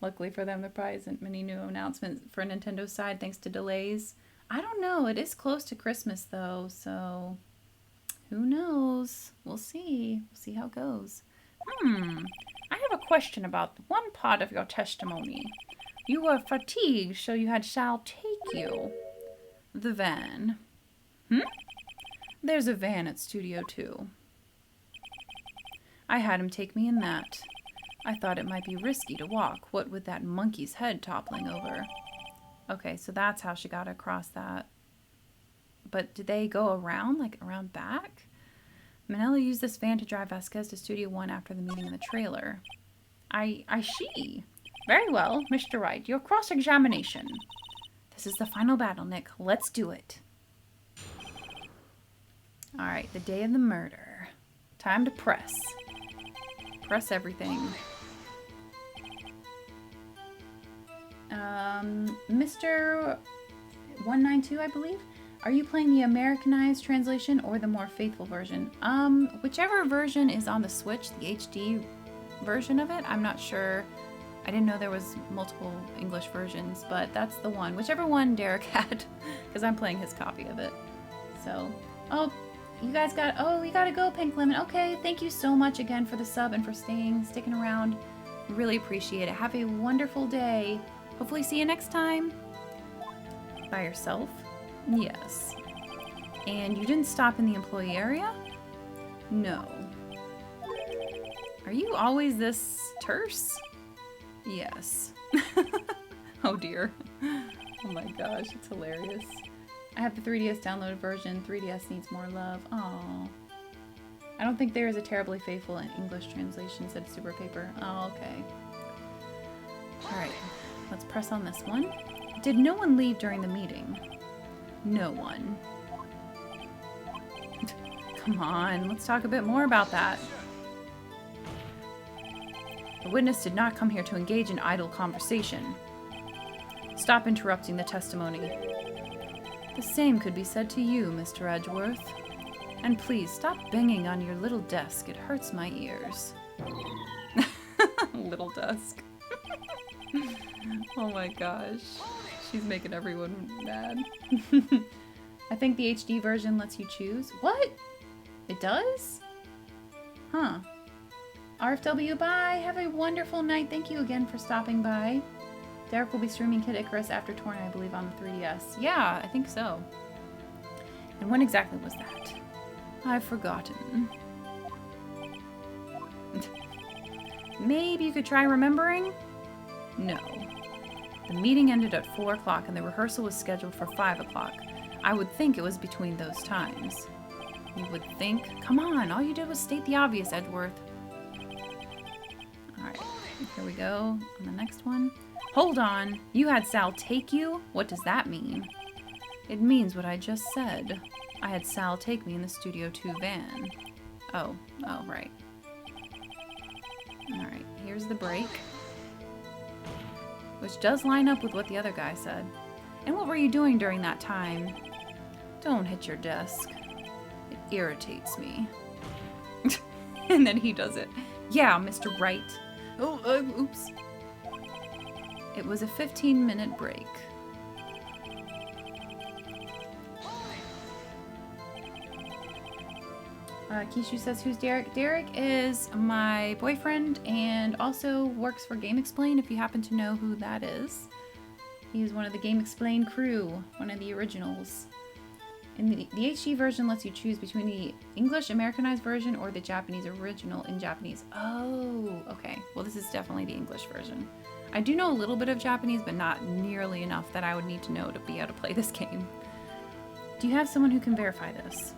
Luckily for them, there probably isn't many new announcements for Nintendo's side thanks to delays. I don't know. It is close to Christmas, though, so who knows? We'll see. We'll see how it goes. I have a question about one part of your testimony. You were fatigued, so you had Sal take you. The van. There's a van at Studio 2. I had him take me in that. I thought it might be risky to walk, what with that monkey's head toppling over. Okay, so that's how she got across that. But did they go around, like around back? Manella used this van to drive Vasquez to Studio 1 after the meeting in the trailer. I see. Very well, Mr. Wright, your cross-examination. This is the final battle, Nick. Let's do it. Alright, the day of the murder. Time to press. Press everything. Mr. 192, I believe? Are you playing the Americanized translation or the more faithful version? Whichever version is on the Switch, the HD version of it. I'm not sure. I didn't know there was multiple English versions, but that's the one. Whichever one Derek had, because I'm playing his copy of it. So, oh, you guys got, oh, you gotta go, Pink Lemon. Okay, thank you so much again for the sub and for sticking around. Really appreciate it. Have a wonderful day. Hopefully see you next time. By yourself? Yes. And you didn't stop in the employee area? No. Are you always this terse? Yes. Oh dear. Oh my gosh, it's hilarious. I have the 3DS downloaded version. 3DS needs more love. Aww. I don't think there is a terribly faithful English translation, said Super Paper. Oh, okay. Alright, let's press on this one. Did no one leave during the meeting? No one. Come on, let's talk a bit more about that. The witness did not come here to engage in idle conversation. Stop interrupting the testimony. The same could be said to you, Mr. Edgeworth. And please stop banging on your little desk. It hurts my ears. Little desk. Oh my gosh. She's making everyone mad. I think the HD version lets you choose. What? It does? Huh. RFW, bye. Have a wonderful night. Thank you again for stopping by. Derek will be streaming Kid Icarus after Torn, I believe, on the 3DS. Yeah, I think so. And when exactly was that? I've forgotten. Maybe you could try remembering? No. The meeting ended at 4 o'clock and the rehearsal was scheduled for 5 o'clock. I would think it was between those times. You would think? Come on, all you did was state the obvious, Edgeworth. Alright, here we go on the next one. Hold on, you had Sal take you? What does that mean? It means what I just said. I had Sal take me in the Studio 2 van. Oh, right. Alright, here's the break. Which does line up with what the other guy said. And what were you doing during that time? Don't hit your desk. It irritates me. And then he does it. Yeah, Mr. Wright. Oh, oops. It was a 15-minute break. Kishu says, who's Derek? Derek is my boyfriend and also works for Game Explain, if you happen to know who that is. He's one of the Game Explain crew, one of the originals. And the HD version lets you choose between the English Americanized version or the Japanese original in Japanese. Oh, okay. Well, this is definitely the English version. I do know a little bit of Japanese, but not nearly enough that I would need to know to be able to play this game. Do you have someone who can verify this?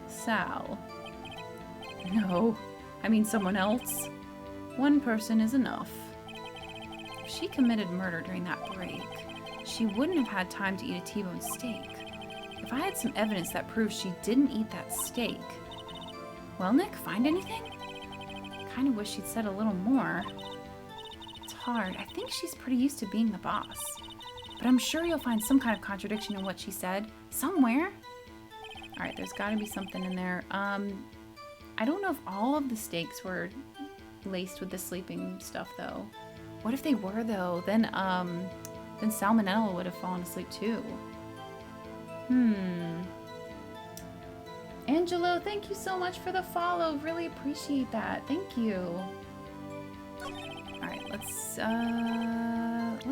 Sal. No, I mean someone else. One person is enough. If she committed murder during that break, she wouldn't have had time to eat a T-bone steak. If I had some evidence that proves she didn't eat that steak... Well, Nick, find anything? Kind of wish she'd said a little more. It's hard. I think she's pretty used to being the boss. But I'm sure you'll find some kind of contradiction in what she said. Somewhere. Alright, there's gotta be something in there. I don't know if all of the steaks were laced with the sleeping stuff, though. What if they were, though? Then Salmonella would have fallen asleep, too. Angelo, thank you so much for the follow. Really appreciate that. Thank you. Alright, let's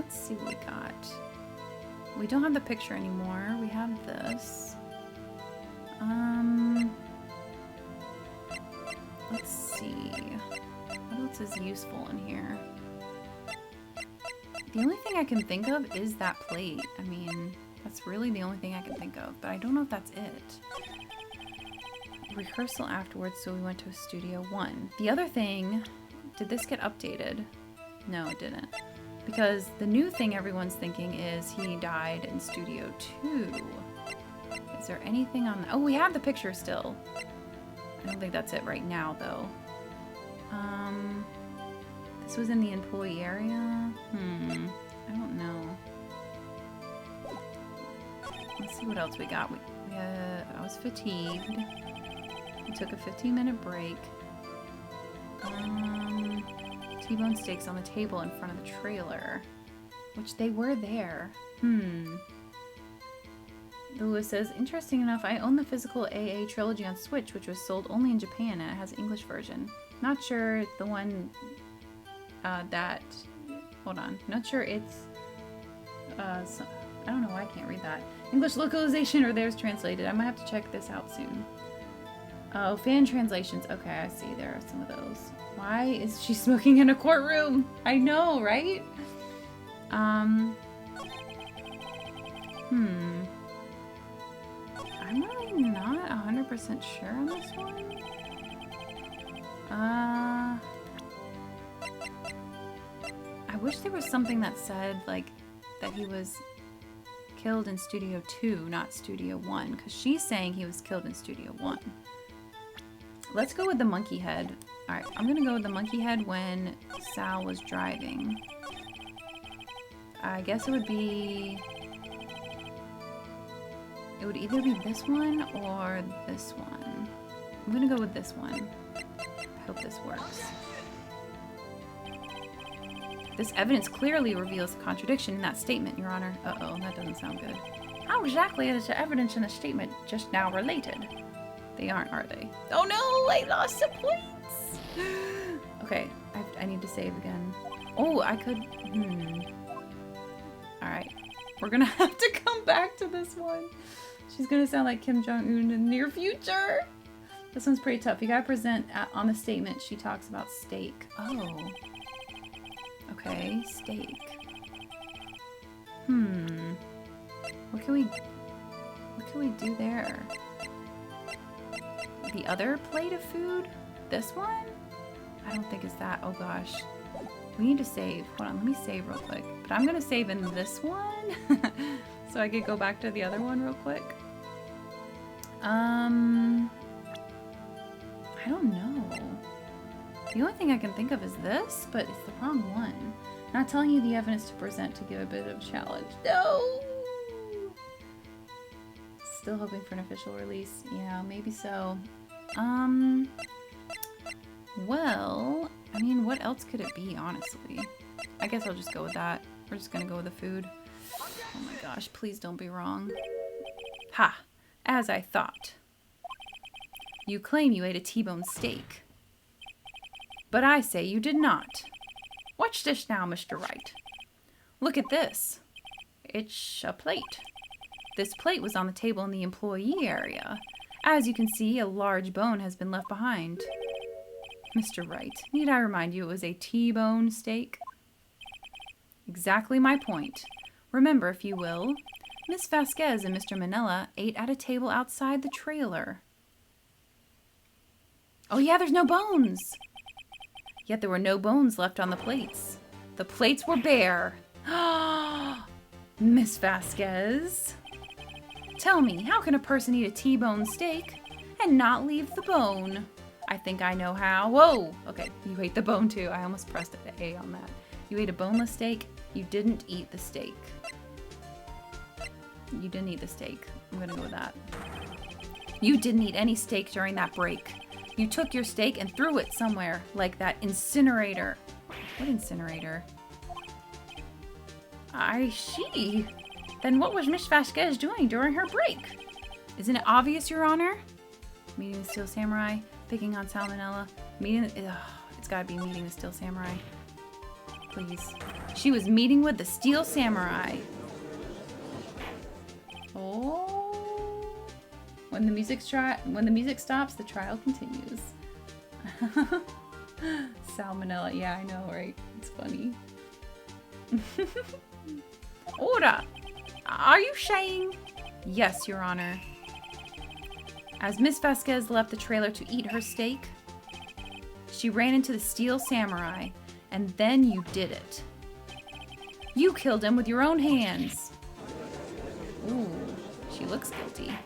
see what we got. We don't have the picture anymore. We have this. Let's see. What else is useful in here? The only thing I can think of is that plate. I mean, that's really the only thing I can think of, but I don't know if that's it. Rehearsal afterwards, so we went to Studio 1. The other thing, did this get updated? No, it didn't. Because the new thing everyone's thinking is he died in Studio 2. Is there anything on that? Oh, we have the picture still. I don't think that's it right now, though. This was in the employee area? I don't know. Let's see what else we got. I was fatigued. We took a 15-minute break. T-bone steaks on the table in front of the trailer. Which they were there. Lewis says, interesting enough, I own the physical AA Trilogy on Switch, which was sold only in Japan, and it has an English version. Not sure the one that... Hold on. Not sure it's... I don't know why I can't read that. English localization or theirs translated. I might have to check this out soon. Oh, fan translations. Okay, I see. There are some of those. Why is she smoking in a courtroom? I know, right? I'm really not 100% sure on this one. I wish there was something that said, like, that he was killed in Studio 2, not Studio 1, because she's saying he was killed in Studio 1. Let's go with the monkey head. Alright, I'm gonna go with the monkey head when Sal was driving. I guess it would be... It would either be this one or this one. I'm gonna go with this one. I hope this works. This evidence clearly reveals a contradiction in that statement, Your Honor. Uh-oh, that doesn't sound good. How exactly is the evidence in the statement just now related? They aren't, are they? Oh no, I lost some points! Okay, I need to save again. Oh, I could... Alright, we're gonna have to come back to this one. She's gonna sound like Kim Jong-un in the near future. This one's pretty tough. You gotta present on the statement. She talks about steak. Oh. Okay, steak. What can we do there? The other plate of food? This one? I don't think it's that. Oh gosh. We need to save. Hold on, let me save real quick. But I'm gonna save in this one. So I could go back to the other one real quick. I don't know. The only thing I can think of is this, but it's the wrong one. Not telling you the evidence to present to give a bit of a challenge. No! Still hoping for an official release. Yeah, maybe so. Well, I mean, what else could it be, honestly? I guess I'll just go with that. We're just gonna go with the food. Oh my gosh, please don't be wrong. Ha! As I thought. You claim you ate a T-bone steak. But I say you did not. Watch this now, Mr. Wright. Look at this. It's a plate. This plate was on the table in the employee area. As you can see, a large bone has been left behind. Mr. Wright, need I remind you it was a T-bone steak? Exactly my point. Remember, if you will, Miss Vasquez and Mr. Manella ate at a table outside the trailer. Oh yeah, there's no bones. Yet there were no bones left on the plates. The plates were bare. Miss Vasquez. Tell me, how can a person eat a T-bone steak and not leave the bone? I think I know how. Whoa! Okay, you ate the bone too. I almost pressed the A on that. You ate a boneless steak. You didn't eat the steak. You didn't eat the steak. I'm gonna go with that. You didn't eat any steak during that break. You took your steak and threw it somewhere, like that incinerator. What incinerator? I see. Then what was Miss Vasquez doing during her break? Isn't it obvious, Your Honor? Meeting the Steel Samurai, picking on Salmonella, it's gotta be meeting the Steel Samurai. Please. She was meeting with the Steel Samurai. Oh. When the music stops, the trial continues. Salmonella, yeah, I know, right? It's funny. Order! Are you saying? Yes, Your Honor. As Miss Vasquez left the trailer to eat her steak, she ran into the Steel Samurai, and then you did it. You killed him with your own hands. Ooh, she looks guilty.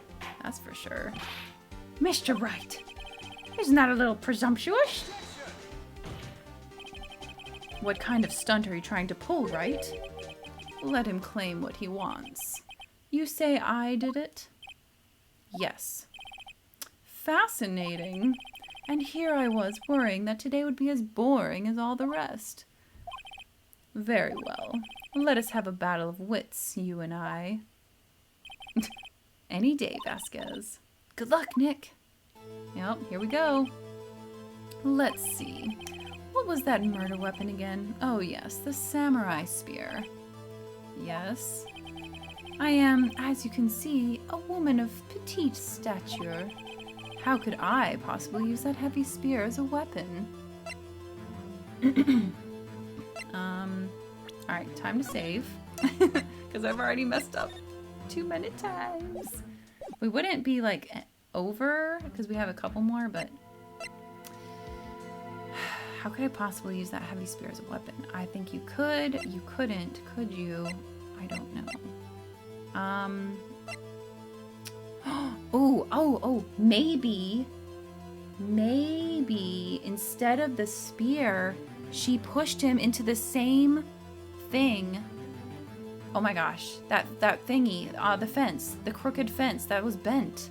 That's for sure. Mr. Wright, isn't that a little presumptuous? What kind of stunt are you trying to pull, Wright? Let him claim what he wants. You say I did it? Yes. Fascinating. And here I was worrying that today would be as boring as all the rest. Very well. Let us have a battle of wits, you and I. Any day, Vasquez. Good luck, Nick. Yep, here we go. Let's see. What was that murder weapon again? Oh yes, the samurai spear. Yes. I am, as you can see, a woman of petite stature. How could I possibly use that heavy spear as a weapon? Alright, time to save. Because I've already messed up too many times. We wouldn't be like over because we have a couple more, but how could I possibly use that heavy spear as a weapon? I think you could. You couldn't. Could you? I don't know. Oh, maybe instead of the spear, she pushed him into the same thing. Oh my gosh, that thingy, the fence, the crooked fence that was bent.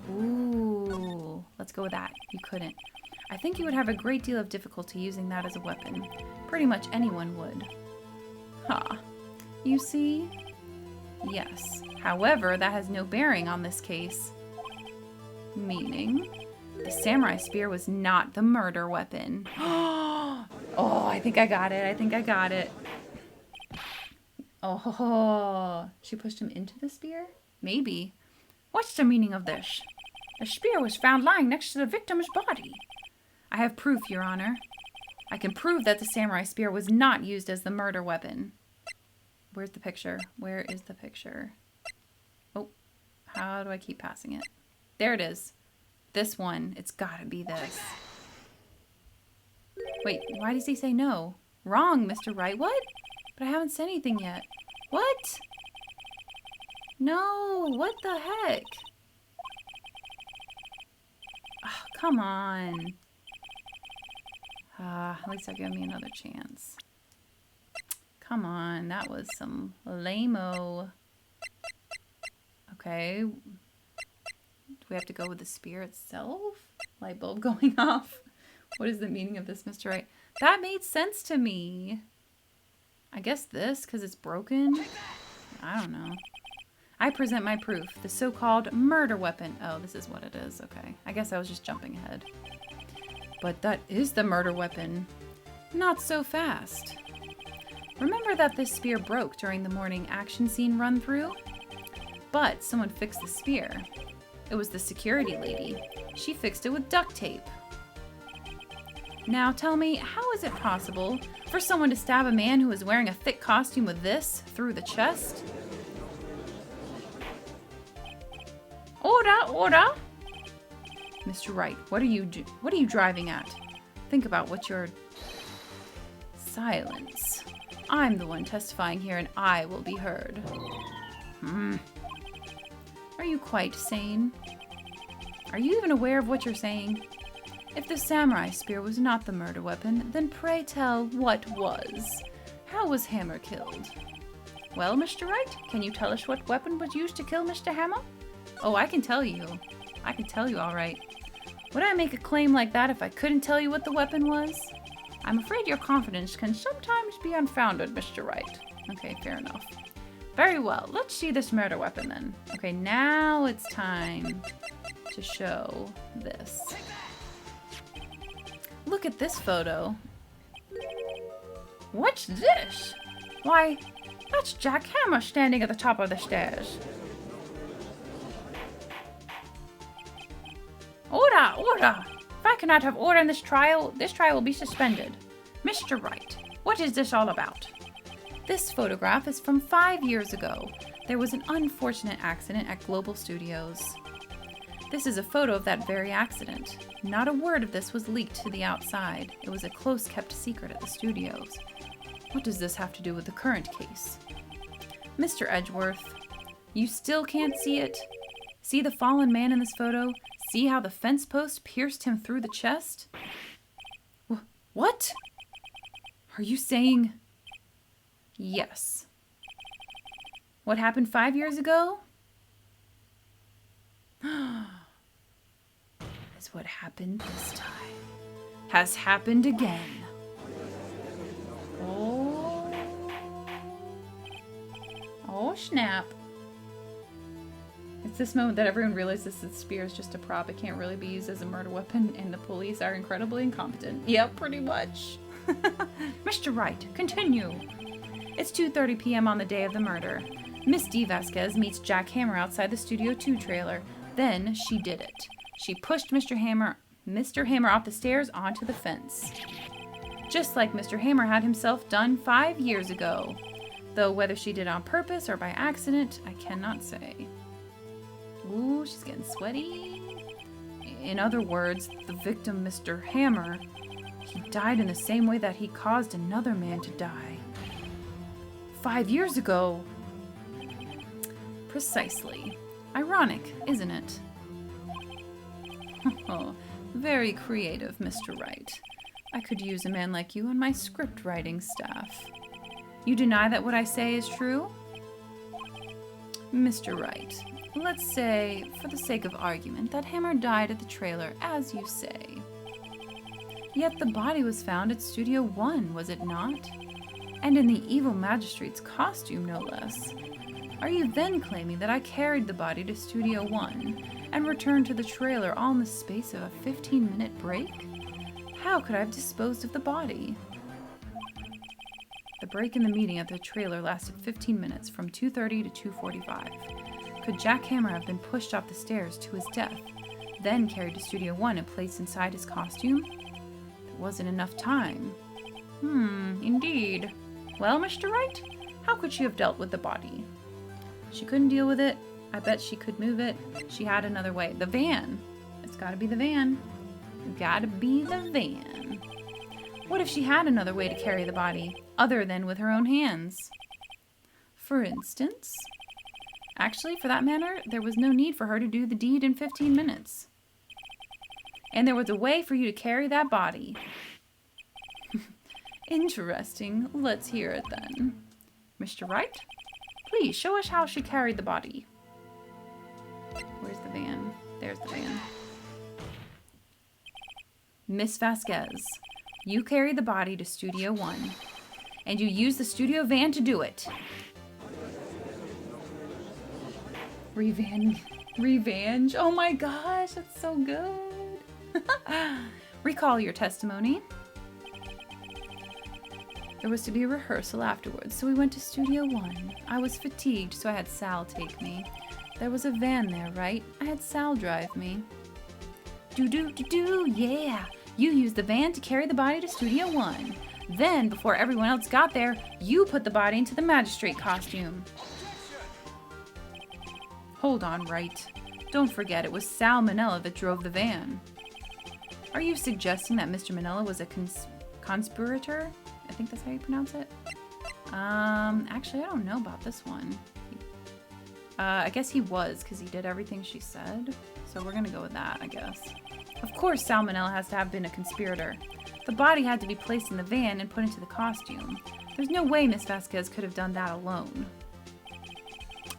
Ooh, let's go with that. You couldn't. I think you would have a great deal of difficulty using that as a weapon. Pretty much anyone would. Huh. You see? Yes. However, that has no bearing on this case. Meaning, the samurai spear was not the murder weapon. Oh, I think I got it. Oh, she pushed him into the spear? Maybe. What's the meaning of this? The spear was found lying next to the victim's body. I have proof, Your Honor. I can prove that the samurai spear was not used as the murder weapon. Where's the picture? Where is the picture? Oh, how do I keep passing it? There it is. This one. It's gotta be this. Wait, why does he say no? Wrong, Mr. Wright. What? But I haven't said anything yet. What? No, what the heck? Oh, come on. At least they'll give me another chance. Come on, that was some lame-o. Okay. Do we have to go with the spear itself? Light bulb going off? What is the meaning of this, Mr. Wright? That made sense to me. I guess this, because it's broken? I don't know. I present my proof. The so-called murder weapon. Oh, this is what it is. Okay. I guess I was just jumping ahead. But that is the murder weapon. Not so fast. Remember that this spear broke during the morning action scene run-through? But someone fixed the spear. It was the security lady. She fixed it with duct tape. Now tell me, how is it possible for someone to stab a man who is wearing a thick costume with this through the chest? Order, order! Mr. Wright, what are you driving at? Think about what you're... Silence. I'm the one testifying here and I will be heard. Are you quite sane? Are you even aware of what you're saying? If the samurai spear was not the murder weapon, then pray tell what was. How was Hammer killed? Well, Mr. Wright, can you tell us what weapon was used to kill Mr. Hammer? Oh, I can tell you. I can tell you all right. Would I make a claim like that if I couldn't tell you what the weapon was? I'm afraid your confidence can sometimes be unfounded, Mr. Wright. Okay, fair enough. Very well, let's see this murder weapon then. Okay, now it's time to show this. Look at this photo. What's this? Why, that's Jack Hammer standing at the top of the stairs. Order! Order! If I cannot have order in this trial will be suspended. Mr. Wright, what is this all about? This photograph is from 5 years ago. There was an unfortunate accident at Global Studios. This is a photo of that very accident. Not a word of this was leaked to the outside. It was a close-kept secret at the studios. What does this have to do with the current case? Mr. Edgeworth, you still can't see it? See the fallen man in this photo? See how the fence post pierced him through the chest? What? Are you saying... Yes. What happened 5 years ago? Is what happened this time. Has happened again. Oh. Oh, snap. It's this moment that everyone realizes that spear is just a prop. It can't really be used as a murder weapon, and the police are incredibly incompetent. Yep, pretty much. Mr. Wright, continue. It's 2:30 p.m. on the day of the murder. Miss D. Vasquez meets Jack Hammer outside the Studio 2 trailer. Then she did it. She pushed Mr. Hammer off the stairs onto the fence. Just like Mr. Hammer had himself done 5 years ago. Though whether she did it on purpose or by accident, I cannot say. Ooh, she's getting sweaty. In other words, the victim, Mr. Hammer, he died in the same way that he caused another man to die. 5 years ago. Precisely. Ironic, isn't it? Oh, very creative, Mr. Wright. I could use a man like you on my script writing staff. You deny that what I say is true? Mr. Wright, let's say, for the sake of argument, that Hammer died at the trailer, as you say. Yet the body was found at Studio 1, was it not? And in the evil magistrate's costume, no less. Are you then claiming that I carried the body to Studio 1 and returned to the trailer all in the space of a 15-minute break? How could I have disposed of the body? The break in the meeting at the trailer lasted 15 minutes, from 2:30 to 2:45. Could Jack Hammer have been pushed off the stairs to his death, then carried to Studio 1 and placed inside his costume? There wasn't enough time. Indeed. Well, Mr. Wright, how could she have dealt with the body? She couldn't deal with it. I bet she could move it. She had another way. The van. It's gotta be the van. Gotta be the van. What if she had another way to carry the body, other than with her own hands? For instance? Actually, for that matter, there was no need for her to do the deed in 15 minutes. And there was a way for you to carry that body. Interesting. Let's hear it then. Mr. Wright, please show us how she carried the body. Where's the van? There's the van. Miss Vasquez, you carried the body to Studio 1, and you used the studio van to do it. Revenge? Oh my gosh, that's so good. Recall your testimony. There was to be a rehearsal afterwards, so we went to Studio 1. I was fatigued, so I had Sal take me. There was a van there, right? I had Sal drive me. Yeah! You used the van to carry the body to Studio 1. Then, before everyone else got there, you put the body into the magistrate costume. Hold on, Wright. Don't forget, it was Sal Manella that drove the van. Are you suggesting that Mr. Manella was a conspirator? I think that's how you pronounce it. Actually, I don't know about this one. I guess he was, because he did everything she said. So we're gonna go with that, I guess. Of course, Sal Manella has to have been a conspirator. The body had to be placed in the van and put into the costume. There's no way Miss Vasquez could have done that alone.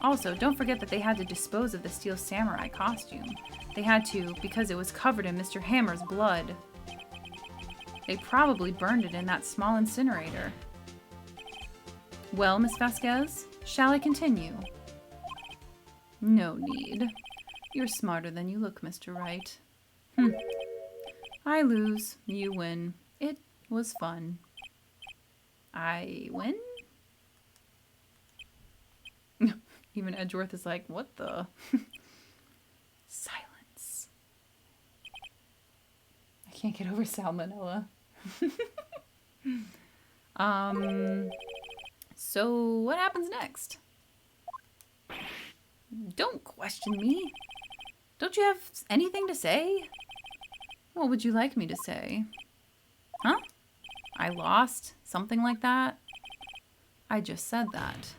Also, don't forget that they had to dispose of the Steel Samurai costume. They had to because it was covered in Mr. Hammer's blood. They probably burned it in that small incinerator. Well, Miss Vasquez, shall I continue? No need. You're smarter than you look, Mr. Wright. I lose, you win. It was fun. I win? Even Edgeworth is like, what the? Silence. I can't get over salmonella. So what happens next? Don't question me. Don't you have anything to say? What would you like me to say? Huh? I lost? Something like that? I just said that.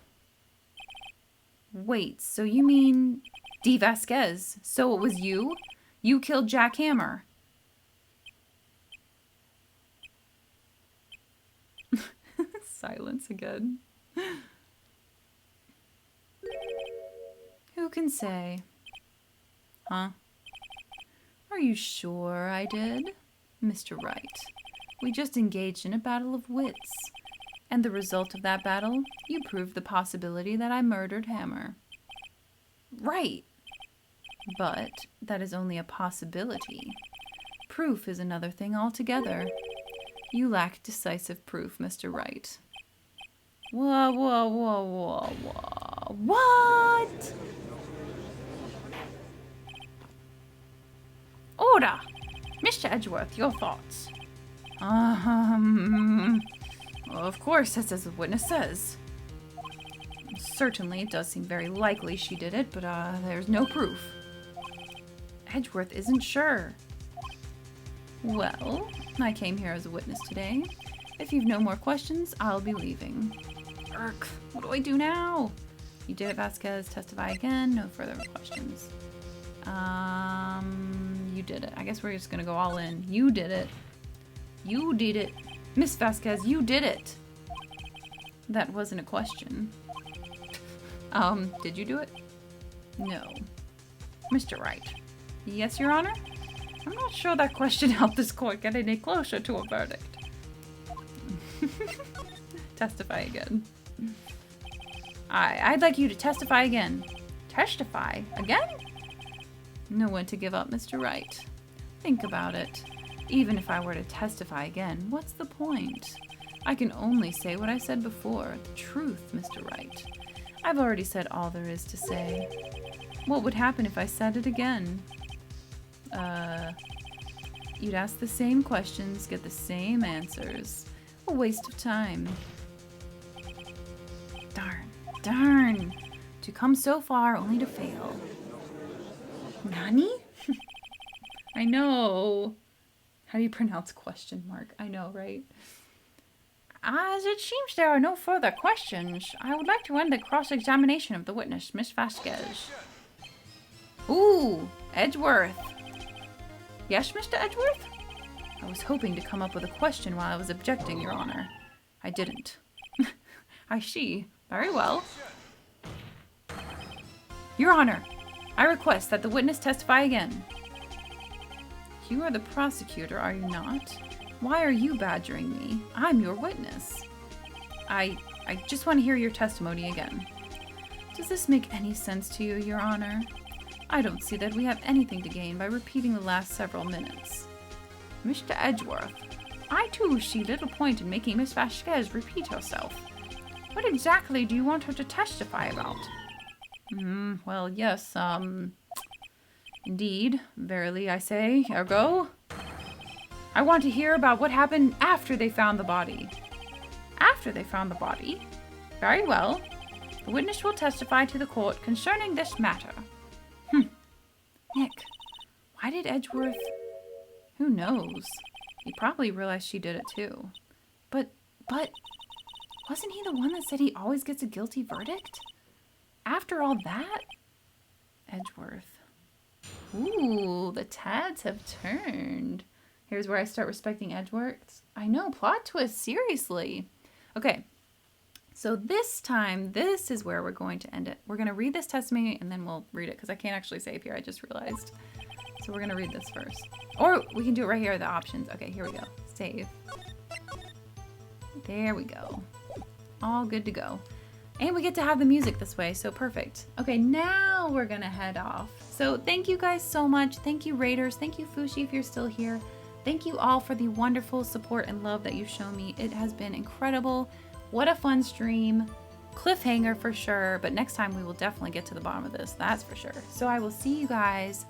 Wait, so you mean D. Vasquez? So it was you? You killed Jack Hammer? Silence again. Who can say? Huh? Are you sure I did? Mr. Wright, we just engaged in a battle of wits. And the result of that battle, you proved the possibility that I murdered Hammer. Right. But that is only a possibility. Proof is another thing altogether. You lack decisive proof, Mr. Wright. Whoa, whoa, whoa, whoa, whoa. What? Order! Mr. Edgeworth, your thoughts. Of course, that's as the witness says. Certainly, it does seem very likely she did it, but there's no proof. Edgeworth isn't sure. Well, I came here as a witness today. If you've no more questions, I'll be leaving. Urk, what do I do now? You did it, Vasquez. Testify again. No further questions. You did it. I guess we're just gonna go all in. You did it. You did it. Miss Vasquez, you did it. That wasn't a question. Did you do it? No. Mr. Wright. Yes, Your Honor? I'm not sure that question helped this court get any closer to a verdict. Testify again. I'd like you to testify again. Testify? Again? Know when to give up, Mr. Wright. Think about it. Even if I were to testify again, what's the point? I can only say what I said before, the truth, Mr. Wright. I've already said all there is to say. What would happen if I said it again? You'd ask the same questions, get the same answers. A waste of time. Darn. To come so far only to fail. Nani? I know. How do you pronounce question mark? I know, right? As it seems there are no further questions, I would like to end the cross-examination of the witness, Miss Vasquez. Ooh, Edgeworth. Yes, Mr. Edgeworth? I was hoping to come up with a question while I was objecting, Your Honor. I didn't. I see. Very well. Your Honor, I request that the witness testify again. You are the prosecutor, are you not? Why are you badgering me? I'm your witness. I just want to hear your testimony again. Does this make any sense to you, Your Honor? I don't see that we have anything to gain by repeating the last several minutes. Mr. Edgeworth, I too see little point in making Miss Vasquez repeat herself. What exactly do you want her to testify about? Well, yes, indeed, verily I say, ergo. I want to hear about what happened after they found the body. After they found the body? Very well. The witness will testify to the court concerning this matter. Nick, why did Edgeworth... Who knows? He probably realized she did it too. But, wasn't he the one that said he always gets a guilty verdict? After all that? Edgeworth. Ooh, the tides have turned. Here's where I start respecting Edgeworth. I know, plot twist, seriously. Okay, so this time, this is where we're going to end it. We're going to read this testimony and then we'll read it because I can't actually save here, I just realized. So we're going to read this first. Or we can do it right here, the options. Okay, here we go. Save. There we go. All good to go. And we get to have the music this way, so perfect. Okay, now we're gonna head off. So thank you guys so much. Thank you, Raiders. Thank you, Fushi, if you're still here. Thank you all for the wonderful support and love that you've shown me. It has been incredible. What a fun stream. Cliffhanger for sure, but next time we will definitely get to the bottom of this, that's for sure. So I will see you guys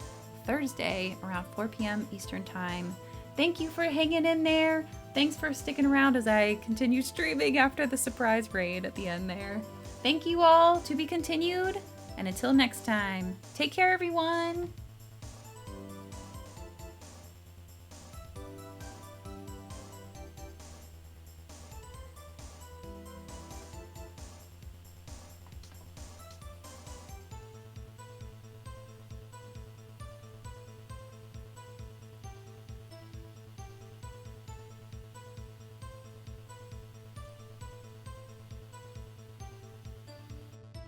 Thursday around 4 p.m. Eastern Time. Thank you for hanging in there. Thanks for sticking around as I continue streaming after the surprise raid at the end there. Thank you all, to be continued. And until next time, take care everyone.